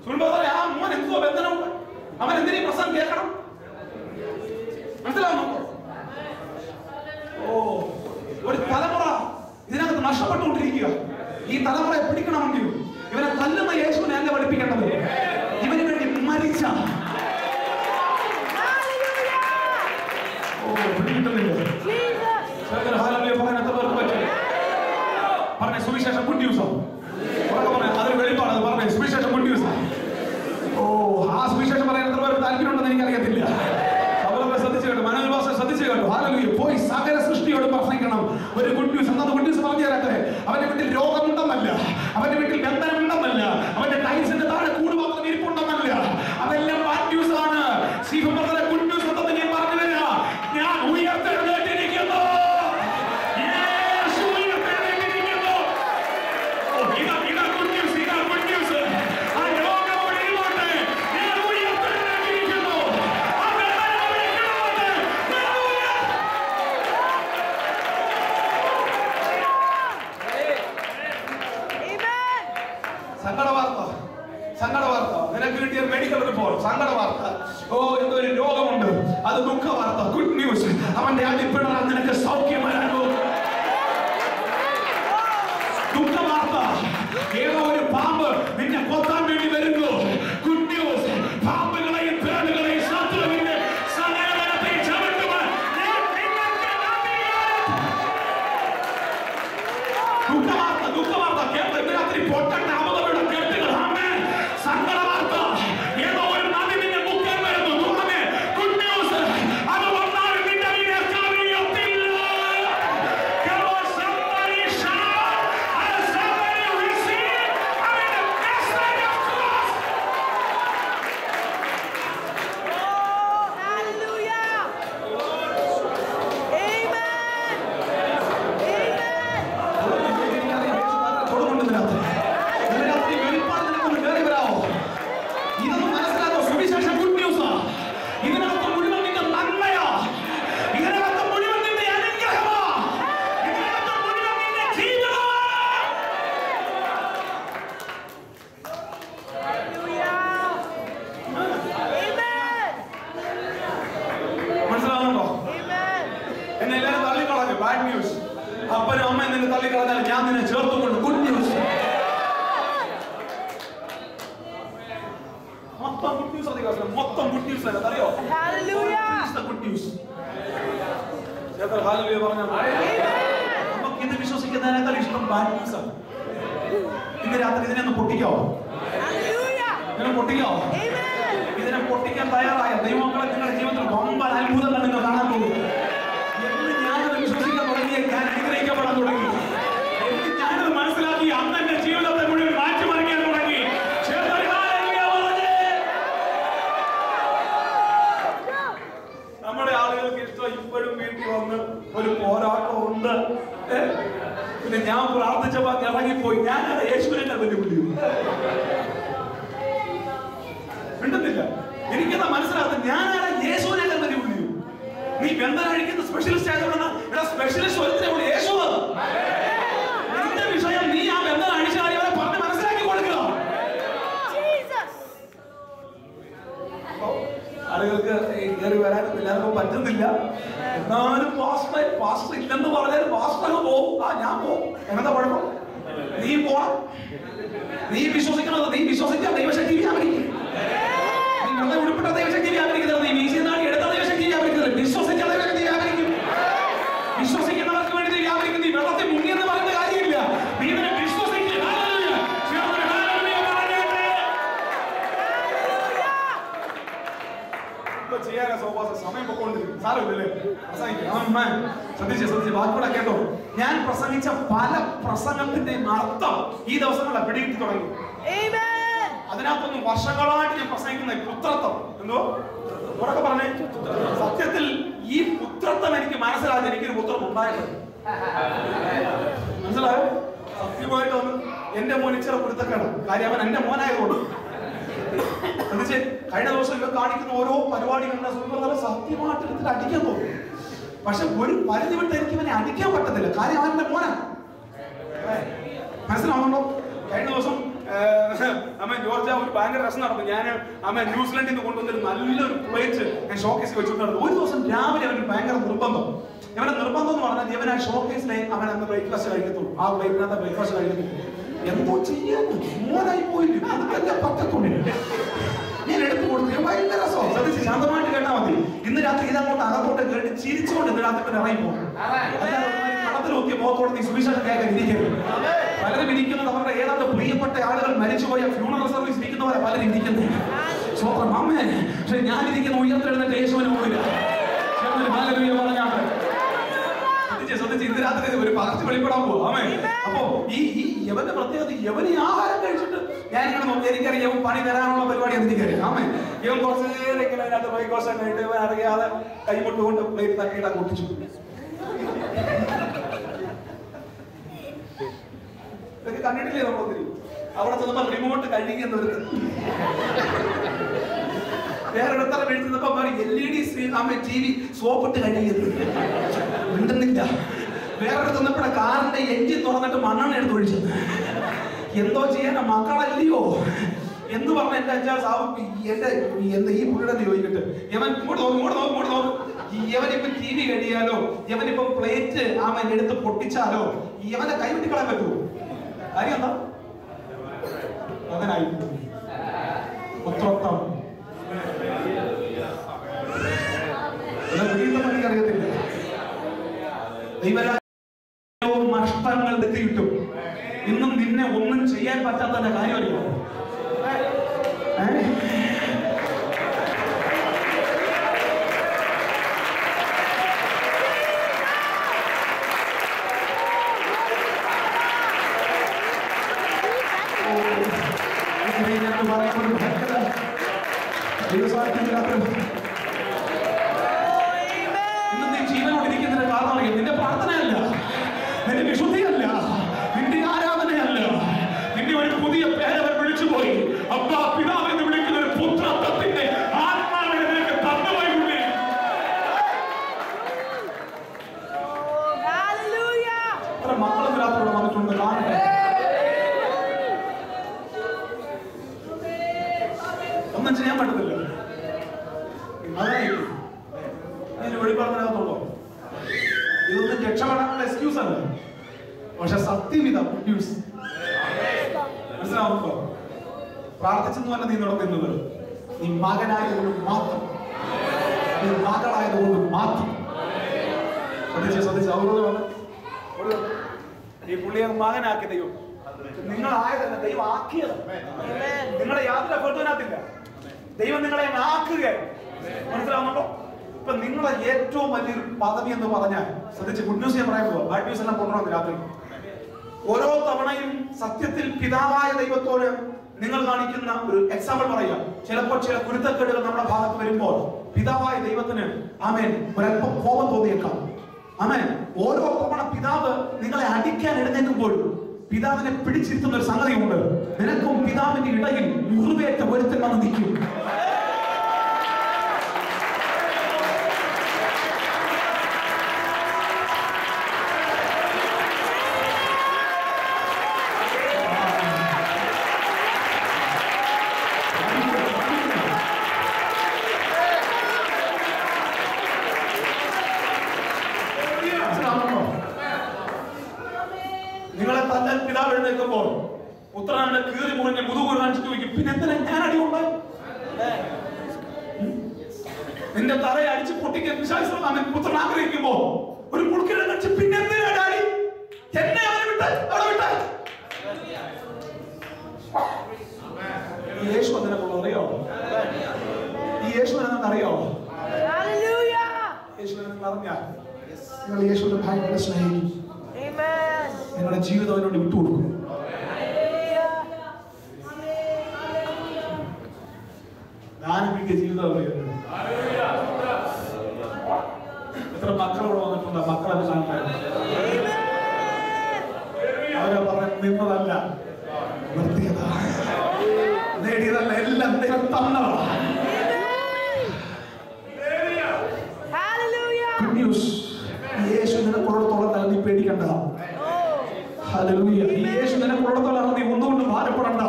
സുൽബോധറെ ആ മോൻ എന്തോ ബന്ധനമുണ്ട്. അവൻ എന്തിനീ പ്രസംഗം കേൾക്കണം? മനസ്സിലാവുന്നു? ഓ, ഒരു തലമുറ ഇതിനകത്ത് നഷ്ടപ്പെട്ടുകൊണ്ടിരിക്കുക. ഈ തലമുറയെ പിടിക്കണമെങ്കിൽ ഇവനെ തല്ലുന്ന യേശുവിനെ അല്ല പഠിപ്പിക്കേണ്ടത്, ഇവന് വേണ്ടി മരിച്ച. ഓ, പിടികിട്ടുന്നില്ല. പറഞ്ഞ സുവിശേഷം ഗുഡ് ന്യൂസോ? അതൊരു വെളിപ്പാട്. പറഞ്ഞ സുവിശേഷം ഗുഡ് ന്യൂസ്. ഓ, ആ സുവിശേഷം പറയാൻ എത്ര പേർക്ക് താല്പര്യമുണ്ടെന്ന് എനിക്കറിയത്തില്ല. ശ്രദ്ധിച്ചു കേട്ടോ, മനോജ് ഭാഷ ശ്രദ്ധിച്ചു കേട്ടോ. ഹല്ലേലൂയ. പോയി സകല സൃഷ്ടിയോട് പ്രസംഗിക്കണം ഒരു ഗുഡ് ന്യൂസ്. എന്താ ഗുഡ് ന്യൂസ്? പറഞ്ഞു തരട്ടെ. അവന്റെ വീട്ടിൽ രോഗമുണ്ടെന്നല്ല, അവന്റെ വീട്ടിൽ ബന്ധനമുണ്ടെന്നല്ല, അവന്റെ ടൈൽസിന്റെ താഴെ കൂട് മാത്രം ഇരിപ്പുണ്ടെന്നല്ല, അതെല്ലാം ബാഡ് ന്യൂസ് ആണ്. ഗുഡ് ന്യൂസ് ഉണ്ടെന്ന് ഞാൻ പറഞ്ഞു തരാ. ഞാൻ ഉയർത്തെഴുന്നേറ്റിരിക്കുന്നു. സങ്കടവാർത്ത, നിനക്ക് കിട്ടിയ മെഡിക്കൽ റിപ്പോർട്ട് സങ്കടവാർത്ത. ഓ, എന്തോ ഒരു രോഗമുണ്ട്, അത് ദുഃഖവാർത്ത. ഗുഡ് ന്യൂസ്, അവന്റെ അടിപ്പിണറാൻ നിനക്ക് സൗഖ്യം വരാനോ. ദുഃഖവാർത്ത, ഏതോ ഒരു പാമ്പ് നിന്നെ കൊത്താൻ വേണ്ടി വരുന്നു. ഗുഡ് ന്യൂസ്, പാമ്പുകളെയും പേടുകളെയും ശത്രുവിന്റെ സകലത്തെ ചവിട്ടുവാൻ ദുഃഖവാർത്ത. ദുഃഖവാർത്ത കേട്ടോ. രാത്രി പൊട്ടന്റെ അമതയുടെ കേട്ടുകൾ. സങ്കടവാർത്ത, ഏതോ ഒരു നദി നിന്നെ മുക്കാൻ വരുന്നു. ഗുഡ് ന്യൂസ്, അത് വന്നാൽ നിന്റെ അറിയത്തില്ല. Come on, somebody shout, and somebody receive. Good news ആണ്, അറിയോ? ഗുഡ് ന്യൂസ് പറഞ്ഞാൽ നമുക്ക് ഇത് വിശ്വസിക്കുന്നതിനേക്കാൾ ഇഷ്ടം ബാഡ് ന്യൂസ് ആണ്. ഇന്ന് രാത്രി ഇതിനെ ഒന്ന് പൊട്ടിക്കാവോ? ഇതിനെ പൊട്ടിക്കാവോ? ഇതിനെ പൊട്ടിക്കാൻ തയ്യാറായ ദൈവമക്കളെ നിങ്ങളുടെ ജീവിതത്തിൽ വമ്പൻ അത്ഭുതങ്ങൾ നിങ്ങൾ കാണാൻ പോകും. എന്ന് ഞാനത് വിശ്വസിക്കാൻ തുടങ്ങിയ ഞാൻ അനുഗ്രഹിക്കപ്പെടാൻ തുടങ്ങി. എന്ന് ഞാനത് മനസ്സിലാക്കി അന്ന് എന്റെ ജീവിതത്തെ മുഴുവൻ മാറ്റിമറിക്കാൻ തുടങ്ങി. നമ്മുടെ ആളുകൾക്ക് ഇഷ്ടം ഇപ്പോഴും വീട്ടിൽ വന്ന് ഒരു പോരാട്ടം ഉണ്ട്. പിന്നെ ഞാൻ പ്രാർത്ഥിച്ചപ്പോ ഇറങ്ങിപ്പോയി. ഞാൻ യേശുവിനെ വെല്ലുവിളിയും മിണ്ടുന്നില്ല. എനിക്കെന്താ മനസ്സിലാകുന്നത്? ഞാനാണ് യേശുവിനെ വെല്ലുവിളിയും. നീ ബന്ധം കഴിക്കുന്ന സ്പെഷ്യലിസ്റ്റ് ആയതുകൊണ്ടാണ്. സ്പെഷ്യലിസ്റ്റ് ഒരുത്തിനെ യേശു. നിന്റെ വിഷയം നീ ആ ബന്ധം അഴിച്ചാൽ അവരെ പറഞ്ഞ് മനസ്സിലാക്കി കൊടുക്കുക. ആളുകൾക്ക് കയറി വരാനും എല്ലാവർക്കും പറ്റുന്നില്ല. എന്നാലും പാസ്റ്റർ ഇല്ലെന്ന് പറഞ്ഞാൽ പാസ്റ്റർ പോവും. ഞാൻ പോവും. എന്താ കുഴപ്പം? നീ പോണം. നീ വിശ്വസിക്കണത്. നീ വിശ്വസിക്കാൻ ദൈവശക്തി വ്യാപരിക്കും. നീ വെള്ളം ഉൾപ്പെട്ട ദൈവശക്തി വ്യാപരിക്കുന്നത്. നീ വീശിനാടി എടുത്ത ദൈവശക്തി വ്യാപരിക്കുന്നത്. വിശ്വസിച്ച ദൈവശക്തി വ്യാപരിക്കും. വിശ്വസിക്കുന്നവർക്ക് വേണ്ടി വ്യാപരിക്കും. നീ വെള്ളത്തിൽ മുങ്ങിയെന്ന് പറയുന്ന കാര്യമില്ല. നീ ഇതിനെ വിശ്വസിക്കുക. ചെയ്യാനാ സമയം പൊക്കോണ്ടിരിക്കും. സാരമില്ലല്ലേ? ശ്രദ്ധിച്ച് ബാക്കിയൂടെ കേട്ടോ. ഞാൻ പ്രസംഗിച്ച പല പ്രസംഗത്തിന്റെയും അർത്ഥം ഈ ദിവസങ്ങളെ പിടികിട്ടി തുടങ്ങി. അതിനകത്തൊന്നും വർഷങ്ങളായിട്ട് ഞാൻ പ്രസംഗിക്കുന്ന പുത്രത്വം എന്തോ ഉറക്കെ പറഞ്ഞേ. സത്യത്തിൽ ഈ പുത്രത്വം എനിക്ക് മനസ്സിലാക്കി. എനിക്കൊരു പുത്രം ഉണ്ടായിരുന്നു. മനസ്സിലായോ? സത്യമായിട്ട് വന്ന് എന്റെ മോൻ ഇച്ചിരി കുരുത്തക്കേടാണ്. കാര്യം അവൻ എന്റെ മോനായതുകൊണ്ട്. എന്നിട്ട് കഴിഞ്ഞ ദിവസം ഇവ കാണിക്കുന്ന ഓരോ പരിപാടികളുടെ സത്യമായിട്ട് എടുത്തിട്ട് അടിക്കാൻ തോന്നും. പക്ഷെ ഒരു പരിധി വിട്ട് എനിക്ക് ഇവനെ അടിക്കാൻ പറ്റത്തില്ല. കാര്യം അവന്റെ മോനാണ്. മനസ്സിലാവുന്നുണ്ടോ? കഴിഞ്ഞ ദിവസം ജോർജ ഒരു ഭയങ്കര രസം നടന്നു. ഞാൻ ന്യൂസിലൻഡിൽ നിന്ന് കൊണ്ടുവന്നൊരു നല്ലൊരു പ്ലേറ്റ് ഞാൻ ഷോക്കേസിൽ വെച്ചിട്ട് നടന്നു. ഒരു ദിവസം രാവിലെ അവന് ഭയങ്കര നിർബന്ധം. ഇവന്റെ നിർബന്ധം എന്ന് പറഞ്ഞാൽ ഇവൻ ആ ഷോക്കേസിലെ അവൻ അന്ന് ബ്രേക്ക്ഫാസ്റ്റ് കഴിക്കത്തുള്ളൂ. ആ പ്ലേറ്റിനകത്ത് ബ്രേക്ക്ഫാസ്റ്റ് കഴിക്കത്തുള്ളൂ. എന്തോ ചെയ്യാൻ മോനായി പോയില്ല. പറ്റത്തുള്ളില്ല. ഞാൻ എടുത്തു കൊടുത്തു. ഭയങ്കര രസം. ശ്രദ്ധിച്ച് ശാന്തമായിട്ട് കേട്ടാ മതി. ഇന്ന് രാത്രി ഇതങ്ങോട്ട് അകത്തോട്ട് കേട്ട് ചിരിച്ചുകൊണ്ട് ഇന്ന് രാത്രി പിന്നെ ഇറങ്ങി പോകും. കടത്തിൽ നോക്കിയ മുഖത്തോടെ നീ സുവിശേഷം കേൾക്കാൻ ഇരിക്കരുത്. പലരും ഇരിക്കുന്നത് അവരുടെ ഏതാണ്ട് പ്രിയപ്പെട്ട ആളുകൾ മരിച്ചുപോയ ഫ്യൂണറൽ സർവീസ് ഇരിക്കുന്നവരെ പലരും ഇരിക്കുന്നത്. സ്വന്തം അമ്മേ. പക്ഷെ ഞാനിരിക്കുന്ന ഉയർത്തെഴുന്നേറ്റ് യേശുവിന് പോയില്ല. ശ്രദ്ധിച്ച് ഇന്ന് രാത്രി ഒരു പകർച്ച വെളിപ്പെടാൻ പോകും. ആമേ. അപ്പോ ഈ യവന്റെ പ്രത്യേകത, യവന് ആഹാരം കഴിച്ചിട്ട് ഞാനിങ്ങനെ നോക്കി. എനിക്കറിയാം യവൻ പണി തരാനുള്ള പരിപാടി എനിക്കറിയാം. ആമേ. ഇവൻ കുറച്ച് നേരം ഇങ്ങനെ അതിനകത്ത് ബ്രേക്ക്ഫാസ്റ്റ് ആയിട്ട് ഇവൻ അറിയാതെ കൈമുട്ട് കൊണ്ട് പ്ലേറ്റ് തട്ടിയിട്ട് പൊട്ടിച്ചു. ഇതൊക്കെ കണ്ടിട്ടില്ലേ നമ്മളൊത്തിരി? അവിടെ ചെന്നപ്പോൾ റിമോട്ട് കഴുകി എന്നൊരു വേറൊരുത്തര വീഴ്ചപ്പോ LED TV സോപ്പിട്ട് കഴിയുന്നു. മിണ്ടുന്നില്ല. വേറെ ചെന്നപ്പോഴെ കാറിന്റെ എഞ്ചിൻ തുറന്നിട്ട് മണ്ണെണ്ണ എടുത്ത് ഒഴിച്ചു. എന്തോ ചെയ്യാനാ? മക്കളല്ലയോ എന്ന് പറഞ്ഞ എന്റെ അച്ഛാ സാബു എന്റെ ഈ പുള്ളിയുടെ ചോദിക്കട്ടെ. യവൻ ഇങ്ങോട്ട് നോക്കും. യവനിപ്പം TV കഴിയാലോ, യവനിപ്പം പ്ലേറ്റ് എടുത്ത് പൊട്ടിച്ചാലോ യവനെ കൈവിട്ടിക്കളയാൻ പറ്റുമോ? കാര്യം എന്താ? അങ്ങനായി പുത്രത്വം. അറിയത്തില്ല. ദൈവരാജ്യവും നഷ്ടങ്ങൾ എത്തിയിട്ടും ഇന്നും നിന്നെ ഒന്നും ചെയ്യാൻ പറ്റാത്ത കാര്യമല്ലോ. ഇന്ന് നീ ജീവനോടിരിക്കുന്നതിന്റെ കാരണം നിന്റെ പ്രാർത്ഥനയല്ല, നിന്റെ വിശുദ്ധിയല്ല, നിന്റെ ആരാധനയല്ല. നിന്റെ ഒരു പുതിയ പേരവർ വിളിച്ചുപോയി. അപ്പാ പിതാവ് എന്ന് വിളിക്കുന്ന ഒരു പുത്രത്വത്തിന്റെ ആത്മാവിനെ നിനക്ക് തന്നുപോയി. എത്ര മക്കളും രാത്രിയോടെ വന്നിട്ടുണ്ട്. കാണട്ടെ. ഒന്നും ചെയ്യാൻ പറ്റത്തില്ല. ഇതിന് വെളിപ്പാടത്തിനകത്തുള്ളൂ. ഇതൊന്നും രക്ഷപ്പെടാനുള്ള എക്സ്ക്യൂസ് അല്ല. പക്ഷെ സത്യം ഇതാ ന്യൂസ്. മനസ്സിലാവുമ്പോ പ്രാർത്ഥിച്ചൊന്നുമല്ല നീ നടത്തുന്നത്. നീ മകനായതുകൊണ്ട് മാത്രം, നീ മകളായതുകൊണ്ട് മാത്രം. ശ്രദ്ധിച്ച് ഈ പുള്ളിയെ മകനാക്കി ദൈവം. നിങ്ങളായതല്ല, ദൈവം ആക്കിയത്. നിങ്ങളെ യാതൊരു എഫേർട്ടിനകത്തില്ല, ദൈവം നിങ്ങളെ ആക്കുകയാണ്. മനസ്സിലാവുന്നുണ്ടോ? ഇപ്പൊ നിങ്ങളെ ഏറ്റവും വലിയൊരു പദവി എന്ന് പറഞ്ഞാൽ, ശ്രദ്ധിച്ച്, ഗുഡ് ന്യൂസ് ഞാൻ പറയാൻ പോവാ. ബാഡ് ന്യൂസ് എല്ലാം കൊണ്ടുവന്നു രാത്രി. ഓരോ തവണയും സത്യത്തിൽ പിതാവായ ദൈവത്തോട് നിങ്ങൾ കാണിക്കുന്ന ഒരു എക്സാമ്പിൾ പറയാം. ചിലപ്പോൾ ചില കുരുത്തക്കേടുകൾ നമ്മുടെ ഭാഗത്ത് വരുമ്പോൾ പിതാവായ ദൈവത്തിന് ആമേൻ ഒരല്പം കോപം തോന്നിയേക്കാം. ആമേൻ. ഓരോ തവണ പിതാവ് നിങ്ങളെ അടിക്കാൻ എഴുന്നേൽക്കുമ്പോഴും പിതാവിനെ പിടിച്ചിരുത്തുന്ന ഒരു സംഗതിയുണ്ട്. നിനക്കും പിതാവിന്റെ ഇടയിൽ മുറിവേറ്റ ഒരുത്തൻ വന്ന് നിൽക്കും. നിങ്ങളെ തല്ലാൻ പിതാവ് എഴുന്നേൽക്കുമ്പോൾ പുത്രനെ കീറി മുറിഞ്ഞ മുതുകൂർ കാണിച്ചിട്ട് വയ്ക്കും. പിന്നെ എന്തിനാ ഞാൻ അടിയുണ്ടായി? നിന്റെ തലയെ അടിച്ച് പൊട്ടിക്കാൻ പുത്രൻ ആഗ്രഹിക്കുമ്പോ ഒരു മുടുക്കിനെ കടിച്ച് പിന്നെ എന്തിനാ അടി? എന്നെ അവനെ വിട്ട് അവിടെ വിട്ടാൽ ഈ യേശു അതിനെക്കുള്ള അറിയാമോ? ഈ യേശുവിനെ നിങ്ങൾക്ക് അറിയാമോ? യേശുവിനെ നിങ്ങൾ അറിഞ്ഞാൽ നിങ്ങൾ യേശുവിനെ ഭയങ്കര സ്നേഹിക്കും. നിങ്ങളുടെ ജീവിതം അവനോട് വിട്ടുകൊടുക്കും. ദാനമിക ജീവിതം അറിയുന്നത്. എത്ര മക്കളോട് വന്നിട്ടുണ്ട്, മക്കളെ കാണാൻ അവരെ പറഞ്ഞ നിന്നതല്ല, നിർത്തിയതാ, നേടിയതല്ല, എല്ലാം ദൈവം തന്നതാണ്. ഗുഡ് ന്യൂസ്, യേശു നിനക്കുള്ളിടത്തോളം നീ പേടിക്കണ്ട. ഹല്ലേലൂയ. യേശു നിനക്കുള്ളിടത്തോളം നീ ഒന്നുകൊണ്ട് ഭാരപ്പെടണ്ട.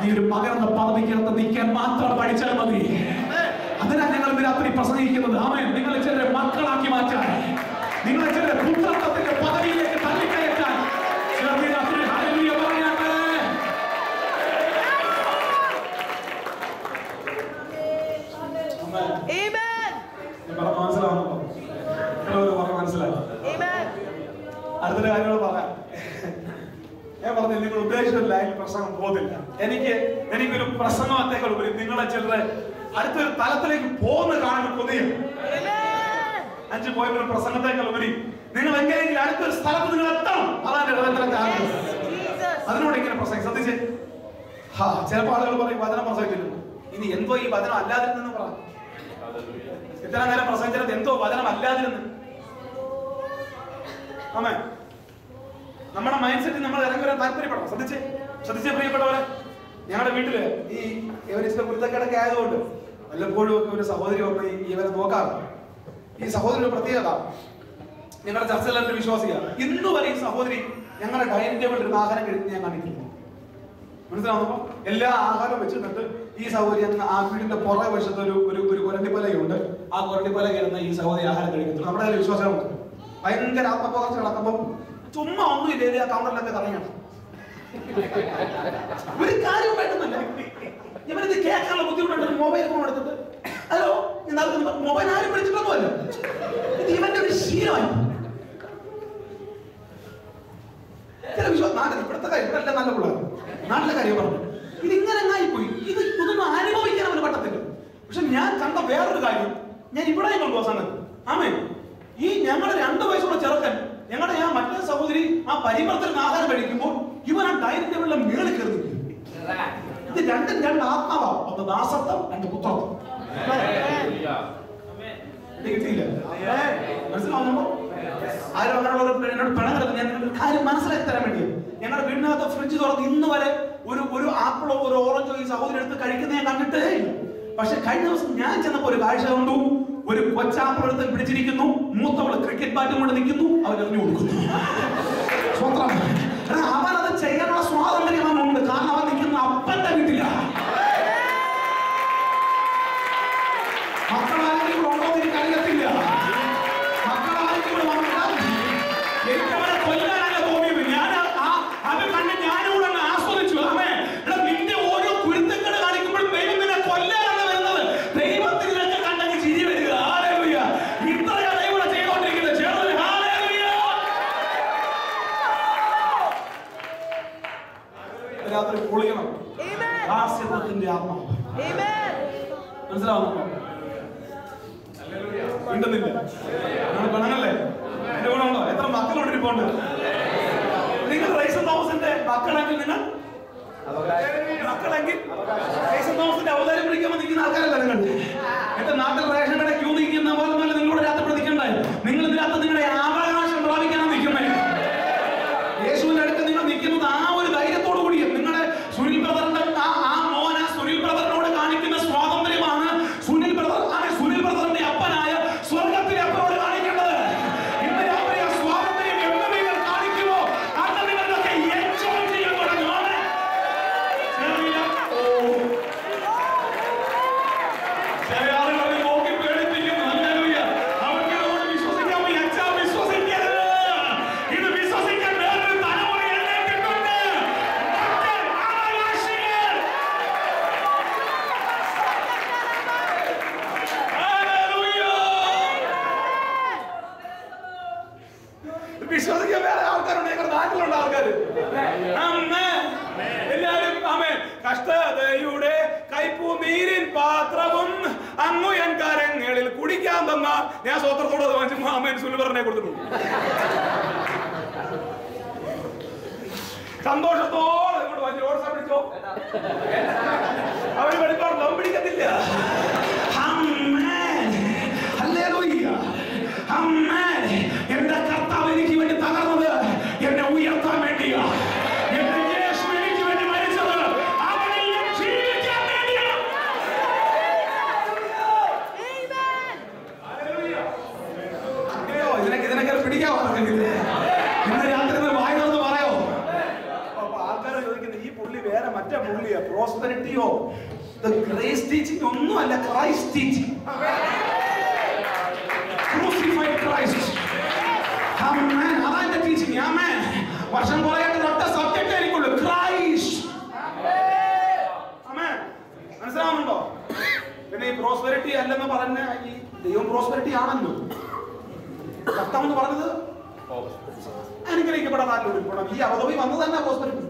നീ ഒരു മകനെന്ന പദവിക്കകത്ത് നിൽക്കാൻ മാത്രം പഠിച്ചാൽ മതി. അതിനാണ് ഞങ്ങൾ ഇന്ന് രാത്രി പ്രസംഗിക്കുന്നത്. ആമേൻ. നിങ്ങളെ ചിലരെ മക്കളാക്കി മാറ്റാൻ, നിങ്ങളെ ചിലരെ പുത്രത്വത്തിന്റെ പദവിയിലേക്ക് തള്ളിക്കയറ്റാൻ രാത്രി ഹല്ലേലൂയ പറയാമേ. മനസ്സിലാവുന്നുണ്ടോ? മനസ്സിലായി. അടുത്ത കാര്യങ്ങൾ പറയാം. ഞാൻ പറഞ്ഞു നിങ്ങൾ ഉദ്ദേശിച്ച ലൈനിൽ പ്രസംഗം പോകുന്നില്ല. എനിക്കൊരു പ്രസംഗത്തേക്കാൾ ഉപരി നിങ്ങളെ ചിലരെ അടുത്തൊരു തലത്തിലേക്ക് പോകുന്ന കാണുന്ന പുതിയ 5 പോയിന്റ് പ്രസംഗത്തേക്കാൾ ഉപരി നിങ്ങൾ എങ്ങനെയെങ്കിലും അടുത്തൊരു സ്ഥലത്ത് നിങ്ങൾ എത്തണം. അതാണ് ഇടവത്തിലെ കാര്യം. അതിനോട് ഇങ്ങനെ പ്രസംഗം ശ്രദ്ധിച്ച്. ചിലപ്പോൾ ആളുകൾ പറയും വചനം പ്രസംഗിച്ചിരുന്നു, ഇനി എന്തോ ഈ വചനം അല്ലാതിരുന്നെന്ന് പറഞ്ഞു. ഇത്ര നേരം പ്രസംഗിച്ചത് എന്തോ വചനം അല്ലാതിരുന്നു. ആമേൻ. നമ്മുടെ മൈൻഡ് സെറ്റ് നമ്മൾ ഇറങ്ങി വരാൻ താല്പര്യപ്പെടണം. ശ്രദ്ധിച്ചേ പ്രിയപ്പെട്ടവരെ, ഞങ്ങളുടെ വീട്ടില് ഈ ഇവരിച്ചിട്ട് കുരുത്തക്കേടൊക്കെ ആയതുകൊണ്ട് വല്ലപ്പോഴും ഒക്കെ ഒരു സഹോദരി വന്ന് ഇവരെ നോക്കാറുണ്ട്. ഈ സഹോദരി പ്രത്യേകത, ഞങ്ങളുടെ ചർച്ചയിലെ വിശ്വാസിയാണ്. ഇന്ന് വരെ ഈ സഹോദരി ഞങ്ങളുടെ ഡൈനിങ് ടേബിളിൽ ഇരുന്ന് ആഹാരം കഴിക്കുന്ന ഞാൻ കണ്ടിട്ടില്ല. മനസ്സിലാവുമ്പോ എല്ലാ ആഹാരം വെച്ചിട്ട് ഈ സഹോദരി ആ വീടിന്റെ പുറകെ വശത്ത് ഒരു കൊരണ്ടിപ്പലയുണ്ട്. ആ കൊരണ്ടിപ്പല കയറുന്ന ഈ സഹോദരി ആഹാരം കഴിക്കുന്നു. നമ്മുടെ കയ്യിൽ വിശ്വാസമുണ്ട്. ഭയങ്കര ആത്മപകർച്ച കിടക്കുമ്പോൾ ചുമ്മാ ഒന്നും ഇല്ലേ ആ കൗണ്ടറിലൊക്കെ കറങ്ങണം. ഒരു കാര്യം വേണ്ടുന്നില്ല. ഇവരിത് കേൾക്കാനുള്ള ബുദ്ധിമുട്ടുണ്ട്. മൊബൈൽ ഫോൺ എടുത്തിട്ട് ഹലോ മൊബൈൽ ആരും വിളിച്ചിട്ടൊന്നുമല്ല. ഇത് ഇവന്റെ ഒരു ശീലമായി. ചില വിശ്വാസം നാട്ടിൽ ഇവിടുത്തെ കാര്യം ഇവിടെ നല്ല പിള്ളേർ നാട്ടിലെ കാര്യം പറഞ്ഞു ഇതിങ്ങനെ പോയി. ഇതൊന്നും അനുഭവിക്കാൻ അവന് പറ്റത്തില്ല. പക്ഷെ ഞാൻ കണ്ട വേറൊരു കാര്യം ഞാൻ ഇവിടെ കൊണ്ടുപോകാൻ സംഗതി. ആമേ, ഈ ഞങ്ങളുടെ 2 വയസ്സുള്ള ചെറുക്കൻ ഞങ്ങളുടെ മറ്റേ സഹോദരി ആ പരിവർത്തന ആഹാരം കഴിക്കുമ്പോൾ ഇവൻ ആ ഡൈനിങ് ടേബിളിലെ മേളിൽ കയറി നിൽക്കും. ഇത് രണ്ടും 2 ആത്മാവാ. ഒന്ന് ദാസത്വം, 2 പുത്രത്വം. കിട്ടിയില്ല. മനസ്സിലാവുന്നുണ്ടോ? ആരും അങ്ങനെയുള്ളവർ എന്നോട് പണങ്ങരുത്. ഞാൻ ഒരു കാര്യം മനസ്സിലാക്കി തരാൻ വേണ്ടി ഞങ്ങളുടെ വീടിനകത്ത് ഫ്രിഡ്ജ് തുറന്ന് ഇന്ന് വരെ ഒരു ആപ്പിളോ ഒരു ഓറഞ്ചോ ഈ സഹോദരി എടുത്ത് കഴിക്കുന്ന ഞാൻ കണ്ടിട്ടേ ഇല്ല. പക്ഷെ കഴിഞ്ഞ ദിവസം ഞാൻ ചെന്നപ്പോ ഒരു കാഴ്ച കണ്ടു. ഒരു കൊച്ചാപ്പിൾ എടുത്ത് പിടിച്ചിരിക്കുന്നു. മൂത്തവള് ക്രിക്കറ്റ് ബാറ്റും കൊണ്ട് നിൽക്കുന്നു. അവരെറിഞ്ഞു കൊടുക്കുന്നു. അവനത് ചെയ്യാനുള്ള സ്വാതന്ത്ര്യം അവനുണ്ട്. കാരണം അവൻ നിൽക്കുന്ന അപ്പന്റെ വീട്ടില. മക്കളാരെങ്കിലും ഇവിടെ ഉണ്ടോ എന്ന് എനിക്കറിയത്തില്ല. മക്കളാരെങ്കിലും ഇവിടെ വന്നാൽ എനിക്കവരെ കൊല്ലാനല്ല തോന്നിയത്. ഞാൻ അത് കണ്ട് ഞാനും കൂടെ ആസ്വദിച്ചു. നിന്റെ ഓരോ കുരുത്തക്കേട് കാണിക്കുമ്പോഴും ദൈവം നിന്നെ കൊല്ല രാത്രി പൊളിക്കണം. ഹാസ്യത്തിന്റെ ആത്മാവ് മനസ്സിലാവുന്നുണ്ടോ? മിണ്ടുന്നില്ല. നിങ്ങൾ ഗുണങ്ങളല്ലേ? എന്റെ ഗുണമുണ്ടോ? എത്ര മക്കളോട് ഇരിപ്പുണ്ട്? നിങ്ങൾ റൈസൻ തോമസിന്റെ മക്കളെങ്കിൽ നിങ്ങൾ മക്കളെങ്കിൽ റൈസൻ തോമസിന്റെ അവതാരം പിടിക്കുമ്പോൾ നിൽക്കുന്ന ആൾക്കാരല്ല നിങ്ങൾ. എന്റെ നാട്ടിൽ റേഷൻ കട ക്യൂ നിൽക്കുന്ന പോലെ നിങ്ങളോട് രാത്രി പ്രതിക്കണ്ടായി. നിങ്ങൾ ഇതിനകത്ത് നിങ്ങളുടെ അവകാശം പ്രാപിക്കാനാണ് നിൽക്കുന്നത്. യേശുവിന്റെ അടുത്ത് നിങ്ങൾ നിൽക്കുന്നത് ആ ഒരു ധൈര്യത്തോടു കൂടി. നിങ്ങളുടെ സുനിൽ ബ്രദറിന്റെ ആ മോന സുനിൽ ബ്രദറിനോട് കാണിക്കുന്ന സ്വാതന്ത്ര്യമാണ് സുനിൽ ബ്രദറിന്റെ അപ്പനായ സ്വർഗത്തിലെ അപ്പനോട് കാണിക്കേണ്ടത്. ഇന്ന് രാത്രി ആ സ്വാതന്ത്ര്യം എന്ന് നിങ്ങൾ കാണിക്കുമോ അന്ന് നിങ്ങളൊക്കെ എൻജോയ് ചെയ്യാൻ തുടങ്ങുവാണ്. ചില ആളുകൾ നോക്കി പേടിപ്പിക്കുന്നു. ഹല്ലേലൂയ. അവർക്കോട് വിശ്വസിക്കാൻ അച്ഛാ വിശ്വസിക്കരുത്. ഇത് വിശ്വസിക്കാൻ വേറൊരു തലമുറ എഴുന്നേറ്റിട്ടുണ്ട്. വിശ്വസിക്കാൻ വേറെ ആൾക്കാരുണ്ട്. ഞങ്ങളുടെ നാട്ടിലുള്ള ആൾക്കാര് എല്ലാരും ആമേൻ. കഷ്ടതയുടെ കൈപ്പൂ നീരിൻ പാത്രവും അങ്ങു എൻ കരങ്ങളിൽ കുടിക്കാൻ തന്ന ഞാൻ സ്വത്രത്തോട് ആമേൻ സുൽബറിനെ കൊടുത്തിട്ടുണ്ട്. സന്തോഷത്തോടെ ഇങ്ങോട്ട് വന്ന് ഓർസ പിടിച്ചോ. അവര് പഠിപ്പാടും അവൻ പിടിക്കത്തില്ല. എന്റെ കർത്താവ് എനിക്ക് വേണ്ടി തകർന്നത് എന്നെ ഉയർത്താൻ വേണ്ടിയാ. എന്റെ യേശു എനിക്ക് വേണ്ടി മരിച്ചത് അവനിൽ ഞാൻ ജീവിക്കാൻ വേണ്ടിയാണ്. ഇതിനൊക്കെ പിടിക്കാവോ? ഇന്ന് രാത്രി വായനൊന്ന് പറയോ? അപ്പൊ ആൾക്കാരെ ചോദിക്കുന്നത് ഈ പുള്ളി വേറെ മറ്റേ പുള്ളിയാ പ്രോസ്പെരിറ്റിയോ ഗ്രേസ് ടീച്ചിങ് ഒന്നുമല്ല. Christ teaching. Crucified Christ. Amen. അതാണ് ടീച്ചിങ്. ആമേൻ. വർഷം കുറയാത്ത ഒറ്റ സബ്ജക്റ്റ് ആയിരിക്കുള്ളൂ. ക്രൈസ്റ്റ്. ആമേൻ. മനസ്സിലാവുന്നുണ്ടോ? പിന്നെ ഈ പ്രോസ്പെരിറ്റി അല്ലെന്ന് പറഞ്ഞ ഈ ദൈവം പ്രോസ്പെരിറ്റി ആണല്ലോ. കർത്താവെന്ന് പറഞ്ഞത് അനുഗ്രഹിക്കപ്പെടാൻ ഈ അവധി വന്നത് തന്നെ പ്രോസ്പെരിറ്റി.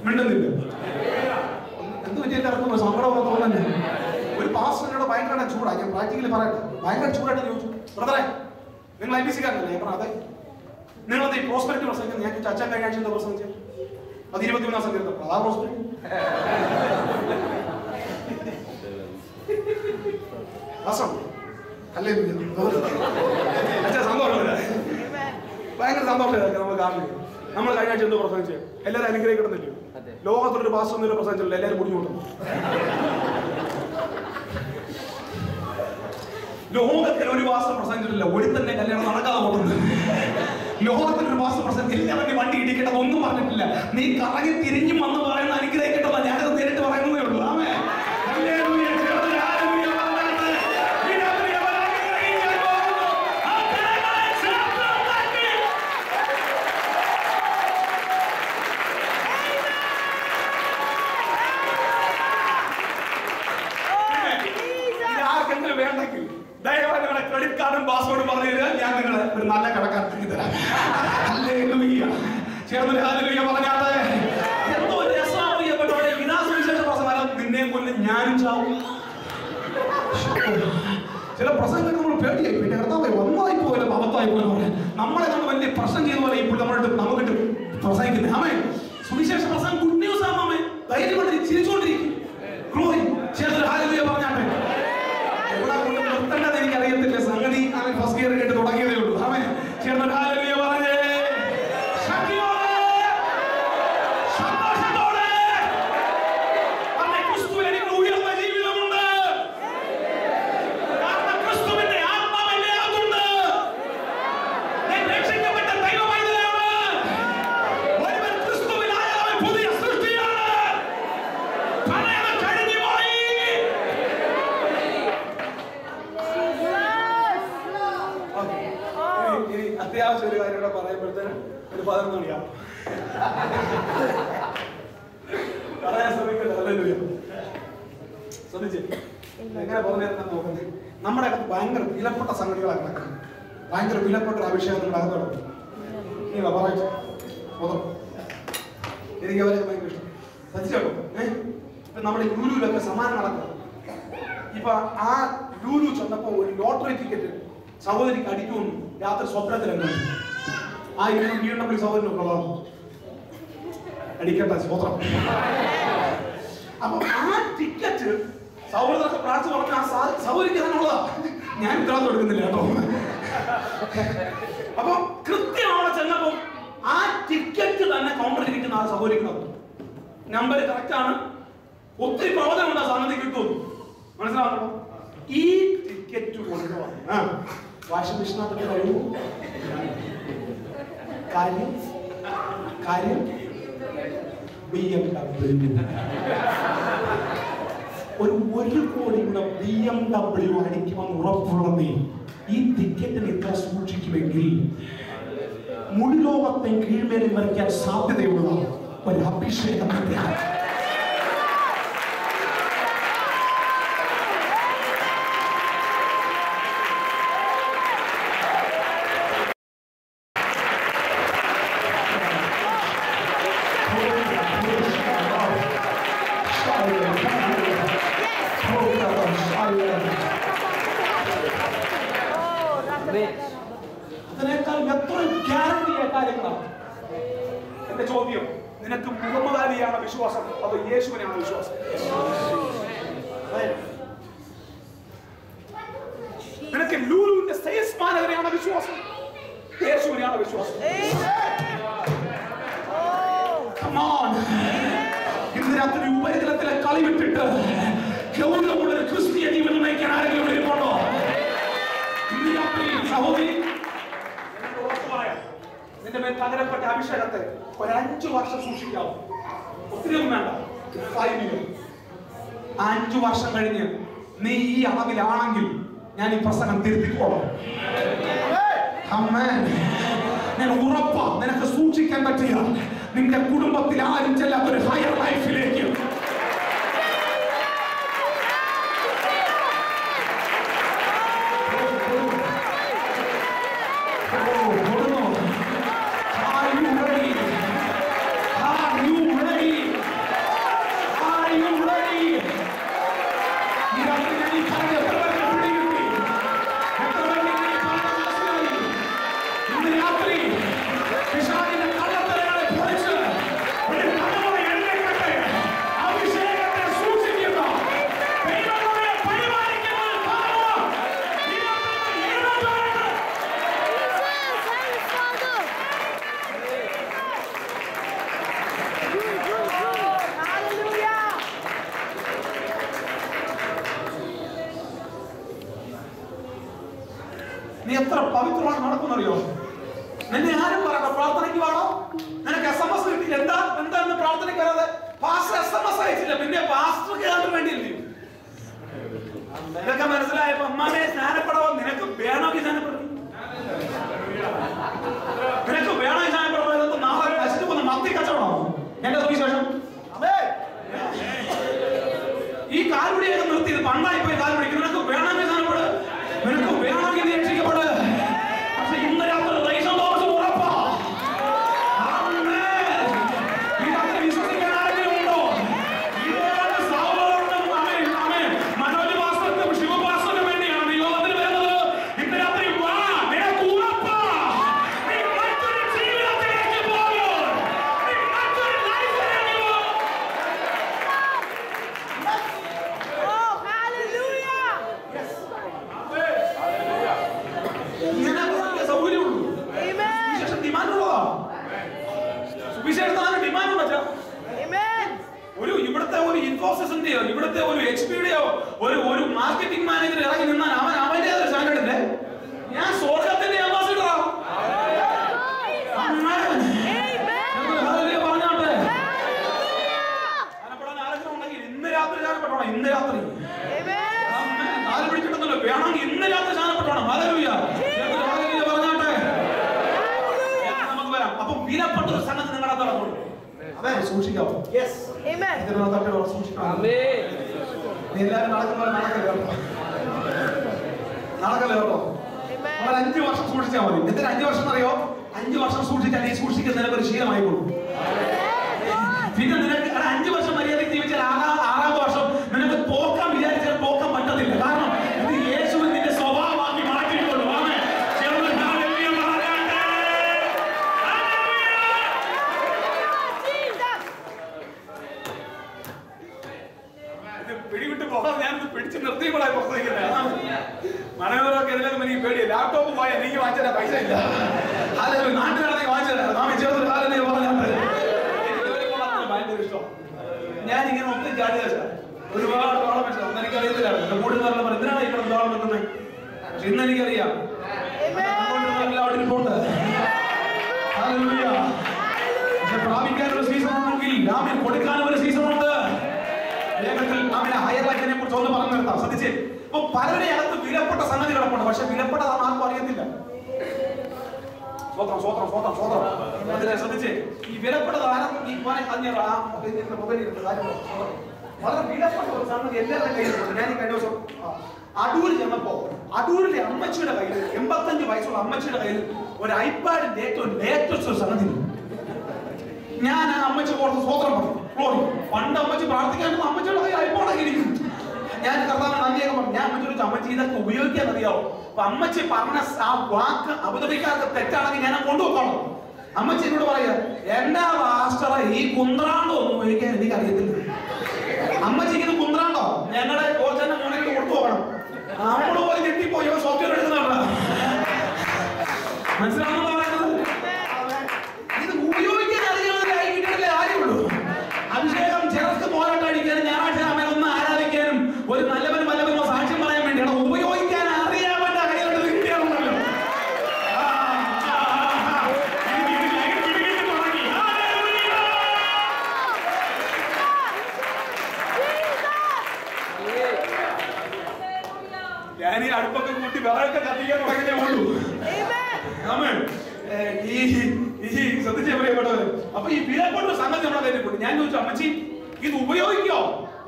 മിണ്ടുന്നില്ല. എന്ത് പറ്റിയിട്ട് ഇറക്കുമ്പോൾ സങ്കടം തോന്നുന്നു. ഒരു പാസ്റ്ററിനോട് ഭയങ്കര ചൂടാണ്. ഞാൻ പ്രാക്ടിക്കലി പറയട്ടെ. ഭയങ്കര ചൂടായിട്ട് ചോദിച്ചു, ബ്രദറെ നിങ്ങൾ IPC-കാരനല്ലേ? ഞാൻ പറഞ്ഞു അതെ. നിങ്ങളത് ഈ പ്രോസ്പെരിറ്റി പ്രസംഗിക്കുന്നത് ഞാൻ അച്ഛൻ കഴിഞ്ഞ ആഴ്ച പ്രസംഗിച്ചു. അത് 21 സങ്കീർത്തനം. അതാ പ്രോസ്പെരിറ്റി. അല്ലേ അച്ഛാ സന്തോഷമില്ല. ഭയങ്കര സന്തോഷമായിരുന്നു നമ്മൾ കാണുന്നത്. നമ്മൾ കഴിഞ്ഞ ആഴ്ച എന്തോ പ്രസംഗിച്ചു. എല്ലാവരും അനുഗ്രഹിക്കണമെന്നില്ലയോ? ലോകത്തൊരു പാസ്റ്റർ ഒന്നും പ്രസംഗിച്ചില്ല. എല്ലാവരും കുടിഞ്ഞു. ലോകത്തിൽ ഒരു മാസം പ്രസംഗിച്ചിട്ടില്ല. ഒരു തന്നെ കല്യാണം നടക്കാതെ പോകുന്നത്. ലോകത്തിൽ ഒരു മാസം പ്രസംഗിച്ചില്ല. എല്ലാവരുടെയും വണ്ടി ഇടിക്കേണ്ടത് ഒന്നും പറഞ്ഞിട്ടില്ല. നീ കറങ്ങി തിരിഞ്ഞും വന്ന് പറയുന്ന അനുഗ്രഹിക്കേണ്ടതാ. ഞാനത് നേരിട്ട് പറയുന്നതേ ഉള്ളൂ. ആമേൻ. വേണ്ടെങ്കിൽ ദയവായി നിങ്ങളുടെ ക്രെഡിറ്റ് കാർഡും പാസ്വേഡും പറഞ്ഞു തരാൻ ഞാൻ നിങ്ങളെ ഒരു നല്ല കടക്കാർക്ക് തരാം. ചേർന്ന് ഹല്ലേലൂയ പറഞ്ഞാട്ടെ. എന്തോ രസമാറിയപ്പെട്ടോടെ ഇതാ സുവിശേഷ പ്രസംഗം. നിന്നെയും കൊല്ലും ഞാനും ചാവും. ചില പ്രസംഗങ്ങൾ നമ്മൾ പേടിയായി. പിന്നെ കർത്താവേ ഒന്നായി പോലും അബദ്ധമായി പോലും പറയാം. നമ്മളെ നമ്മൾ വലിയ പ്രശ്നം ചെയ്ത പോലെ ഇപ്പോൾ നമുക്കിട്ട് പ്രസംഗിക്കുന്നത്. ആമേൻ. സുവിശേഷ പ്രസംഗം ഗുഡ് ന്യൂസ് ആണ്. ആമേൻ. ധൈര്യമായിട്ട് ചിരിച്ചുകൊണ്ടിരിക്കും. ഗ്ലോറി. ചേർന്ന് ഹല്ലേലൂയ പറഞ്ഞാട്ടെ. നിർത്തേണ്ടത് എനിക്കറിയത്തില്ല. സംഗതി ഫസ്റ്റ് ഇയർ കേട്ട് തുടങ്ങിയതേ ഉള്ളൂ. ആമേൻ. ചേർന്ന് ഹല്ലേലൂയ പറഞ്ഞേ. സന്തോഷത്തോടെ ക്രിസ്തു എനിക്ക് ഉയർന്ന ജീവിതമുണ്ട്. കാരണം ക്രിസ്തുവിന്റെ ആത്മാവ് എന്നെ അകത്തുണ്ട്. ഞാൻ രക്ഷിക്കപ്പെട്ട ദൈവമൈതലാണ്. ഒരുവൻ ക്രിസ്തുവിലായാൽ അവൻ പുതിയ സൃഷ്ടിയാണ്. പഴയത് കഴിഞ്ഞു പോയി. അത്യാവശ്യം ഒരു കാര്യം കൂടെ പറയുമ്പോഴത്തേനും ഒരു 11 മണിയാവും. പറയാൻ ശ്രമിക്കില്ല. ഹല്ലേലൂയ. ശ്രദ്ധിച്ചേ എങ്ങനെ പറഞ്ഞു നോക്കുന്നത്. നമ്മുടെ അകത്ത് ഭയങ്കര വിലപ്പെട്ട സംഗതികളാണ് കിടക്കുന്നത്. ഭയങ്കര വിലപ്പെട്ട ഒരു അഭിഷേകം നമ്മുടെ അകത്ത് കിടക്കും. നീ പറയൂ. എനിക്ക് അവരെ ഭയങ്കര ഇഷ്ടം. ശ്രദ്ധിച്ചോ? ഇപ്പൊ നമ്മുടെ ലൂലുവിലൊക്കെ സമ്മാനം നടക്കും. ഇപ്പൊ ആ ലൂലു ചെന്നപ്പോ ഒരു ലോട്ടറി ടിക്കറ്റ് സഹോദരിക്ക് അടിക്കുമെന്ന് രാത്രി സ്വപ്നത്തിലുണ്ട്. ആ വീടിനപ്പടി സഹോദരനൊക്കെ ഉള്ളതാണ് അടിക്കട്ടെ സ്വത്രം. അപ്പൊ ആ ടിക്കറ്റ് സഹോദരൊക്കെ പ്രാർത്ഥിച്ച് പറഞ്ഞ ആ സഹോദരിക്ക് തന്നെ ഉള്ളതാ. ഞാൻ ഉത്തരവാദിത്വം എടുക്കുന്നില്ല കേട്ടോ. അപ്പൊ കൃത്യം അവിടെ ചെന്നപ്പോ ആ ടിക്കറ്റ് തന്നെ കൗണ്ടറിൽ ഇരിക്കുന്ന ആ സഹോദരിക്കുന്നത് നമ്പർ കറക്റ്റ് ആണ്. ഒത്തിരി പ്രവചനമുണ്ട് ആ സംഗതി കിട്ടും. മനസ്സിലാവണം. ഈ ടിക്കറ്റ് കൊണ്ടുപോകാൻ വാഷിംഗ് മെഷീനകത്ത് കഴിയുമോ? കാര്യം BMW ഒരു 1 കോടിയുടെ BMW അടിക്കുമെന്ന് ഉറപ്പുള്ളതേ ഈ ടിക്കറ്റിന് ഇത്ര സൂക്ഷിക്കുമെങ്കിൽ മുഴു ലോകത്തെ കീഴ്മേലിൽ വരയ്ക്കാൻ സാധ്യതയുള്ള ഒരു അഭിഷേകം. അതിനേക്കാൾ എത്ര ഗ്യാരണ്ടിയ കാര്യങ്ങളാണ്. എന്റെ ചോദ്യം, നിനക്ക് മുഹമ്മദ് അലിയാണ് വിശ്വാസം അതോ യേശുവിനെയാണ് വിശ്വാസം? നിനക്ക് ലൂലുവിന്റെ സെയിൽസ് മാനേജരെയാണ് വിശ്വാസം യേശുവിനെയാണ് വിശ്വാസം? ഇന്ന് രാത്രി ഉപരിതലത്തിലെ കളി വിട്ടിട്ട് ഗൗരവമുള്ള ഒരു ക്രിസ്തീയ ജീവിതം നയിക്കാൻ ആരെങ്കിലും ഇരിപ്പുണ്ടോ? ഇന്ന് രാത്രി സഹോദരി നിന്റെ മേൽ പകരപ്പെട്ട അഭിഷേകത്തെ ഒരു 5 വർഷം സൂക്ഷിക്കാവും. ഒത്തിരിയൊന്നും വേണ്ട, 5 years. 5 വർഷം കഴിഞ്ഞ് നീ ഈ അളവിലാണെങ്കിൽ ഞാൻ ഈ പ്രസംഗം തിരുത്തിക്കോളാം. ഞാൻ ഉറപ്പാ നിനക്ക് സൂക്ഷിക്കാൻ പറ്റിയ നിന്റെ കുടുംബത്തിൽ ആരും ചെല്ലാത്തൊരു ഹയർ ലൈഫിലേക്ക് നീ എത്ര പവിത്രമാണ് നടക്കുന്നറിയോ? നിന്നെ ആരും പറയണ്ട പ്രാർത്ഥനയ്ക്ക് വേണോ? നിനക്ക് SMS കിട്ടിയില്ല, എന്താ പ്രാർത്ഥനയ്ക്ക് വരാതെ? പാസ്റ്റർ SMS അയച്ചില്ല, പിന്നെ പാസ്റ്റർ കേൾക്കാൻ വേണ്ടിയില്ലേ? ഇതൊക്കെ മനസ്സിലായപ്പോ അമ്മാനെ സ്നാനപ്പെടവോ? നിനക്ക് വേണമെങ്കിൽ സ്നാനപ്പെടും. നിനക്ക് വേണമെങ്കിൽ സ്നാനപ്പെടവോ? നാളെ നശിച്ചു പോകുന്ന മത്തി കച്ചവടമാണോ എന്റെ സുവിശേഷം? ഈ കാൽപിടിയൊക്കെ നിർത്തിയത് പണ്ടായി പോയി കാൽപിടിക്കും. നിനക്ക് വേണമെങ്കിൽ സ്നാനപ്പെട്, നിനക്ക് വേണമെങ്കിൽ നീ രക്ഷിക്കപ്പെട്. പക്ഷെ ഇന്ന് രാത്രി ഉറപ്പാ. വിശ്വസിക്കാൻ ആരെങ്കിലും ഉണ്ടോ? മനോജ് ഭാസ്കർക്കും ശിവഭാസ്കറിനും വേണ്ടിയാണ് നീ ലോകത്തിൽ വരുന്നത്. ഇന്ന് രാത്രി വാ, നിനക്ക് ഉറപ്പാ. നീ മറ്റൊരു ജീവിതത്തിലേക്ക് പോകും. നീ മറ്റൊരു ലൈഫിലേക്ക് പോകും. ഒരു ഇവിടുത്തെ ഒരു ഇൻഫോസിസിന്റെയോ ഇവിടുത്തെ ഒരു എച്ച്പിയുടെയോ ഒരു മാർക്കറ്റിംഗ് മാനേജർ ഇറങ്ങി നിന്നാൽ അവന്റെ സ്റ്റാൻഡേർഡിന്റെ ഞാൻ സ്വർഗത്തിന്റെ അംബാസിഡറാ. പറഞ്ഞോട്ടെ സ്നാനപ്പെടാൻ ആരെങ്കിലും ഉണ്ടെങ്കിൽ ഇന്ന് രാത്രി സ്നാനപ്പെട്ടോണം. ഇന്ന് രാത്രി കാല് പിടിച്ചിട്ടുണ്ടല്ലോ, വേണമെങ്കിൽ ഇന്ന് രാത്രി സ്നാനപ്പെട്ടോണം. ഹല്ലേലൂയ പറഞ്ഞോട്ടെ. നമുക്ക് വരാം. അപ്പൊ വിലപ്പെട്ടൊരു സംഗതി നിങ്ങളുടെ നടക്കുള്ളൂ. അതെ, സൂക്ഷിക്കാവോ? സൂക്ഷിക്കാം. എല്ലാവരും നടക്കുന്നവരെ നടക്കല്ലോ. 5 വർഷം സൂക്ഷിച്ചാൽ മതി. എന്തിനാ 5 വർഷം അറിയോ? 5 വർഷം സൂക്ഷിച്ചാൽ ഈ സൂക്ഷിക്കുന്നതിനൊക്കെ ഒരു ശീലമായി കൊടുക്കും. പിന്നെ നിനക്ക് 5 വർഷം മര്യാദയ്ക്ക് ജീവിച്ചാൽ 6ാമത്തെ വർഷം നിനക്ക് പോക്കാൻ വിചാരിച്ചാൽ പോക്കാൻ പറ്റത്തില്ല. കാരണം ഇത് യേശുവിൻ നിന്റെ സ്വഭാവമാക്കി മാറ്റിയിട്ടുള്ളൂ. പിടിവിട്ട് പോകാൻ ഞാനിത് പിടിച്ച് നിർത്തിയപ്പോഴായി പുറത്തേക്കുന്നത്. മനോഹരമൊക്കെ ഇതിലൊക്കെ എനിക്ക് പേടിയ ലാപ്ടോപ്പ് പോയാൽ എനിക്ക് വാങ്ങിച്ചാൽ പൈസ ഇല്ല. അതൊരു നാട്ടുകാരനെ വാങ്ങിച്ചത് ചെറുതൊരു കാലം ഭയങ്കര ഇഷ്ടം. ഞാനിങ്ങനെ ഒത്തിരി ചാടി ഒരുപാട് തോളം വെച്ചത് അന്ന് എനിക്കറിയത്തില്ല. എന്റെ കൂടെ പറഞ്ഞ എന്തിനാണ് ഇവിടെ തോളം വെക്കുന്നത്? പക്ഷെ ഇന്ന് എനിക്കറിയാം. പ്രാപിക്കാനൊരു സീസൺ ഉണ്ടെങ്കിൽ രാമൻ കൊടുക്കാനൊരു സീസൺ ഉണ്ട്. വേഗത്തിൽ നാമിനെ ഹയറാക്കിനെ കുറിച്ച് ഒന്ന് പറഞ്ഞു നിർത്താം. ശ്രദ്ധിച്ചേ, ഇപ്പൊ പലരുടെ അകത്ത് വിലപ്പെട്ട സംഗതി കിടപ്പുണ്ട്. പക്ഷെ വിലപ്പെട്ടതാണ് ആർക്കും അറിയത്തില്ല. ശ്രദ്ധിച്ചേ, ഈ വിലപ്പെട്ടത് വളരെ വിലപ്പെട്ട ഒരു സംഗതി എല്ലാവരുടെ കയ്യിലുണ്ട്. ഞാൻ ഈ കഴിഞ്ഞ ദിവസം അടൂര് ചെന്നപ്പോ അടൂരിലെ അമ്മച്ചിയുടെ കയ്യിൽ 85 വയസ്സുള്ള അമ്മച്ചിയുടെ കയ്യിൽ ഒരു ഐപാഡിന്റെ ഏറ്റവും ലേറ്റസ്റ്റ് ഒരു സംഗതി. ഞാൻ ആ അമ്മച്ചി കൊടുത്ത് സ്വോത്രം പറഞ്ഞു. പണ്ട് അമ്മച്ചി പ്രാർത്ഥിക്കാൻ അമ്മച്ചിയുടെ കയ്യിൽ ഐപാഡൊക്കെ ഇരിക്കും. ഞാൻ കർത്താവിന് നന്ദിയൊക്കെ പറഞ്ഞു. ഞാൻ അമ്മച്ചി അമ്മച്ചി ഇതൊക്കെ ഉപയോഗിക്കാൻ അറിയാവോ? അപ്പൊ അമ്മച്ചി പറഞ്ഞ ആ വാക്ക് അവതരിക്കാത്ത തെറ്റാണെങ്കിൽ ഞാൻ കൊണ്ടുപോകണം. അമ്മച്ചി എന്നോട് പറയുക, എന്റെ മാസ്റ്ററെ ഈ കുന്ത്രാണ്ടോ ഒന്നും ഉപയോഗിക്കാൻ എനിക്ക് അറിയത്തില്ല. അമ്മച്ചിക്ക് ഇത് കുന്ത്രാണ്ടോ ഞങ്ങളുടെ കോച്ചന്റെ മോനെ കൊടുത്തു പോകണം. നമ്മള് പോയി ഞെട്ടിപ്പോയി സോഫ്റ്റ്വെയർ എടുക്കുന്നുണ്ട്. മനസ്സിലാണെന്ന് പറയുന്നത്? ഇത് ഉപയോഗിക്കാൻ അറിയാവുന്നതിലെ കാര്യമുള്ളൂ. അഭിഷേകം ചിലർക്ക് പോരാട്ടടിക്കാനും ഞായറാഴ്ച അമ്മയെ ഒന്ന് ആരാധിക്കാനും ഒരു നല്ലവനും വല്ലവനോ സാക്ഷ്യം പറയാൻ വേണ്ടിയാണ്. ഉപയോഗിക്കാൻ അറിയാമന്റെ കയ്യിലുള്ളത് കിട്ടിയാണല്ലോ. ഞാൻ ഈ അടുപ്പൊക്കെ കൂട്ടി വിറകൊക്കെ കത്തിക്കാൻ തുടങ്ങിയേ ഉള്ളൂ. ശ്രദ്ധിച്ചേ പ്രിയപ്പെട്ടവര്. അപ്പൊ ഈ വിലപ്പെട്ട സംഗതി നമ്മളെ കയ്യിൽ കൂട്ടി. ഞാൻ ചോദിച്ചു, അമ്മച്ചി ഇത് ഉപയോഗിക്കോ?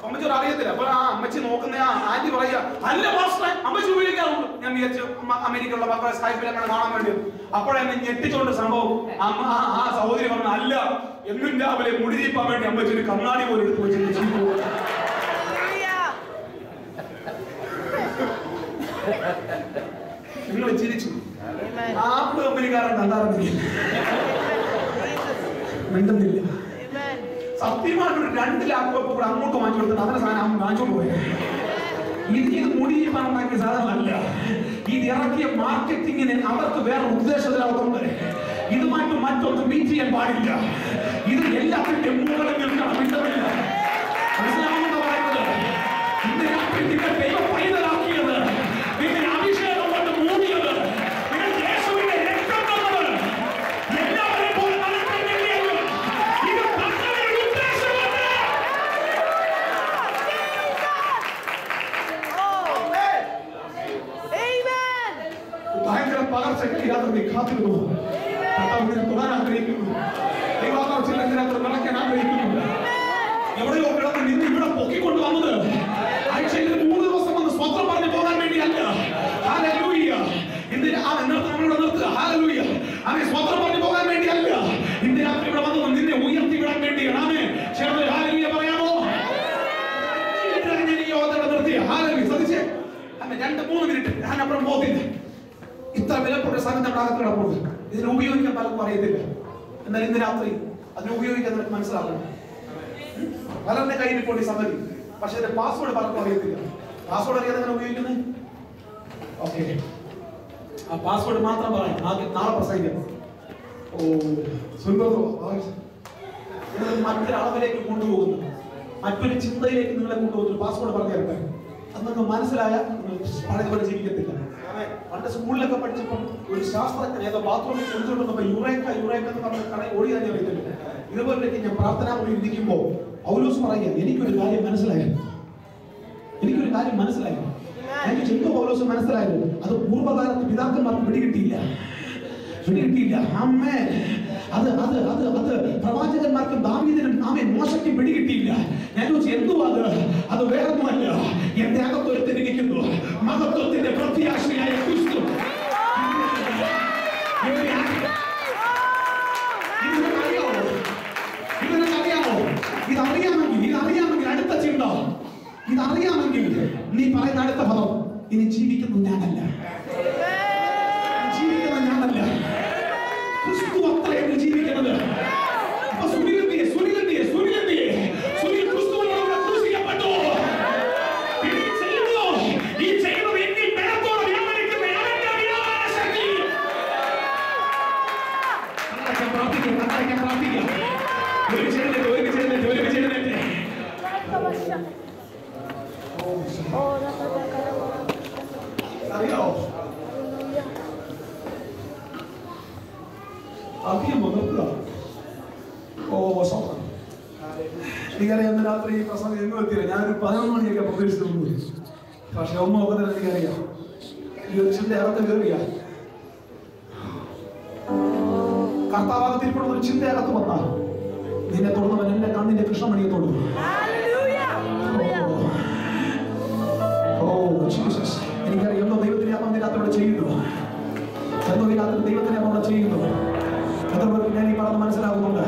അമ്മച്ചി അറിയത്തില്ല. അപ്പൊ ആ അമ്മച്ചി നോക്കുന്ന ആ ആന്റി പറയുക, അല്ല മാസ്റ്ററെ അമ്മച്ചി ഉപയോഗിക്കാറുണ്ട്. ഞാൻ വിചാരിച്ചു അമേരിക്കയിലുള്ള മക്കളെ സ്കൈപ്പിലൊക്കെ കാണാൻ വേണ്ടി. അപ്പോഴെന്നെ ഞെട്ടിച്ചോണ്ട് സംഭവം ആ സഹോദരി പറഞ്ഞു, അല്ല എന്നും രാവിലെ മുടി തീപ്പാൻ വേണ്ടി അമ്മച്ചി ഒരു കണ്ണാടി പോലെ എടുത്ത് വെച്ചിട്ട് നിങ്ങൾ ചിരിച്ചു. ആപ്പിൾ കമ്പനിക്കാരൻ കണ്ടാറുന്നില്ല, മിണ്ടുന്നില്ല. സത്യമായിട്ടൊരു 2 ലാപ്ടോപ്പ് കൂടെ അങ്ങോട്ട് വാങ്ങിച്ചു കൊടുത്തിട്ട് അവരുടെ സാധനം വാങ്ങിച്ചോണ്ട് പോയത്. ഇത് മുടി ഉണ്ടാക്കിയ സാധനമല്ല. ഇത് ഇറക്കിയ മാർക്കറ്റിങ്ങിന് അവർക്ക് വേറെ ഉദ്ദേശത്തിലാവുന്നുണ്ട്. ഇതുമായിട്ട് മറ്റൊന്നും മീറ്റ് ചെയ്യാൻ പാടില്ല. ഇത് എല്ലാത്തിന്റെയും മുകളിൽ നിൽക്കണം. മിണ്ടമില്ല. മനസ്സിലാവുന്ന പറയുന്നത് ഇന്ന് രാത്രി നിങ്ങൾ ദൈവം പൈതലാക്കിയത്, നിങ്ങൾ അഭിഷേകം കൊണ്ട് മൂടിയത്, നിങ്ങൾ യേശുവിന്റെ രക്തം തന്നത് എല്ലാവരെയും പോലെ നടക്കാൻ വേണ്ടിയല്ല. ഇത് പലരുടെ ഉദ്ദേശമുണ്ട്. ഭയങ്കര പകർച്ചയ്ക്ക് യാത്ര കാത്തിരുന്നു. തൊടാൻ ആഗ്രഹിക്കുന്നു. ദൈവാകർഷണത്തിനകത്ത് നടക്കാൻ ആഗ്രഹിക്കുന്നു. എവിടെയോ കിടന്ന് നിന്ന് ഇവിടെ പൊക്കിക്കൊണ്ട് വന്നത് ആഴ്ചയിൽ 3 ദിവസം വന്ന് സ്വത്രം പറഞ്ഞു പോകാൻ വേണ്ടിയല്ല. ഹല്ലേലൂയ. ഇന്ന് നമ്മളോട് നിർത്തുക. ഹല്ലേലൂയ. അവനെ സ്വത്രം പറഞ്ഞു പോകാൻ വേണ്ടിയല്ല. ഇന്ന് രാത്രി ഇവിടെ വന്നത് നിന്നെ ഉയർത്തി വിടാൻ വേണ്ടിയാണ്. ആമേൻ. ചേർന്ന് ഹല്ലേലൂയ പറയാമോ? ഞാൻ ഈ യോഗത്തോടെ നിർത്തിയ ഹല്ലേലൂയ. ശ്രദ്ധിച്ചേ, 2-3 മിനിറ്റ് ഞാൻ അപ്പുറം പോകത്തില്ല. ഇത്ര വിലപ്പെട്ട സംഗതി നമ്മുടെ അകത്ത് കിടപ്പുണ്ട്. ഇതിനെ ഉപയോഗിക്കാൻ പലർക്കും അറിയത്തില്ല. എന്നാൽ ഇന്ന് രാത്രി അതിനെ ഉപയോഗിക്കാൻ നമുക്ക് മനസ്സിലാക്കണം. പലരുടെ കയ്യിൽ ഇപ്പോൾ ഈ സംഗതി, പക്ഷെ അതിന്റെ പാസ്വേഡ് പലർക്കും അറിയത്തില്ല. പാസ്വേഡ് അറിയാതെ എങ്ങനെ ഉപയോഗിക്കുന്നത്? ഓക്കെ, ആ പാസ്വേഡ് മാത്രം പറയാം. ആദ്യം നാളെ പ്രസംഗിക്കാം. മറ്റൊരളവിലേക്ക് കൊണ്ടുപോകുന്നു, മറ്റൊരു ചിന്തയിലേക്ക് നിങ്ങളെ കൊണ്ടുപോകുന്നു. പാസ്വേഡ് പറഞ്ഞു തരട്ടെ. അത് നിങ്ങൾക്ക് മനസ്സിലായാൽ പഴയതുപോലെ ജീവിക്കത്തില്ല. പണ്ട് സ്കൂളിലൊക്കെ പഠിച്ചപ്പോൾ ഒരു ശാസ്ത്രജ്ഞൻ ഏതോ ബാത്റൂമിൽ കുളിച്ചുകൊണ്ടിരുന്നപ്പോൾ യുറേക്ക എന്ന് പറഞ്ഞ കടയിൽ ഓടി തന്നെ അറിയത്തില്ല. ഇതുപോലെ ഞാൻ പ്രാർത്ഥനാ മുറിയിൽ ഇരിക്കുമ്പോൾ പൗലോസ് പറയുക, എനിക്കൊരു കാര്യം മനസ്സിലായി. എനിക്ക് ചെന്തോ പൗലോസ് മനസ്സിലായത് അത് പൂർവ്വകാലത്ത് പിതാക്കന്മാർക്ക് പിടികിട്ടിയില്ല. അമ്മേ, അത് പ്രവാചകന്മാർക്കും ദാവീദിനും മോശയ്ക്കും പിടികിട്ടിയില്ല. ഞാൻ ചോദിച്ചു, എന്തുവാ അത് വേറൊന്നുമല്ല, എന്റെ അകത്തൊരുത്തിരിക്കുന്നു മഹത്വത്തിന്റെ പ്രത്യാശയായ ക്രിസ്തു. ഇതിനറിയാമോ ഇതറിയാമെങ്കിൽ അടുത്ത ചിന്ത, ഇതറിയാമെങ്കിൽ നീ പറയുന്ന അടുത്ത പദം, ഇനി ജീവിക്കുന്നത് ഞാനല്ല, ക്രിസ്തു അത്രയാണ് ജീവിക്കുന്നത്. അപ്പൊ സുനിൽ ക്രിസ്തുവിനോട് ക്രൂശിക്കപ്പെട്ടു. ഈ ചെയ്യുന്നത് എങ്കിൽ ബലത്തോടെ വ്യാപരിക്കുന്ന അവന്റെ വിടാതെ ശക്തി. പ്രാർത്ഥിക്കാം. അറിയോ എനിക്കറിയാം രാത്രി ഈ പ്രസംഗം എങ്ങും എത്തിയില്ല. ഞാനൊരു 11 മണിയൊക്കെ പ്രതീക്ഷിച്ചു. പക്ഷെ ഒന്നും ഒക്കെ തന്നെ എനിക്കറിയാം. ഈ ഒരു ചിന്ത അകത്ത് കയറിയ കർത്താവാകത്തിരിക്കുന്ന ഒരു ചിന്ത അകത്ത് വന്നാൽ നിന്നെ തൊടുന്നവൻ എന്റെ കണ്ണിന്റെ കൃഷ്ണമണിയെ തൊടും. എനിക്കറിയാം എന്തോ ദൈവത്തിന്റെ ആത്മാവിനകത്തോടെ ചെയ്യുന്നു, എന്തോ ഇതിനകത്ത് ദൈവത്തിന്റെ ആത്മാവിടെ ചെയ്യുന്നു. എത്ര പേർക്ക് ഞാൻ ഈ പറഞ്ഞ് മനസ്സിലാകുന്നുണ്ട്?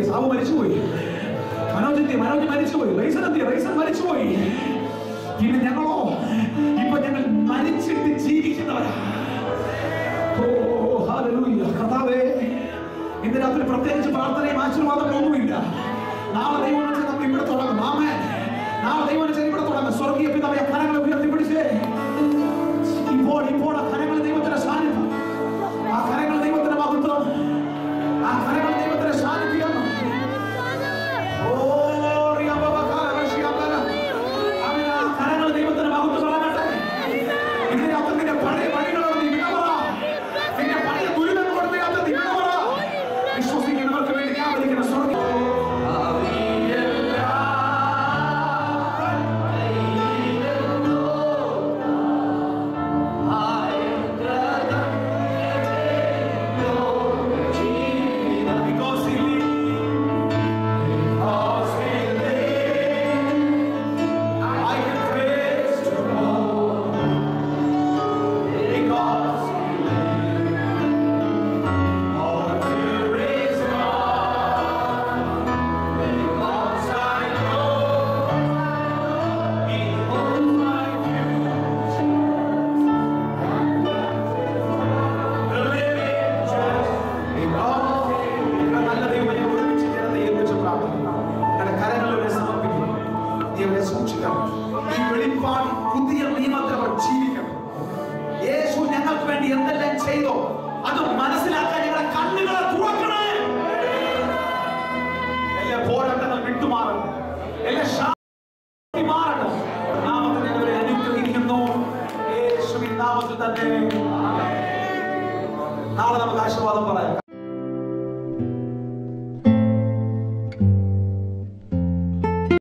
സാബു മരിച്ചുപോയി, മനോജ് മരിച്ചുപോയി, റൈസൻ മരിച്ചുപോയി. പിന്നെ ഞങ്ങളോ ഇപ്പൊ ഞങ്ങൾ മരിച്ചിട്ട് ജീവിക്കുന്നവരാ. കർത്താവേ, ഇന്ന് രാത്രി പ്രത്യേകിച്ച് പ്രാർത്ഥനയും ആശീർവാദമോ ഒന്നുമില്ല. നാളെ ദൈവം നമ്മൾ ഇവിടെ തുടങ്ങും. ആമേൻ. നാളെ ദൈവം ഇവിടെ തുടങ്ങും. സ്വർഗീയ പിതാവേ, കരങ്ങളെ ഉയർത്തിപ്പിടിച്ചേ. ഇപ്പോൾ